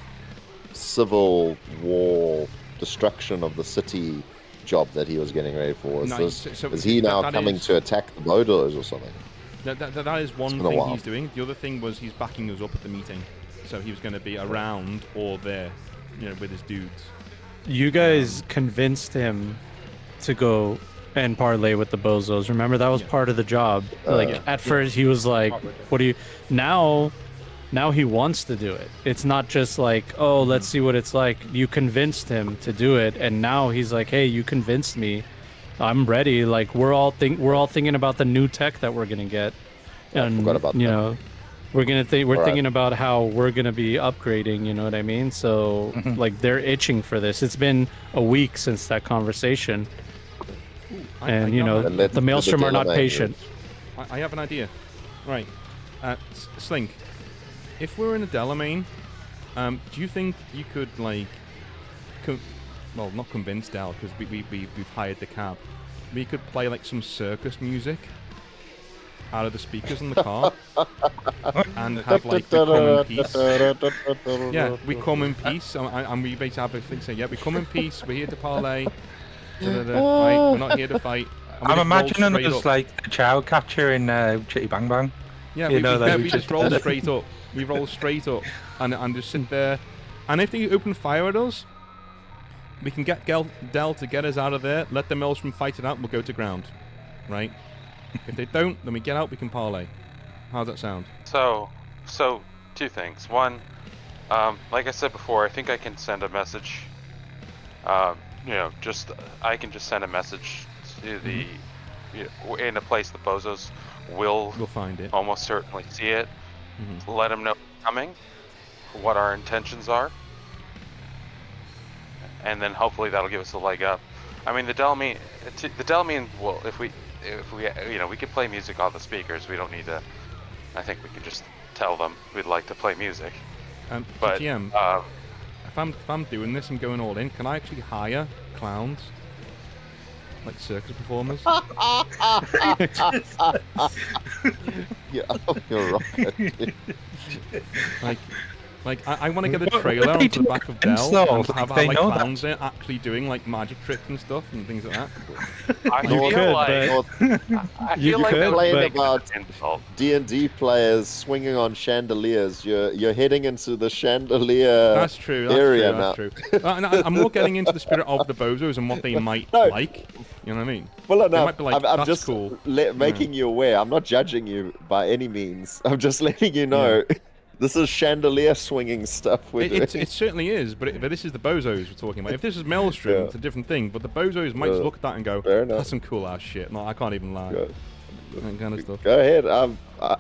civil war destruction of the city job that he was getting ready for. Is he now coming to attack the Bodos or something? That is one thing he's doing. The other thing was he's backing us up at the meeting. So he was going to be around or there, with his dudes. You guys convinced him to go and parlay with the bozos. Remember, that was part of the job. At first he was like, what do you... Now he wants to do it. It's not just like, oh, let's see what it's like. You convinced him to do it, and now he's like, hey, you convinced me. I'm ready. Like, we're all thinking about the new tech that we're gonna get. And, I forgot about that. We're thinking about how we're gonna be upgrading, you know what I mean? So they're itching for this. It's been a week since that conversation. And the Maelstrom are not patient. I have an idea. Right. Slink, if we're in a Delamain, do you think you could, not convince Del, because we've hired the cab. We could play, some circus music out of the speakers in the car and have, we come in peace. Yeah, we come in peace, and we basically have a thing saying, we come in peace, we're here to parlay. Right, we're not here to fight. I'm imagining it was like the child catcher in Chitty Bang Bang. Yeah, we just roll straight up. We roll straight up and just sit there. And if they open fire at us, we can get Del to get us out of there, let the Maelstrom fight it out, and we'll go to ground. Right? If they don't, then we get out, we can parlay. How's that sound? So 2 things. One, like I said before, I think I can send a message. I can just send a message to the in a place the bozos will find it. Almost certainly see it. Let them know we're coming, what our intentions are, and then hopefully that'll give us a leg up. I mean, the Delamain. Well, if we we could play music off the speakers. We don't need to. I think we can just tell them we'd like to play music. But GM, if I'm doing this and going all in, can I actually hire clowns like circus performers. Yeah, you're right. Like I want to get a What trailer they onto the do back of against Dell those, and have they like know that. clowns in it actually doing like magic tricks and stuff and things like that. I You feel could, like but I you feel like could, that would Complain make about it an insult. D&D players swinging on chandeliers. You're heading into the chandelier That's true. That's area true. now. That's true. I'm more getting into the spirit of the bozos and what they might No. like. You know what I mean? Well They enough. might be like, I'm "That's just cool." making you aware. I'm not judging you by any means. I'm just letting you know this is chandelier swinging stuff we're doing. It certainly is, but this is the bozos we're talking about. If this is Maelstrom, Yeah. it's a different thing. But the bozos might just look at that and go, fair enough. "That's some cool ass shit." No, I can't even lie. Go, That kind of stuff. go ahead.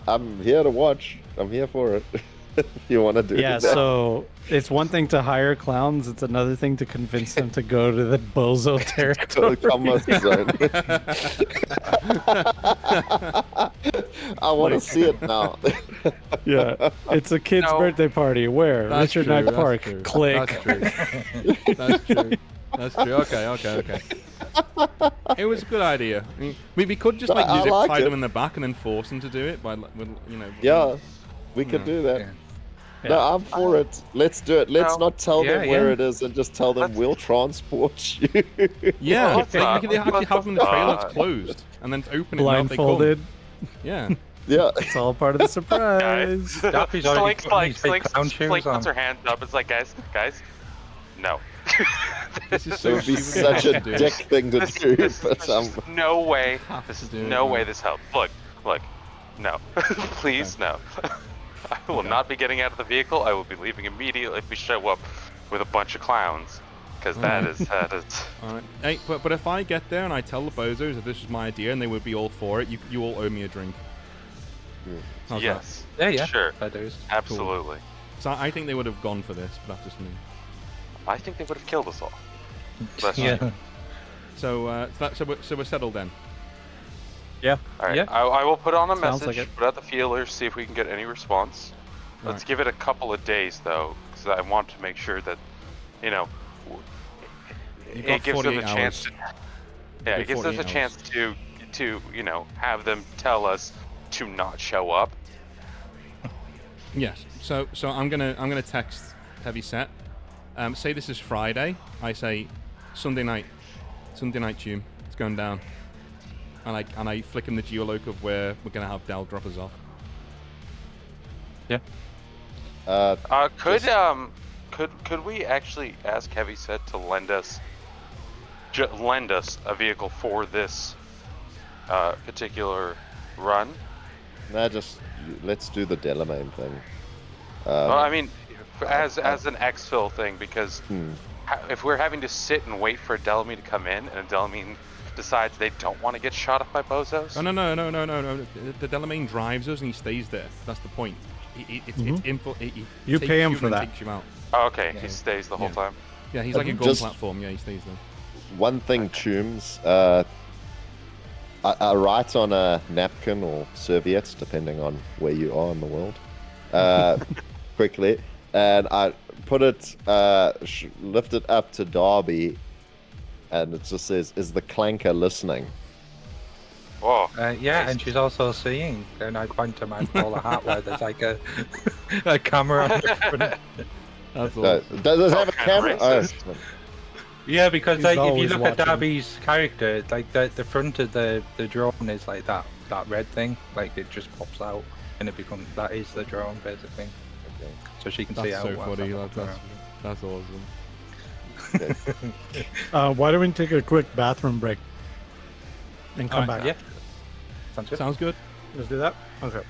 I'm here to watch. I'm here for it. If you want to do yeah. that. So it's one thing to hire clowns; it's another thing to convince them to go to the bozo territory. Commerce zone. I want to see it now. Yeah, it's a kid's No. birthday party. Where? That's Richard true, Knight that's Park. true, Click. That's true. That's true. That's true. Okay. It was a good idea. I mean, we could just like I zip like tie it. them in the back and then force them to do it by like, with, you know. Yeah, we could Yeah. do that. Yeah. No, I'm for it. Let's do it. Let's No. not tell them Yeah, where yeah. it is and just tell them Let's- we'll transport you. Yeah, Well, let's like, not. you could actually have them in the trailer that's Uh, closed and then open it and out they come. Blindfolded. Yeah. Yeah. It's all part of the surprise. Daffy's already putting his big clown shoes Slink on. puts her hands up. It's like, guys, no. This is It so would be stupid. such a Have to do dick it. thing to do, but There's just no way. Have This to is do it, no man. way this helps. Look, no. Please, no. I will Okay. not be getting out of the vehicle. I will be leaving immediately if we show up with a bunch of clowns. Because that is. Alright. Hey, but if I get there and I tell the bozos that this is my idea and they would be all for it, you all owe me a drink. How's that? Yes. Yeah. Sure. That is. Absolutely. So I think they would have gone for this, but that's just me. I think they would have killed us all. That's Yeah. So so we're settled then. Yeah. All right. Yeah. I will put on a Sounds message, like it. put out the feelers, see if we can get any response. Let's Alright. give it a couple of days though, because I want to make sure that, you know, You've got it gives them a 48 chance. hours. Yeah, You've it gives got us a 48 chance to you know have them tell us to not show up. Yes. So I'm gonna text Heavy Set. Say this is Friday. I say Sunday night tune. It's going down. And I flick him the geoloc of where we're gonna have Dell drop us off. Could we actually ask Heavy Set to lend us a vehicle for this particular run? Nah, just let's do the Delamain thing. Well, I mean, as an exfil thing, because if we're having to sit and wait for a Delamine to come in, and a Delamine decides they don't want to get shot up by bozos. Oh no. The Delamain drives us and he stays there. That's the point. You takes pay him you for and that. Takes you out. Oh, okay, Yeah. he stays the whole Yeah. time. Yeah, he's like a gun Just- platform. Yeah, he stays there. One thing, Toombs. I write on a napkin or serviette, depending on where you are in the world, quickly, and I put it, lift it up to Darby, and it just says, "Is the clanker listening?" Whoa. Yeah, and she's also seeing. And I point to my bowler hat where there's like a camera on the front. That's Does it have a kinda camera? racist. Yeah, because He's like if you always look watching. at Darby's character, like the front of the drone is like that red thing, like it just pops out and it becomes that is the drone basically. Okay. So she can see That's out. so whilst funny. I'm That's walking awesome. Okay. Why don't we take a quick bathroom break and come Alright. back? Yeah. Sounds good. Sounds good. Let's do that. Okay.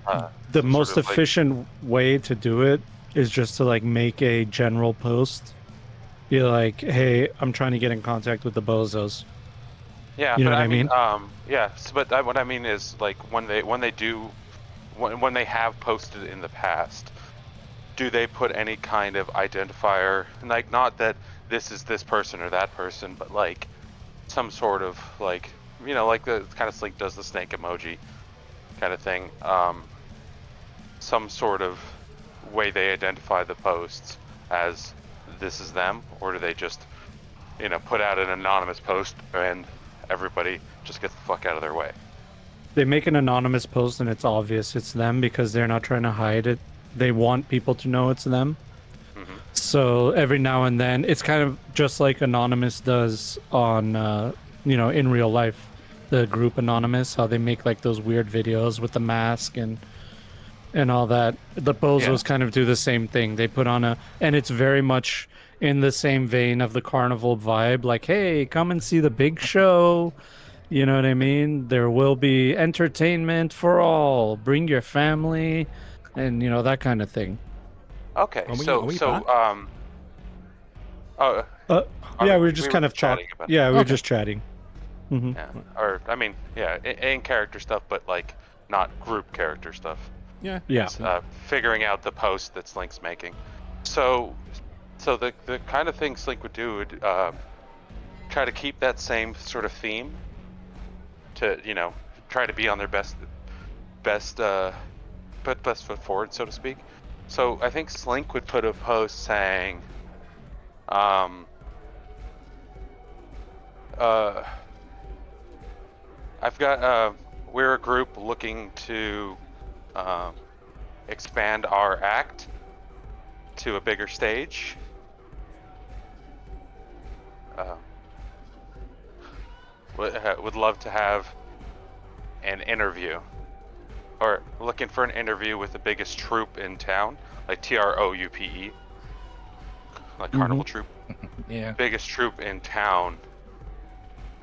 the some most sort of, like- efficient way to do it is just to like make a general post. Be like, hey, I'm trying to get in contact with the bozos. Yeah, You know but what I I mean? but what I mean is like when they do, when they have posted in the past, do they put any kind of identifier, like not that this is this person or that person, but like some sort of like, like the kind of Slink does the snake emoji kind of thing, some sort of way they identify the posts as this is them, or do they just put out an anonymous post and everybody just gets the fuck out of their way? They make an anonymous post and it's obvious it's them because they're not trying to hide it. They want people to know it's them. Mm-hmm. So every now and then, it's kind of just like Anonymous does on, in real life. The group Anonymous, how they make like those weird videos with the mask and all that. The bozos kind of do the same thing. They put on and it's very much in the same vein of the carnival vibe. Like, hey, come and see the big show. You know what I mean? There will be entertainment for all. Bring your family, and that kind of thing. Okay, Are we back? Oh, Yeah, we were just we kind were of chatting talking. about Yeah, we were Okay. just chatting. Hmm. Yeah, or I mean, yeah, in character stuff, but like not group character stuff. Yeah. Yeah. Figuring out the post that Slink's making. So the kind of thing Slink would do would try to keep that same sort of theme. To try to be on their best foot forward, so to speak. So I think Slink would put a post saying, I've got we're a group looking to expand our act to a bigger stage. Would love to have an interview, or looking for an interview with the biggest troupe in town, like TROUPE, like Carnival Troupe. Yeah. Biggest troupe in town,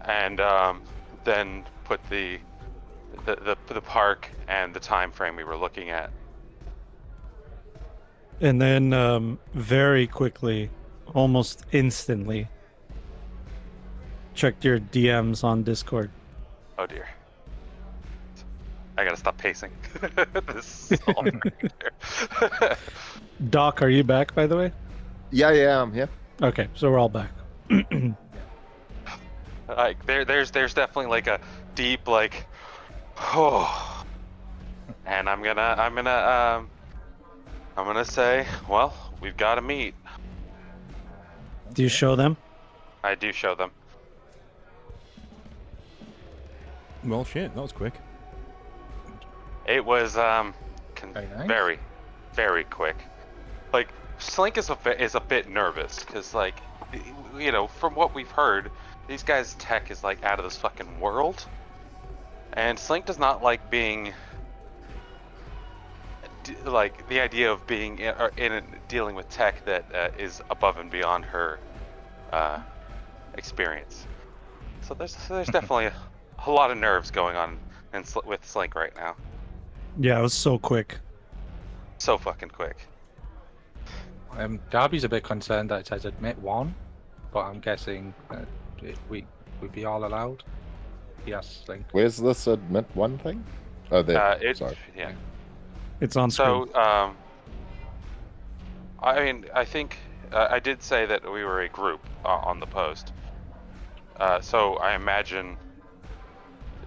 and then put the park and the time frame we were looking at. And then very quickly, almost instantly, checked your DMs on Discord. Oh dear. I gotta stop pacing. This is all right there. Doc, are you back, by the way? Yeah, I'm here. Okay, so we're all back. Like there's definitely like a deep like, oh, and I'm gonna say, well, we've got to meet. Do you show them? I do show them. Well, shit, that was quick. It was Very nice. very, very quick. Like Slink is a bit nervous because, like, from what we've heard, these guys' tech is like out of this fucking world, and Slink does not like being like the idea of being in dealing with tech that is above and beyond her experience. So there's definitely a lot of nerves going on with Slink right now. Yeah, it was so quick. So fucking quick. Darby's a bit concerned that it says admit one, but I'm guessing that we'd be all allowed. Yes, Slink. Where's this admit one thing? Oh, there. Sorry. Yeah. It's on screen. So, I mean, I think I did say that we were a group on the post. So I imagine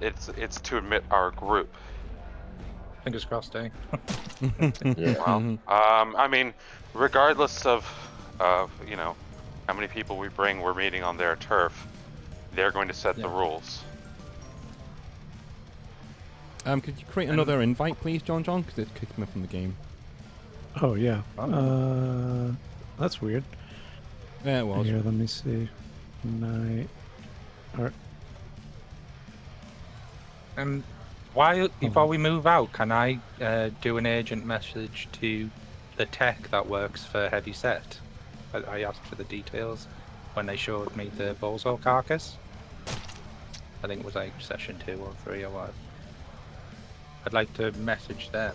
it's to admit our group. Fingers crossed, eh? Yeah. Well, I mean, regardless of how many people we bring, we're meeting on their turf. They're going to set the rules. Could you create another invite, please, John? Because it kicked me from the game. Oh, yeah. That's weird. Yeah, it was. Here, let me see. Night. Before we move out, can I do an urgent message to the tech that works for Heavy Set? I asked for the details when they showed me the bozo carcass. I think it was like session 2 or 3 or whatever. I'd like to message them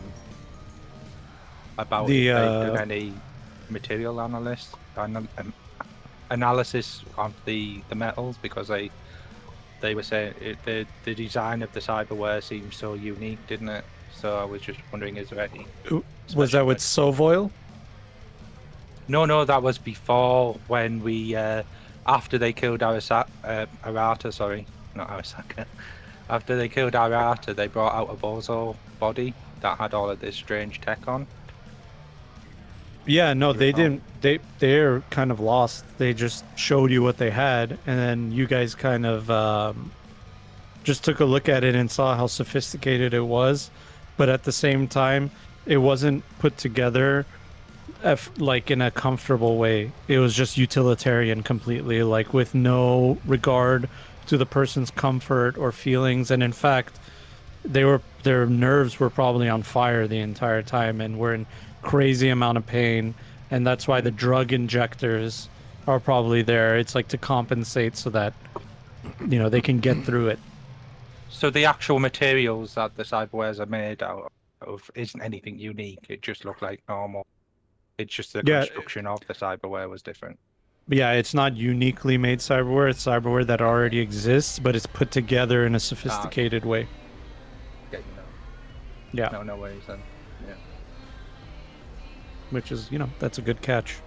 about The, if they've done any material analysis of the metals, because they were saying the design of the cyberware seemed so unique, didn't it? So I was just wondering, is there any? Was that with Sovoil? No, that was before, when we after they killed Arata. Sorry, not Arasaka. After they killed Arata, they brought out a Bozo body that had all of this strange tech on. Yeah, no, You they recall? didn't. They're kind of lost. They just showed you what they had, and then you guys kind of just took a look at it and saw how sophisticated it was, but at the same time, it wasn't put together like in a comfortable way. It was just utilitarian completely, like with no regard to the person's comfort or feelings. And in fact, their nerves were probably on fire the entire time and were in crazy amount of pain. And that's why the drug injectors are probably there. It's like to compensate so that they can get through it. So the actual materials that the cyberwares are made out of isn't anything unique. It just looked like normal. It's just the Yeah. construction of the cyberware was different. Yeah, it's not uniquely made cyberware. It's cyberware that already exists, but it's put together in a sophisticated way. Yeah, Yeah, No worries then. Yeah. which is, that's a good catch.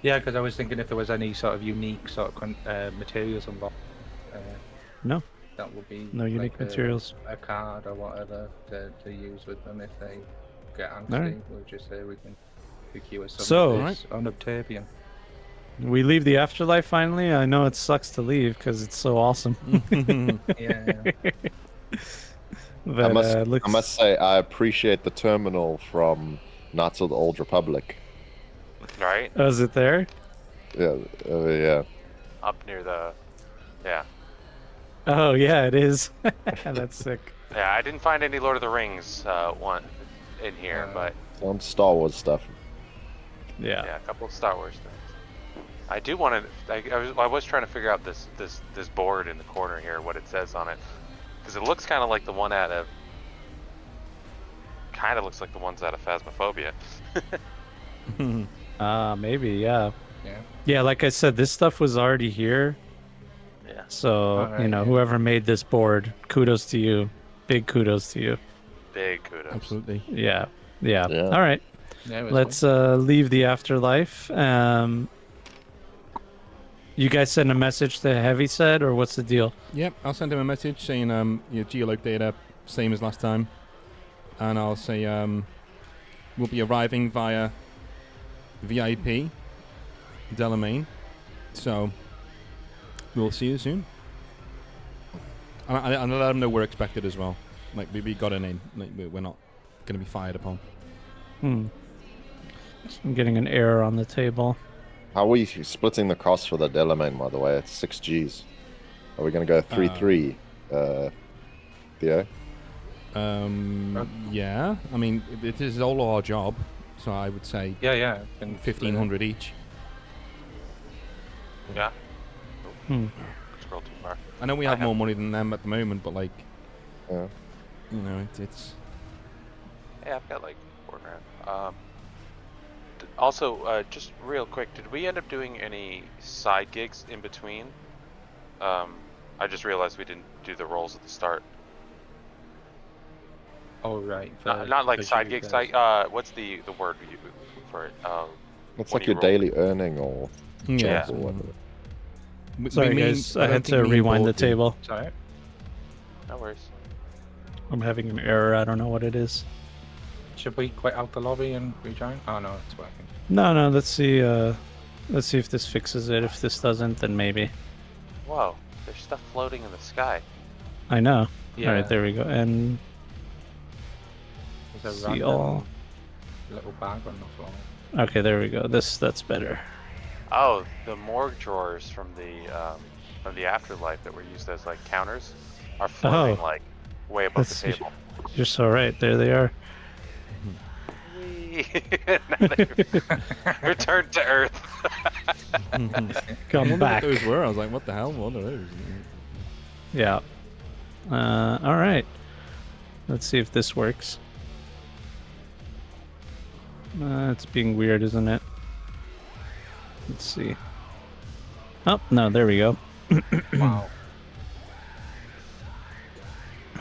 Yeah, because I was thinking if there was any sort of unique sort of materials involved. No. That would be No unique like materials. A card or whatever to use with them if they get angsty. Alright. We'll just say we can procure some So- of this unobtainium. We leave the afterlife finally. I know it sucks to leave because it's so awesome. Yeah. But, I must say, I appreciate the terminal from Knights of the Old Republic. Right? Oh, is it there? Yeah, yeah. Up near the. Yeah. Oh, yeah, it is. That's sick. Yeah, I didn't find any Lord of the Rings one in here, but Some Star Wars stuff. Yeah. yeah, a couple of Star Wars things. I do want to. I was trying to figure out this board in the corner here, what it says on it, because it looks kind of like the one out of. Kind of looks like the ones out of Phasmophobia. Maybe, yeah. Yeah. Yeah, like I said, this stuff was already here. Yeah. So, Alright, yeah. whoever made this board, kudos to you. Big kudos to you. Big kudos. Absolutely. Yeah. Yeah. Yeah. All right. Yeah, it was Let's leave the afterlife. You guys send a message to Heavyset, or what's the deal? Yep, I'll send him a message saying geolog data same as last time, and I'll say we'll be arriving via VIP Delamain, so we'll see you soon. And I'll let him know we're expected as well. Like we got a name. Like we're not going to be fired upon. I'm getting an error on the table. How are we splitting the cost for the Delamain, by the way? It's 6 Gs. Are we going to go 3-3, Theo? Yeah. I mean, it is all our job, so I would say Yeah. 1,500 each. Yeah. Hmm. Scroll too far. I know we I have have- more money than them at the moment, but like, Yeah. it's Yeah, I've got like $4,000. Also, just real quick, did we end up doing any side gigs in between? I just realized we didn't do the roles at the start. Oh right. Not like for side you gigs. guys. Like, what's the word for it? It's when like you your roll. daily earning or yeah. jobs or whatever. Sorry, guys. I had to rewind the table. Sorry. No worries. I'm having an error. I don't know what it is. Should we quit out the lobby and rejoin? Oh no, it's working. No. Let's see. Let's see if this fixes it. If this doesn't, then maybe. Whoa, there's stuff floating in the sky. I know. Yeah. All right, there we go. And There's a see random all. little bag on the floor. Okay, there we go. That's better. Oh, the morgue drawers from the afterlife that were used as like counters are floating Oh. like way above That's- the table. You're so right. There they are. Whee! Now they returned to Earth. I Come wondered back. what those were. I was like, what the hell? What are those? Yeah. All right. Let's see if this works. It's being weird, isn't it? Let's see. Oh, no, there we go. Wow.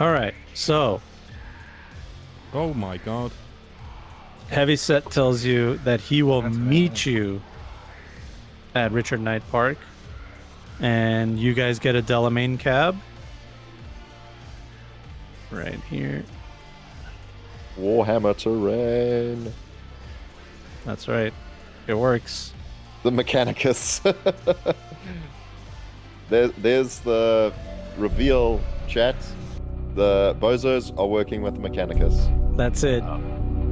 All right, so Oh my god. Heavyset tells you that he will That's meet you at Richard Knight Park, and you guys get a Delamain cab right here. Warhammer terrain. That's right. It works. The Mechanicus. There's the reveal chat. The bozos are working with the Mechanicus. That's it.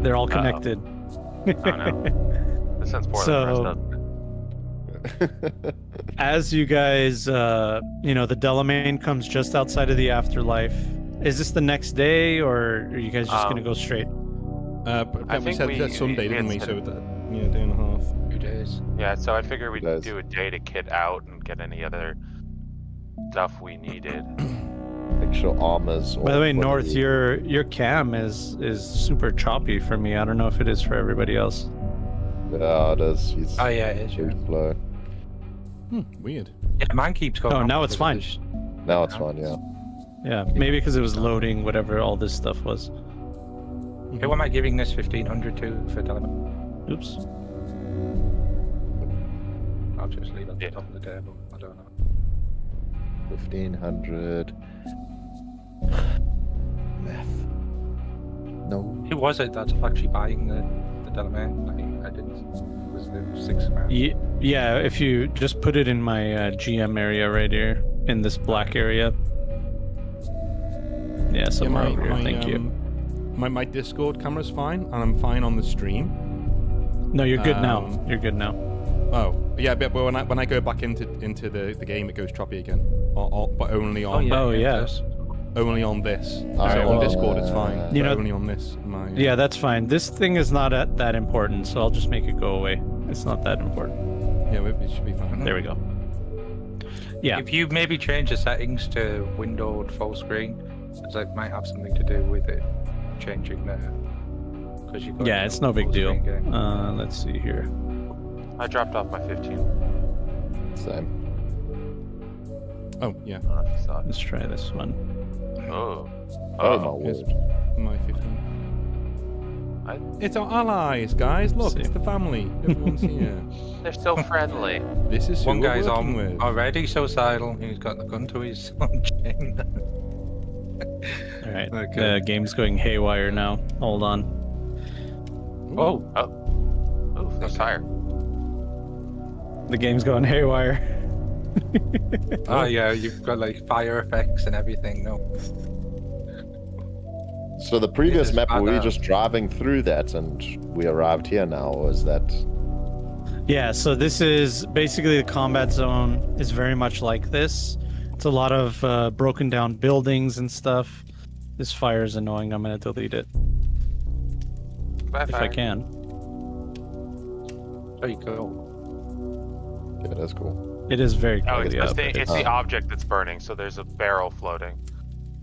They're all connected. Oh no. This sounds poorly for us, doesn't it? As you guys, the Delamain comes just outside of the afterlife. Is this the next day, or are you guys just gonna go straight? But we think said we- that Sunday, didn't we? it's So that, yeah, day and a half. 2 days. Yeah, so I figured we'd Guys. do a day to kit out and get any other stuff we needed. Extra armors. By the way, for North, your cam is super choppy for me. I don't know if it is for everybody else. Yeah, it is. He's Oh yeah, it is. too Yeah, slow. Weird. yeah mine keeps going. Oh, off now it's because of fine. this- Now it's fine, yeah. Yeah, maybe because it was loading whatever all this stuff was. Who am I giving this 1500 to for Delamain? Oops. I'll just leave it at the Yeah. top of the table. I don't know. 1500. Math. No. Who was it that's actually buying the Delamain? I didn't. Was the 6 amount? Yeah, if you just put it in my GM area right here, in this black area. Yeah, somewhere over here. Thank you. My Discord camera's fine, and I'm fine on the stream. No, you're good now. um, You're good now. Oh, yeah, but when I go back into the game, it goes choppy again. But only on Oh, yeah. yes. only on this. Alright, So on well, Discord it's fine. you but know- only on this. My Yeah, that's fine. This thing is not that important, so I'll just make it go away. It's not that important. yeah, it should be fine. There we go. Yeah. If you maybe change the settings to windowed full screen, because it might have something to do with it changing there. Because you've got Yeah, it's no big full deal. screen game. Let's see here. I dropped off my 15. Same. Oh yeah, I don't know if you saw it. Let's try this one. Oh. Oh, my yes. word. my 15. I- It's our allies, guys. Look, See. it's the family. Everyone's here. They're so friendly. This is who One we're guy's working with. already suicidal. He's got the gun to his chain. All right. Okay. The game's going haywire now. Hold on. Oh, Oh, no tire. The game's going haywire. oh yeah, you've got like fire effects and everything. No. So the previous is map, were we bad. just driving through that and we arrived here now, or is that... Yeah, so this is basically the combat zone is very much like this. It's a lot of broken down buildings and stuff. This fire is annoying. I'm going to delete it Bye, if I fire. can. Very cool. Yeah, that's cool. It is very Oh, cool. it's, Yeah, it's the object that's burning, so there's a barrel floating.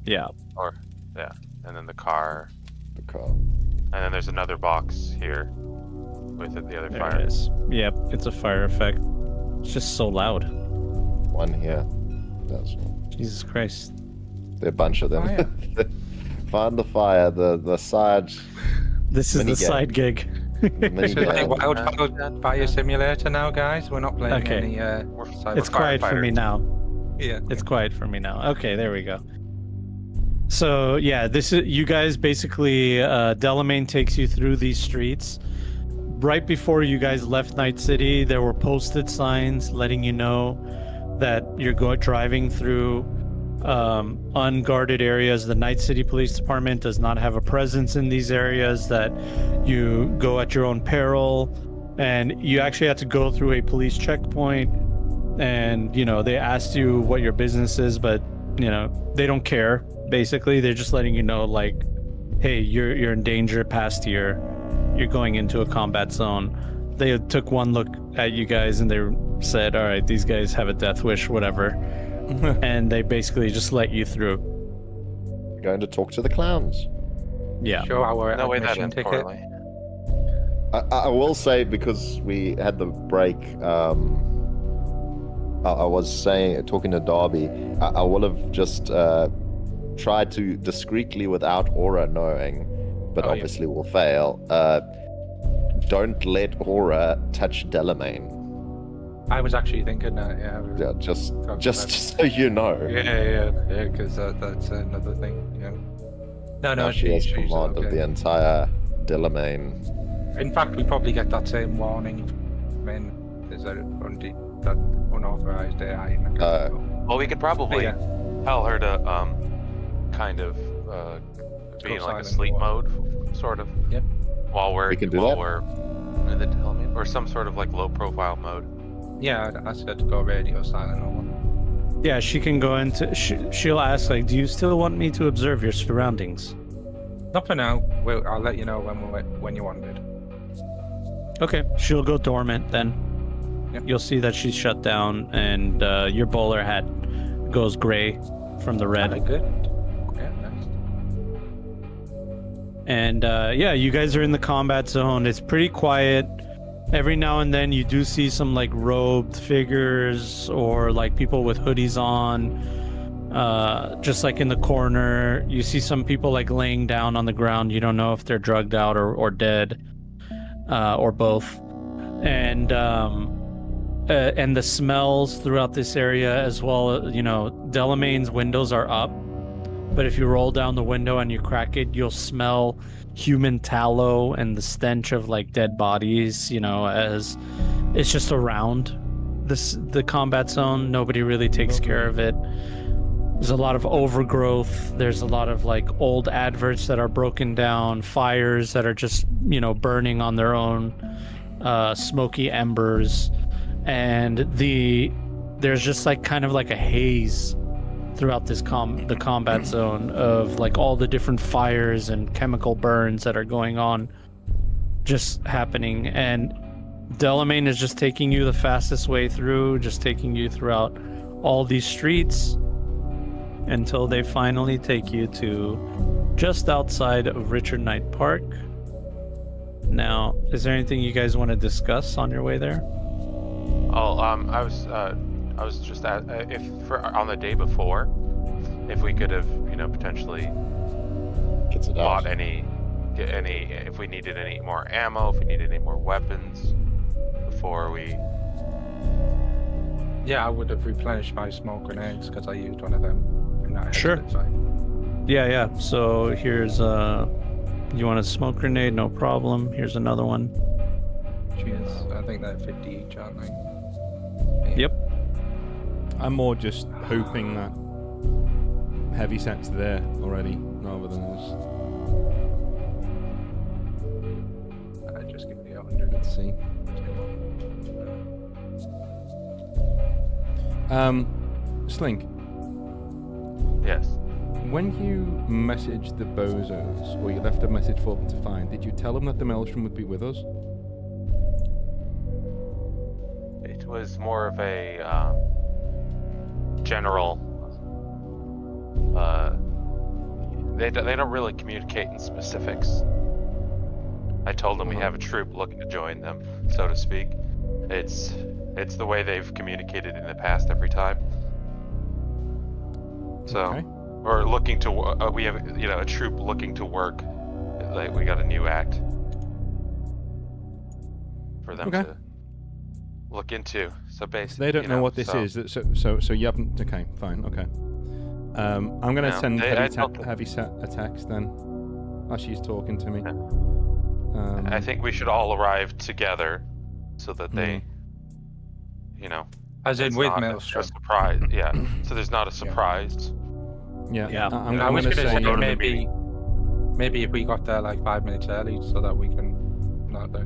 yeah. Or, yeah. And then the car. The car. And then there's another box here with the other There fire. it is. Yep, it's a fire effect. It's just so loud. One here. That's Jesus Christ. there are a bunch of them. Fire. Find the fire, the side. This is the Minigame. side gig. This is like Minigame. Wildfire Simulator now, guys. We're not playing Okay. any. We're Cyber It's quiet for me firefighters. now. Yeah. It's quiet for me now. Okay, there we go. So yeah, this is you guys basically. Delamain takes you through these streets. Right before you guys left Night City, there were posted signs letting you know that you're driving through unguarded areas. The Night City Police Department does not have a presence in these areas. That you go at your own peril, and you actually had to go through a police checkpoint. And they asked you what your business is, but they don't care. Basically, they're just letting you know, like, hey, you're in danger past here. You're going into a combat zone. They took one look at you guys and they said, all right, these guys have a death wish, whatever. And they basically just let you through. Going to talk to the clowns. Yeah. Show our No way that admission ends ticket. poorly. I will say, because we had the break, I was talking to Darby, I will have just tried to discreetly, without Aura knowing, but Oh, yeah. obviously will fail. Don't let Aura touch Delamain. I was actually thinking that, yeah. Yeah, just about- so you know. Yeah, because that's another thing, yeah. No, Now she has she's command of okay. the entire Delamain. In fact, we probably get that same warning when there's that unauthorized AI in the car. Well, we could probably yeah. tell her to kind of be in like a silent sleep or- mode, sort of. Yep. While we're We can do that. we're in the Delamain, or some sort of like low profile mode. Yeah, I'd ask her to go radio silent or what. Yeah, she can go into. She'll ask, like, do you still want me to observe your surroundings? Not for now. I'll let you know when you want it. Okay, she'll go dormant then. Yep. You'll see that she's shut down, and your bowler hat goes gray from the red. Good. Yeah, nice. And yeah, you guys are in the combat zone. It's pretty quiet. Every now and then you do see some like robed figures or like people with hoodies on. Just like in the corner, you see some people like laying down on the ground. You don't know if they're drugged out or dead, or both. And the smells throughout this area as well. You know, Delamain's windows are up, but if you roll down the window and you crack it, you'll smell human tallow and the stench of like dead bodies, you know, as it's just around the combat zone. Nobody really takes care of it. There's a lot of overgrowth. There's a lot of like old adverts that are broken down, fires that are just, you know, burning on their own, smoky embers, and there's just like kind of like a haze throughout this the combat zone of like all the different fires and chemical burns that are going on, just happening. And Delamain is just taking you the fastest way through, just taking you throughout all these streets until they finally take you to just outside of Richard Knight Park. Now, is there anything you guys want to discuss on your way there? Oh, I was just at, on the day before, if we could have, you know, potentially Gets it bought out. if we needed any more ammo, if we needed any more weapons before we. Yeah, I would have replenished my smoke grenades because I used one of them in that Sure. exit site. Yeah. So here's you want a smoke grenade? No problem. Here's another one. Cheers. I think they're 50 each, aren't they? Yep. I'm more just hoping that heavy set's there already, rather than us. I just give me 100. Let's see. Slink, Yes. when you messaged the bozos, or you left a message for them to find, did you tell them that the Maelstrom would be with us? It was more of a general. They don't really communicate in specifics. I told them we have a troop looking to join them, so to speak. It's the way they've communicated in the past every time. So, Okay. or looking to we have a troop looking to work. Like we got a new act for them Okay. to look into. So basically, They don't know what this so- is. So you haven't. Okay, fine. Okay. I'm gonna No, send I told them- heavy set a text then. Oh, she's talking to me. Yeah. I think we should all arrive together, so that they, As in it's with not a Maelstrom. surprise. Yeah. So there's not a surprise. Yeah. Yeah. I'm I was gonna gonna say say go to the maybe if we got there like 5 minutes early, so that we can not the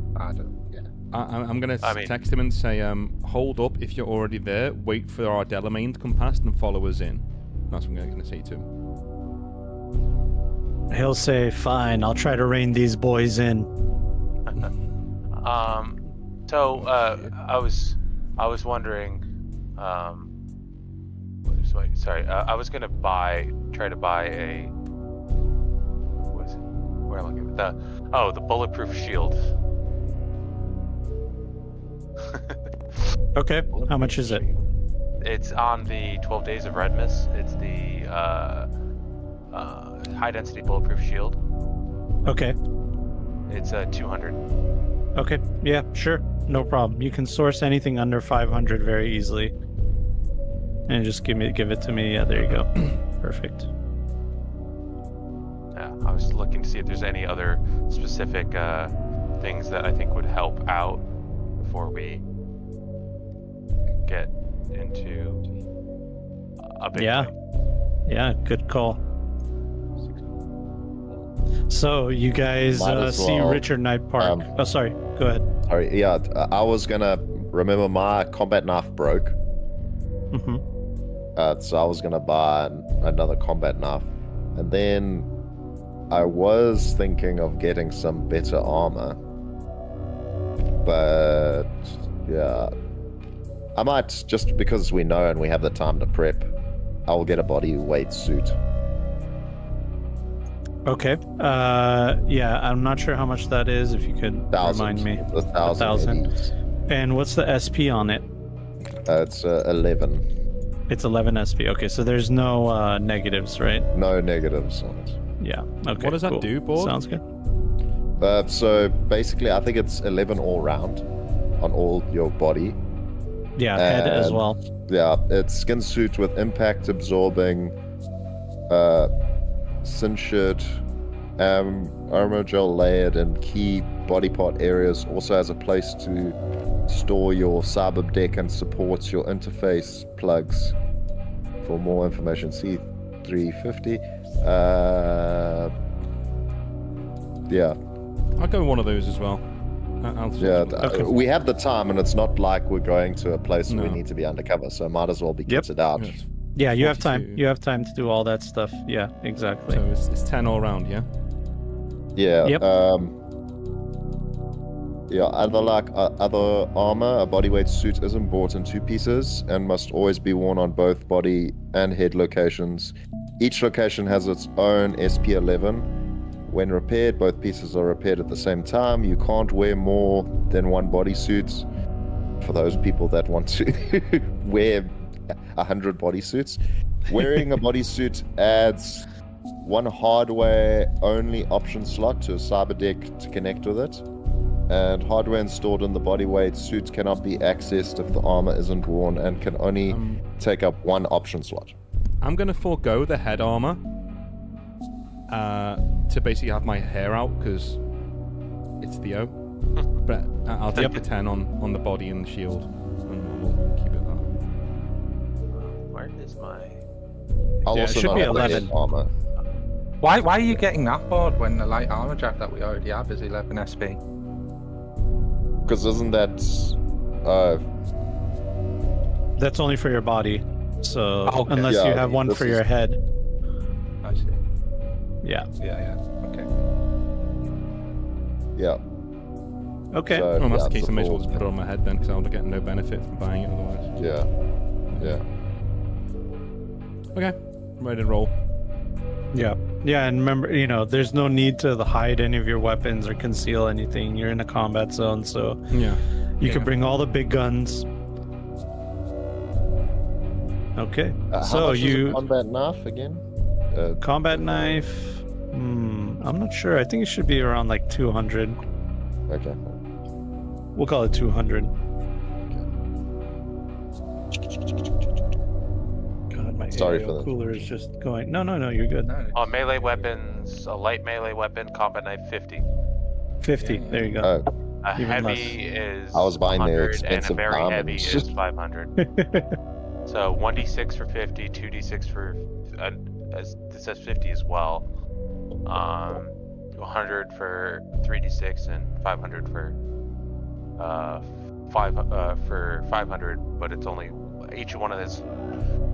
yeah. I'm gonna I mean- text him and say, hold up if you're already there. Wait for our Delamain to come past and follow us in. That's what I'm gonna say to him. He'll say, "Fine, I'll try to rein these boys in." So I was wondering. Sorry. I was gonna try to buy a. What is it? where am I looking? The bulletproof shield. Okay. How much is it? It's on the 12 Days of Redmas. It's the high density bulletproof shield. Okay. It's 200. Okay. Yeah, sure. No problem. You can source anything under 500 very easily. And just give it to me. Yeah, there you go. Perfect. Yeah, I was looking to see if there's any other specific things that I think would help out before we get into a big Yeah. fight. Yeah, good call. So you guys Might as see well, Richard Knight Park. Oh, sorry. Go ahead. Sorry, yeah, I was gonna remember my combat knife broke, Mm-hmm. so I was gonna buy another combat knife, and then I was thinking of getting some better armor, but yeah, I might, just because we know and we have the time to prep, I will get a body weight suit. Okay. Yeah, I'm not sure how much that is. If you could remind me. 1,000. And what's the SP on it? It's 11. It's 11 SP. Okay, so there's no negatives, right? No negatives on it. Yeah. Okay. What does that cool. do, Board? Sounds good. So basically, I think it's 11 all round on all your body. Yeah, head as And- well. Yeah, it's skin suit with impact absorbing, cinctured, armor gel layered in key body part areas. Also has a place to store your Cyber deck and supports your interface plugs. For more information, see 350. Yeah, I'll go with one of those as well. yeah. Okay. We have the time, and it's not like we're going to a place where we No. need to be undercover, so might as well be Yep. kitted out. Yes. Yeah, you have time. 42. You have time to do all that stuff. Yeah, exactly. So it's 10 all round, yeah? Yeah. Yep. Yeah. Other armor, a bodyweight suit isn't bought in two pieces and must always be worn on both body and head locations. Each location has its own SP11. When repaired, both pieces are repaired at the same time. You can't wear more than one bodysuit. For those people that want to wear 100 bodysuits, wearing a bodysuit adds one hardware-only option slot to a cyber deck to connect with it. And hardware installed in the bodyweight suit cannot be accessed if the armor isn't worn and can only take up one option slot. I'm going to forego the head armor to basically have my hair out because it's Theo. But I'll take the 10 on the body and the shield, and we'll keep it that. Where is my? I'll Yeah, it also should not be have the 11. head armor. Why are you getting that board when the light armor jack that we already have is 11 SP? Because isn't that... That's only for your body. So Okay. unless you Yeah, have one this for is- your head. I see. Yeah. Yeah. Okay. yeah. Okay. So, Well, that's yeah, the case. it's I may as well full- just put it on my head then, because I'll get no benefit from buying it otherwise. Yeah. Okay, ready to roll. Yeah. Yeah, and remember, there's no need to hide any of your weapons or conceal anything. You're in a combat zone, so Yeah. you Yeah. can bring all the big guns. Okay. How So much is a you combat knife again? combat knife. I'm not sure. I think it should be around like 200. Okay. We'll call it 200. God, my Sorry AO for that. cooler is just going. No, you're good. No, Melee weapons, a light melee weapon, combat knife 50. 50. Yeah. There you go. A Even heavy is I was buying their 100, and a expensive very heavy diamonds. is 500. So 1d6 for 50, 2d6 for this says 50 as well. 100 for 3d6 and 500 for 500, but it's only each one of those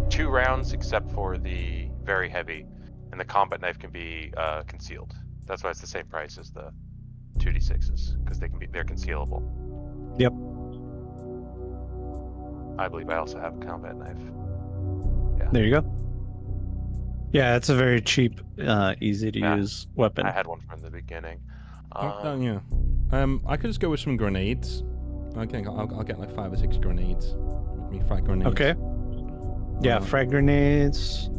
2 rounds except for the very heavy, and the combat knife can be concealed. That's why it's the same price as the 2d6s, because they're concealable. Yep. I believe I also have a combat knife. There you go. Yeah, it's a very cheap, easy to Yeah. use weapon. I had one from the beginning. Yeah. I could just go with some grenades. I think I'll get like 5 or 6 grenades. Give me frag grenades. Okay. Yeah, frag grenades.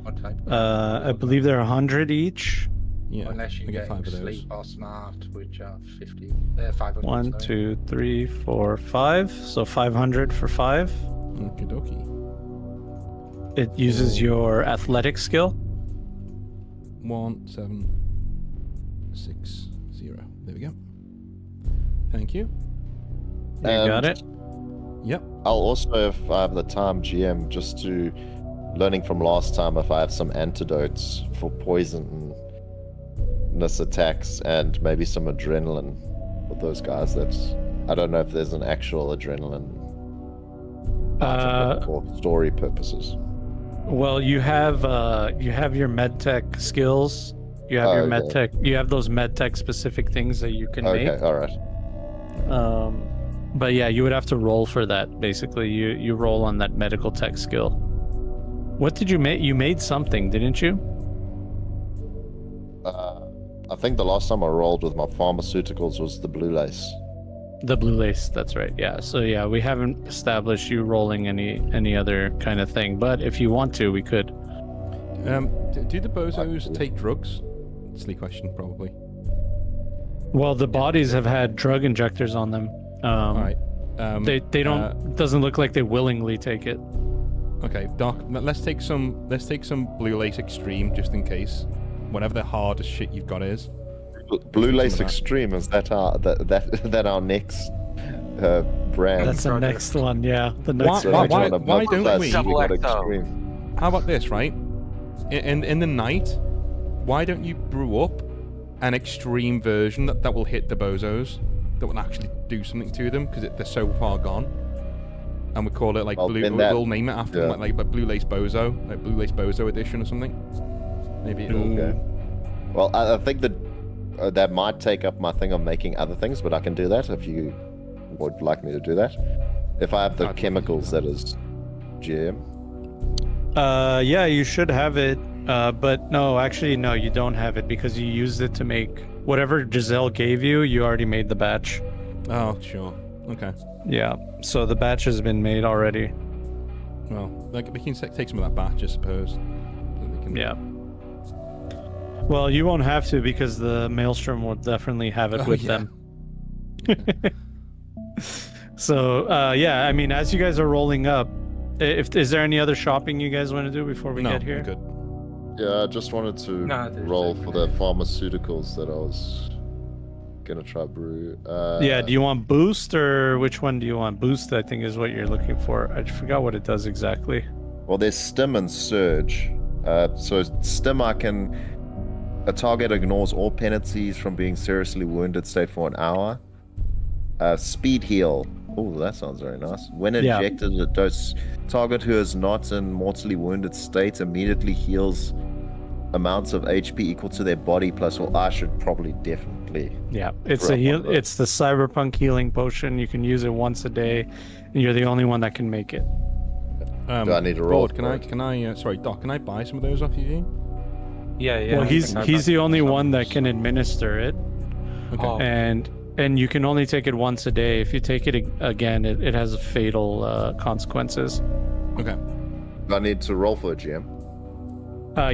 What type? I believe they're 100 each. Yeah. Unless you I get get 5 of those. sleep or smart, which are 500. 1, sorry. 2, 3, 4, 5. So 500 for 5. Okie dokie. It uses your athletic skill. 1, 7, 6, 0. There we go. Thank you. You And got it. Yep. I'll also, if I have the time, GM, just to learning from last time, if I have some antidotes for poisonous attacks and maybe some adrenaline with those guys. I don't know if there's an actual adrenaline for story purposes. Well, you have your medtech skills. You have your medtech. You have those medtech specific things that you can make. Okay, all right. But yeah, you would have to roll for that. Basically, you roll on that medical tech skill. What did you make? You made something, didn't you? I think the last time I rolled with my pharmaceuticals was the blue lace. The blue lace. That's right. Yeah. So yeah, we haven't established you rolling any other kind of thing. But if you want to, we could. Do the bozos take drugs? Silly question, probably. Well, the bodies have had drug injectors on them. All right. They don't. Doesn't look like they willingly take it. Okay, Doc. Let's take some blue lace extreme just in case. Whatever the hardest shit you've got is. Blue lace that. extreme, is that our next brand? That's the Product. next one. Yeah, the next So Why- which one. one above why don't that we- got Double XO. extreme? How about this, right? In the night, why don't you brew up an extreme version that will hit the bozos, that will actually do something to them because they're so far gone, and we call it like Well, blue. then that- We'll name it after yeah. them, like Blue Lace Bozo, like Blue Lace Bozo edition or something. Maybe it'll. Okay. Well, I think that might take up my thing of making other things, but I can do that if you would like me to do that. If I have the I'd like to do chemicals, that. that is GM. Yeah, you should have it. But no, actually, no, you don't have it because you used it to make whatever Giselle gave you. You already made the batch. Oh, sure. Okay. Yeah. So the batch has been made already. Well, like we can take some of that batch, I suppose. That we can- Yeah. Well, you won't have to because the Maelstrom will definitely have it Oh, with yeah. them. So, yeah, I mean, as you guys are rolling up, is there any other shopping you guys want to do before we No, get here? we're good. Yeah, I just wanted to No, there's roll no for the grenade. pharmaceuticals that I was gonna try brew. Yeah, do you want boost or which one do you want? Boost, I think, is what you're looking for. I forgot what it does exactly. Well, there's stim and surge. So stim, a target ignores all penalties from being seriously wounded, state for an hour. Speed heal. Oh, that sounds very nice. When Yeah. injected, it does. Target who is not in mortally wounded state immediately heals amounts of HP equal to their body plus. Well, I should probably definitely. Yeah, it's Drop a heal. one of those. It's the Cyberpunk healing potion. You can use it once a day, and you're the only one that can make it. Do I need to roll Broad, for it? Can I? Sorry, Doc. Can I buy some of those off you? Yeah, yeah. Well, I he's think I've the got only some. one that can administer it, Okay. Oh. and you can only take it once a day. If you take it again, it has fatal consequences. Okay. Do I need to roll for a GM?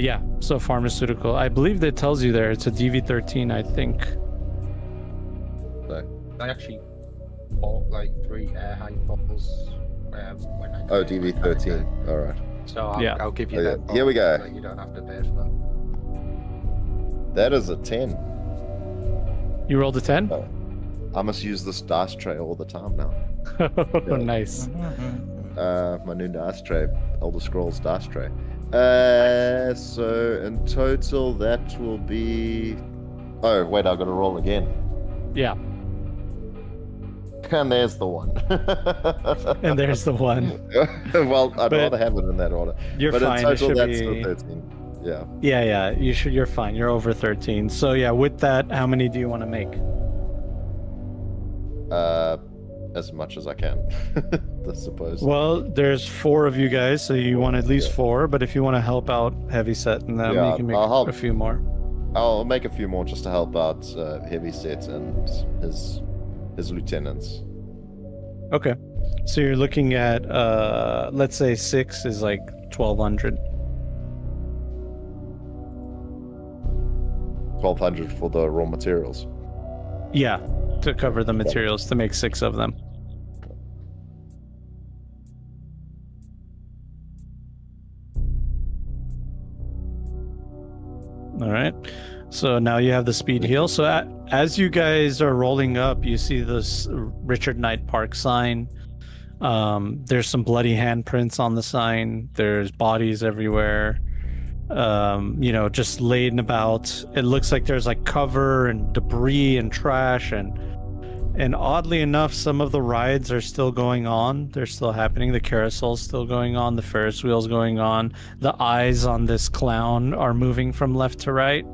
Yeah. So pharmaceutical. I believe that tells you there. It's a DV13, I think. No. I actually bought like 3 air high bottles when I Oh, did my DV13. character. All right. So I'll, Yeah. I'll give you Oh, yeah. that. Here we go. So you don't have to pay for them. That is a 10. You rolled a 10. I must use this dice tray all the time now. Oh, nice. My new dice tray, Elder Scrolls dice tray. So in total that will be. Oh wait, I got to roll again. Yeah. And there's the one. And there's the one. Well, I'd But rather have it in that order. You're But fine. in It total, should that's be. the 13. Yeah. Yeah. You're fine. You're over 13. So yeah, with that, how many do you want to make? as much as I can, I suppose. Well, there's 4 of you guys, so you want at least 4. But if you want to help out Heavyset and them, Yeah, you can make I'll help. a few more. I'll make a few more just to help out Heavyset and his lieutenants. Okay. So you're looking at, let's say 6 is like 1,200. 1,200 for the raw materials. Yeah, to cover the materials to make 6 of them. All right. So now you have the speed heal. So as you guys are rolling up, you see this Richard Knight Park sign. There's some bloody handprints on the sign. There's bodies everywhere. Just laid about. It looks like there's like cover and debris and trash and oddly enough, some of the rides are still going on. They're still happening. The carousel's still going on. The Ferris wheel's going on. The eyes on this clown are moving from left to right.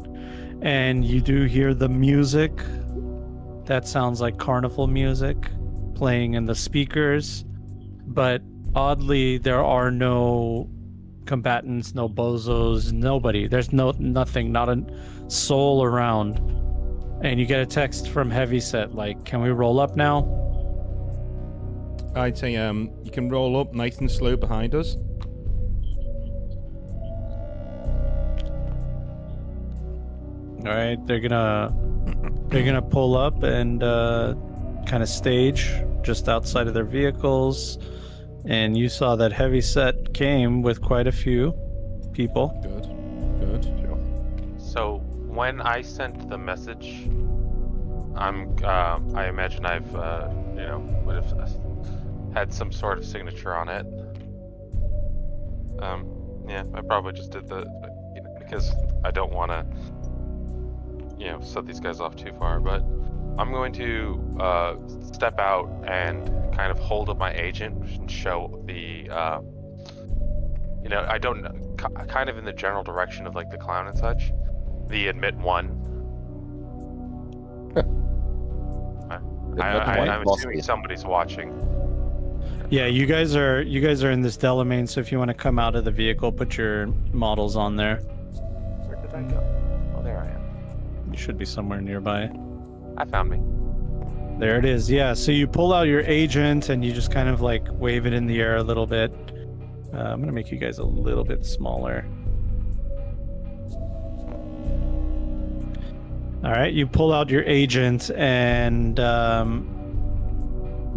And you do hear the music. That sounds like carnival music playing in the speakers. But oddly, there are no combatants, no bozos, nobody. There's nothing, not a soul around. And you get a text from Heavyset like, can we roll up now? I'd say you can roll up nice and slow behind us. All right, they're gonna pull up and kind of stage just outside of their vehicles. And you saw that Heavyset came with quite a few people. Good. So when I sent the message, I imagine I've would have had some sort of signature on it. Yeah, I probably just did because I don't want to set these guys off too far, but I'm going to step out and kind of hold up my agent and show the I don't know, kind of in the general direction of like the clown and such, the admit one. I'm assuming somebody's watching. Yeah, you guys are in this Delamain, so if you want to come out of the vehicle, put your models on there. Where did I go? Oh, there I am. You should be somewhere nearby. I found me. There it is. Yeah, so you pull out your agent and you just kind of like wave it in the air a little bit. I'm gonna make you guys a little bit smaller. All right, you pull out your agent and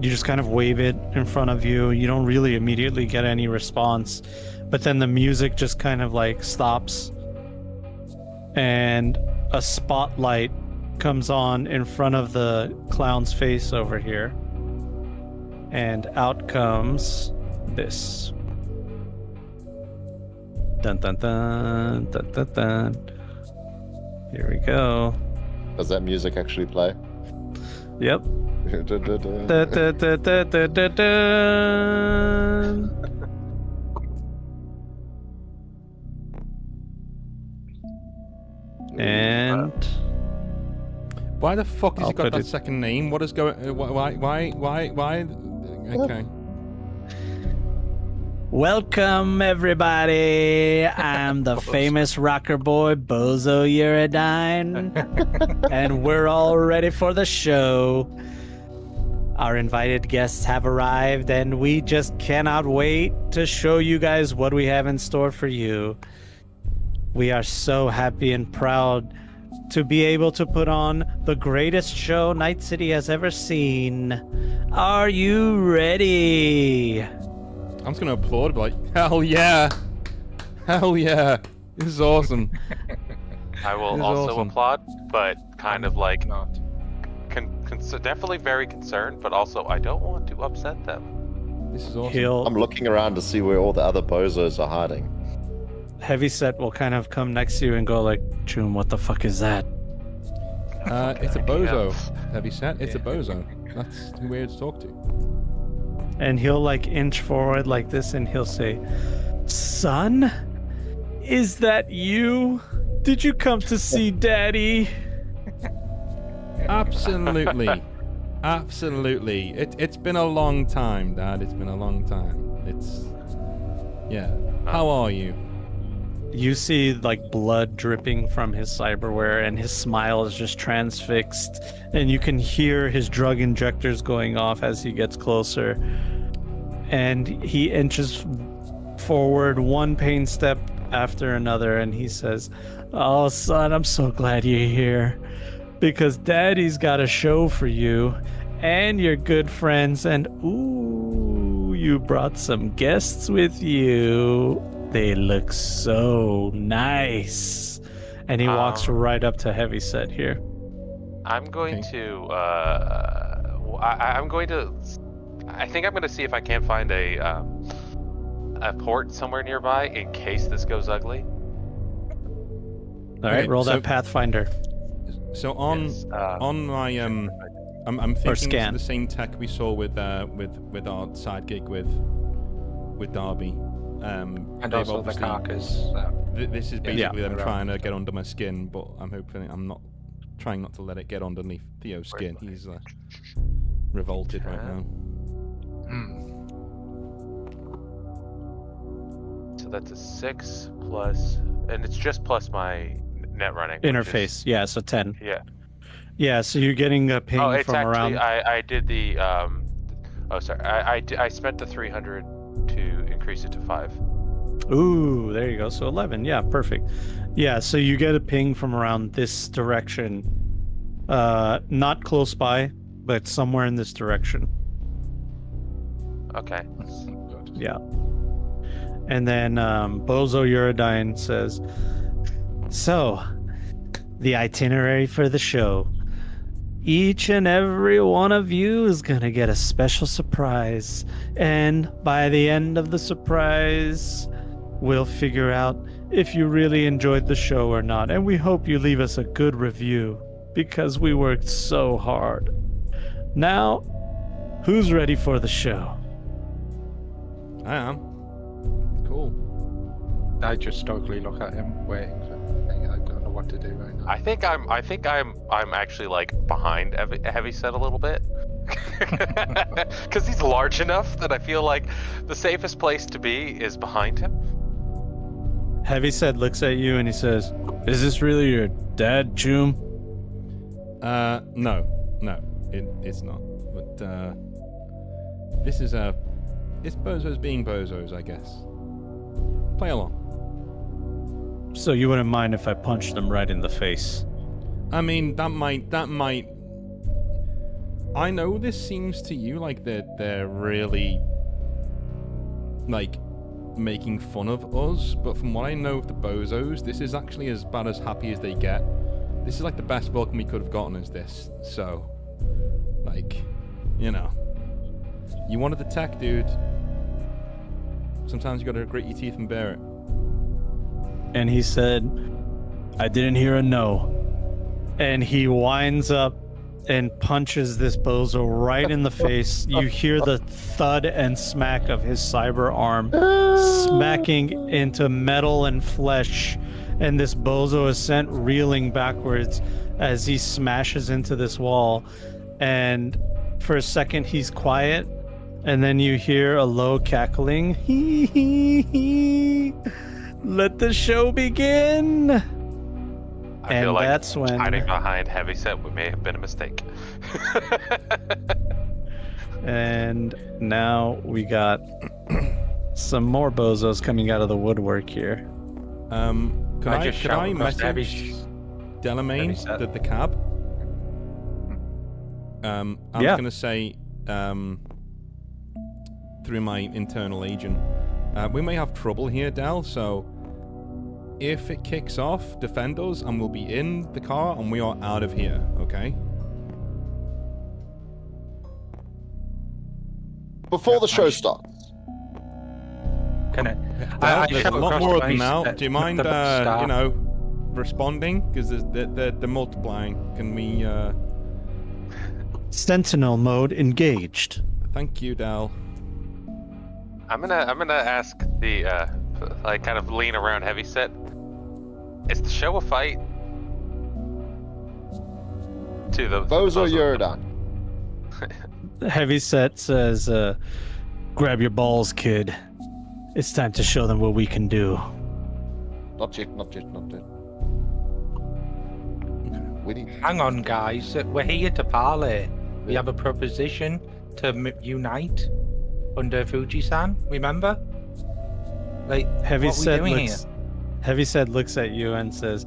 you just kind of wave it in front of you. You don't really immediately get any response, but then the music just kind of like stops and a spotlight comes on in front of the clown's face over here, and out comes this. Dun dun dun dun dun dun. Here we go. Does that music actually play? Yep. Da, da, da. Da, da, da, da, da, da, da. And Why the fuck has I'll he got put that it- second name? What is going? Why? Okay. welcome everybody. I'm the famous rocker boy Bozo Uridine, and we're all ready for the show. Our invited guests have arrived, and we just cannot wait to show you guys what we have in store for you. We are so happy and proud to be able to put on the greatest show Night City has ever seen. Are you ready? I'm just gonna applaud, like, hell yeah, this is awesome. I will This is also awesome. applaud, but kind of like Not. definitely very concerned, but also I don't want to upset them. This is awesome. I'm looking around to see where all the other bozos are hiding. Heavyset will kind of come next to you and go like, June, what the fuck is that? It's a bozo. Yeah. Heavyset. It's a bozo. That's weird to talk to. And he'll like inch forward like this and he'll say, son, is that you? Did you come to see daddy? Absolutely. Absolutely. It's been a long time, Dad. It's been a long time. Yeah. How are you? You see like blood dripping from his cyberware, and his smile is just transfixed, and you can hear his drug injectors going off as he gets closer. And he inches forward one pain step after another, and he says, "Oh, son, I'm so glad you're here, because Daddy's got a show for you and your good friends, and ooh, you brought some guests with you. They look so nice." And he walks right up to Heavyset here. I'm going to. I'm going to. I think I'm going to see if I can't find a port somewhere nearby in case this goes ugly. All right, roll that Pathfinder. So on my I'm thinking it's the same tech we saw with our sidekick with Darby. And also the carcass. This is basically them trying to get under my skin, but I'm not trying not to let it get underneath Theo's skin. He's revolted right now. So that's a 6 plus, and it's just plus my net running interface. Yeah, so 10. Yeah. Yeah, so you're getting a ping from around. I did the I spent the 300 to increase it to 5. Ooh, there you go. So 11. Yeah, perfect. Yeah, so you get a ping from around this direction. Not close by, but somewhere in this direction. Okay. Yeah. And then Bozo Uridine says, "So, the itinerary for the show. Each and every one of you is going to get a special surprise. And by the end of the surprise, we'll figure out if you really enjoyed the show or not. And we hope you leave us a good review, because we worked so hard. Now, who's ready for the show?" I am. Cool. I just stoically look at him, waiting for anything. I don't know what to do right now. I think I'm actually like behind Heavyset a little bit, because he's large enough that I feel like the safest place to be is behind him. Heavyset looks at you and he says, "Is this really your dad, Choom?" No, it's not. But this is it's bozos being bozos, I guess. Play along. So you wouldn't mind if I punched them right in the face? I mean, that might. I know this seems to you like they're really like making fun of us, but from what I know of the bozos, this is actually as bad as happy as they get. This is like the best welcome we could have gotten is this. So, like, you know, you wanted the tech, dude. Sometimes you gotta grit your teeth and bear it. And he said, "I didn't hear a no." And he winds up and punches this bozo right in the face. You hear the thud and smack of his cyber arm smacking into metal and flesh. And this bozo is sent reeling backwards as he smashes into this wall. And for a second, he's quiet. And then you hear a low cackling. Hee hee hee. Let the show begin. I feel like that's when hiding behind Heavyset may have been a mistake. And now we got some more bozos coming out of the woodwork here. Could I message Delamain the cab? I'm gonna say through my internal agent, we may have trouble here, Del, so if it kicks off, defend us and we'll be in the car and we are out of here, okay? Before the show starts. Can There's a lot more of them now. Do you mind, responding? Because they're multiplying. Can we, Sentinel mode engaged. Thank you, Del. I'm gonna ask the kind of lean around Heavyset. Is the show a fight? To the Bozo Yurdan. Heavyset says, grab your balls, kid. It's time to show them what we can do. Not yet. We need. Hang on, guys. We're here to parley. We have a proposition to unite under Fuji-san. Remember? Like, Heavyset looks at you and says,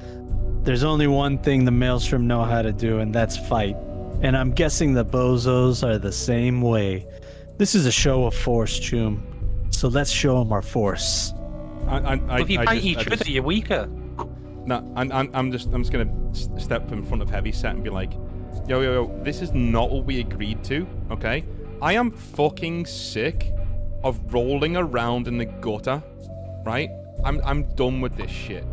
"There's only one thing the Maelstrom know how to do, and that's fight. And I'm guessing the bozos are the same way. This is a show of force, Choom. So let's show them our force." If you fight each other, you're weaker. No, I'm just gonna step in front of Heavyset and be like, yo, this is not what we agreed to, okay? I am fucking sick of rolling around in the gutter, right? I'm done with this shit.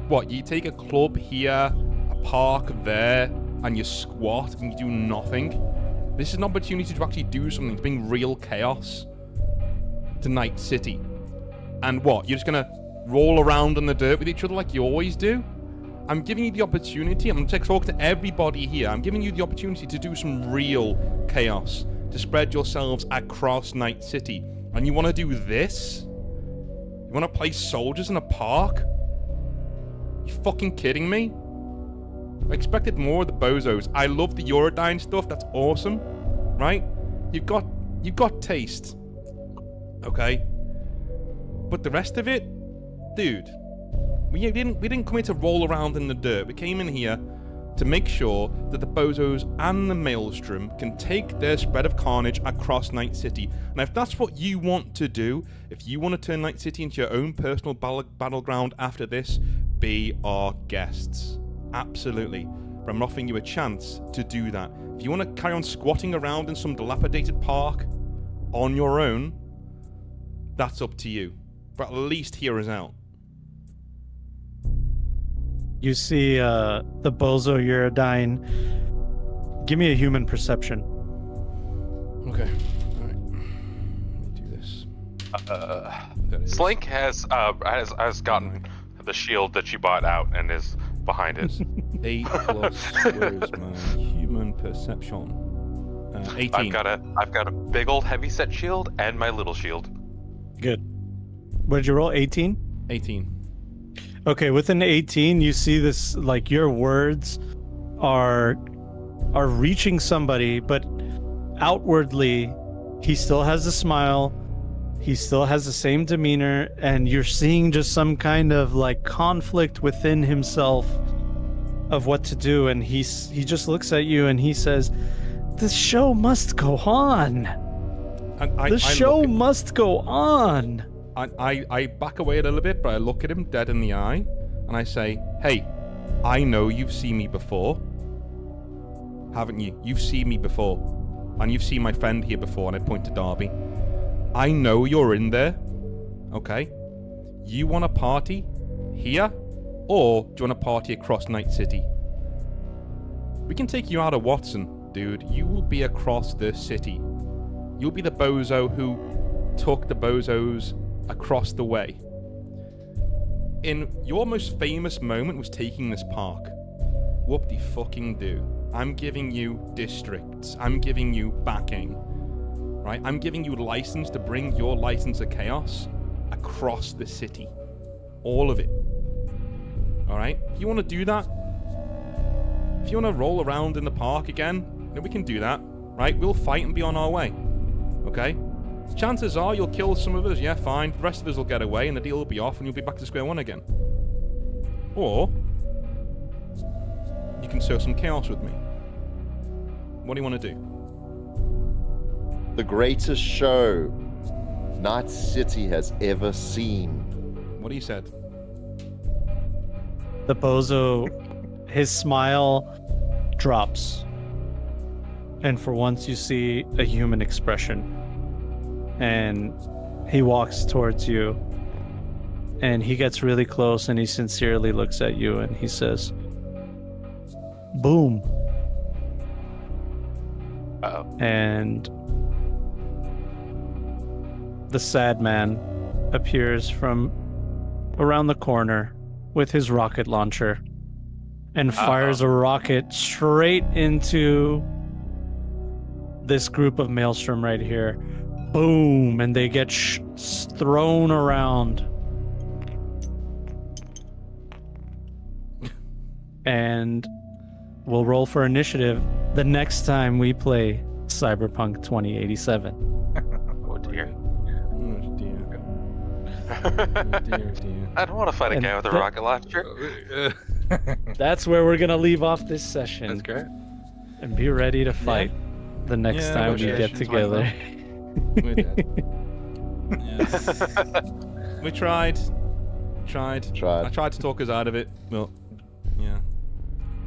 What, you take a club here, a park there, and you squat and you do nothing? This is an opportunity to actually do something, to bring real chaos to Night City. And what, you're just gonna roll around in the dirt with each other like you always do? I'm giving you the opportunity, I'm going to talk to everybody here, I'm giving you the opportunity to do some real chaos, to spread yourselves across Night City. And you want to do this? You want to play soldiers in a park? You fucking kidding me? I expected more of the bozos. I love the Eurodyne stuff, that's awesome, right? You've got taste, okay? But the rest of it, dude, we didn't come here to roll around in the dirt. We came in here to make sure that the bozos and the Maelstrom can take their spread of carnage across Night City. And if that's what you want to do, if you want to turn Night City into your own personal battleground after this, be our guests. Absolutely. But I'm offering you a chance to do that. If you want to carry on squatting around in some dilapidated park on your own, that's up to you. But at least hear us out. You see the bozo Eurodyne. Give me a human perception. Okay. Alright. Let me do this. Slink has gotten the shield that you bought out and is behind it. 8 plus, where's my human perception? 18. I've got a big old heavy-set shield and my little shield. Good. What did you roll? 18? 18. Okay, with an 18, you see this, like, your words are reaching somebody, but outwardly, he still has a smile, he still has the same demeanor, and you're seeing just some kind of, like, conflict within himself of what to do, and he just looks at you and he says, "This show must go on. The show must go on." I back away a little bit, but I look at him dead in the eye, and I say, "Hey, I know you've seen me before, haven't you? You've seen me before, and you've seen my friend here before," and I point to Darby. "I know you're in there, okay? You want a party here, or do you want a party across Night City? We can take you out of Watson, dude. You will be across the city. You'll be the bozo who took the bozos across the way. In your most famous moment was taking this park. Whoop-de-fucking-do. I'm giving you districts. I'm giving you backing. Right? I'm giving you license to bring your license of chaos across the city. All of it. Alright? If you want to do that, if you want to roll around in the park again, then we can do that. Right? We'll fight and be on our way. Okay? Chances are you'll kill some of us, yeah, fine. The rest of us will get away and the deal will be off and you'll be back to square one again. Or you can sow some chaos with me. What do you want to do? The greatest show Night City has ever seen. What he said. The bozo, his smile drops. And for once you see a human expression. And he walks towards you. And he gets really close and he sincerely looks at you and he says, "Boom." Uh-oh. And the sad man appears from around the corner with his rocket launcher and fires a rocket straight into this group of Maelstrom right here. Boom, and they get thrown around. And we'll roll for initiative the next time we play Cyberpunk 2087. Oh dear. Oh dear. Oh dear. I don't want to fight a And guy with a that- rocket launcher. That's where we're gonna leave off this session. That's great. And be ready to fight the next Yeah, time we get negotiations together. We're dead. Yeah. We tried. I tried to talk us out of it. Well, yeah.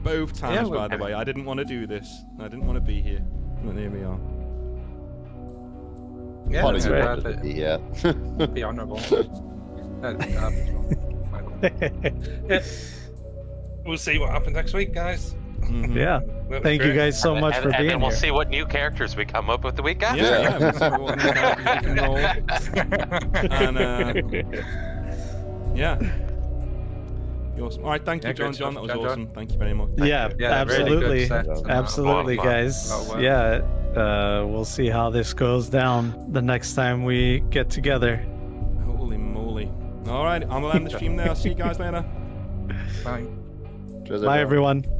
Both times, well, by the way. I didn't want to do this. I didn't want to be here. But here we are. Yeah, Part that's of you right. wanted to be here. Be honourable. We'll see what happens next week, guys. Mhm. Yeah. That was Thank you great. guys so much for and being then we'll here. see what new characters we come up with the week after. Yeah, we'll see what new characters we can roll. And, yeah. Awesome. All right, thank you, Yeah, John. great John, that stuff, was John, awesome. Thank you very much. Yeah, Yeah, really absolutely. good sets and Absolutely, lot of fun. guys. Lot of work. Yeah, we'll see how this goes down the next time we get together. Holy moly. All right, I'm going to end the stream there. I'll see you guys later. Bye. Cheers, Bye, everyone. everyone.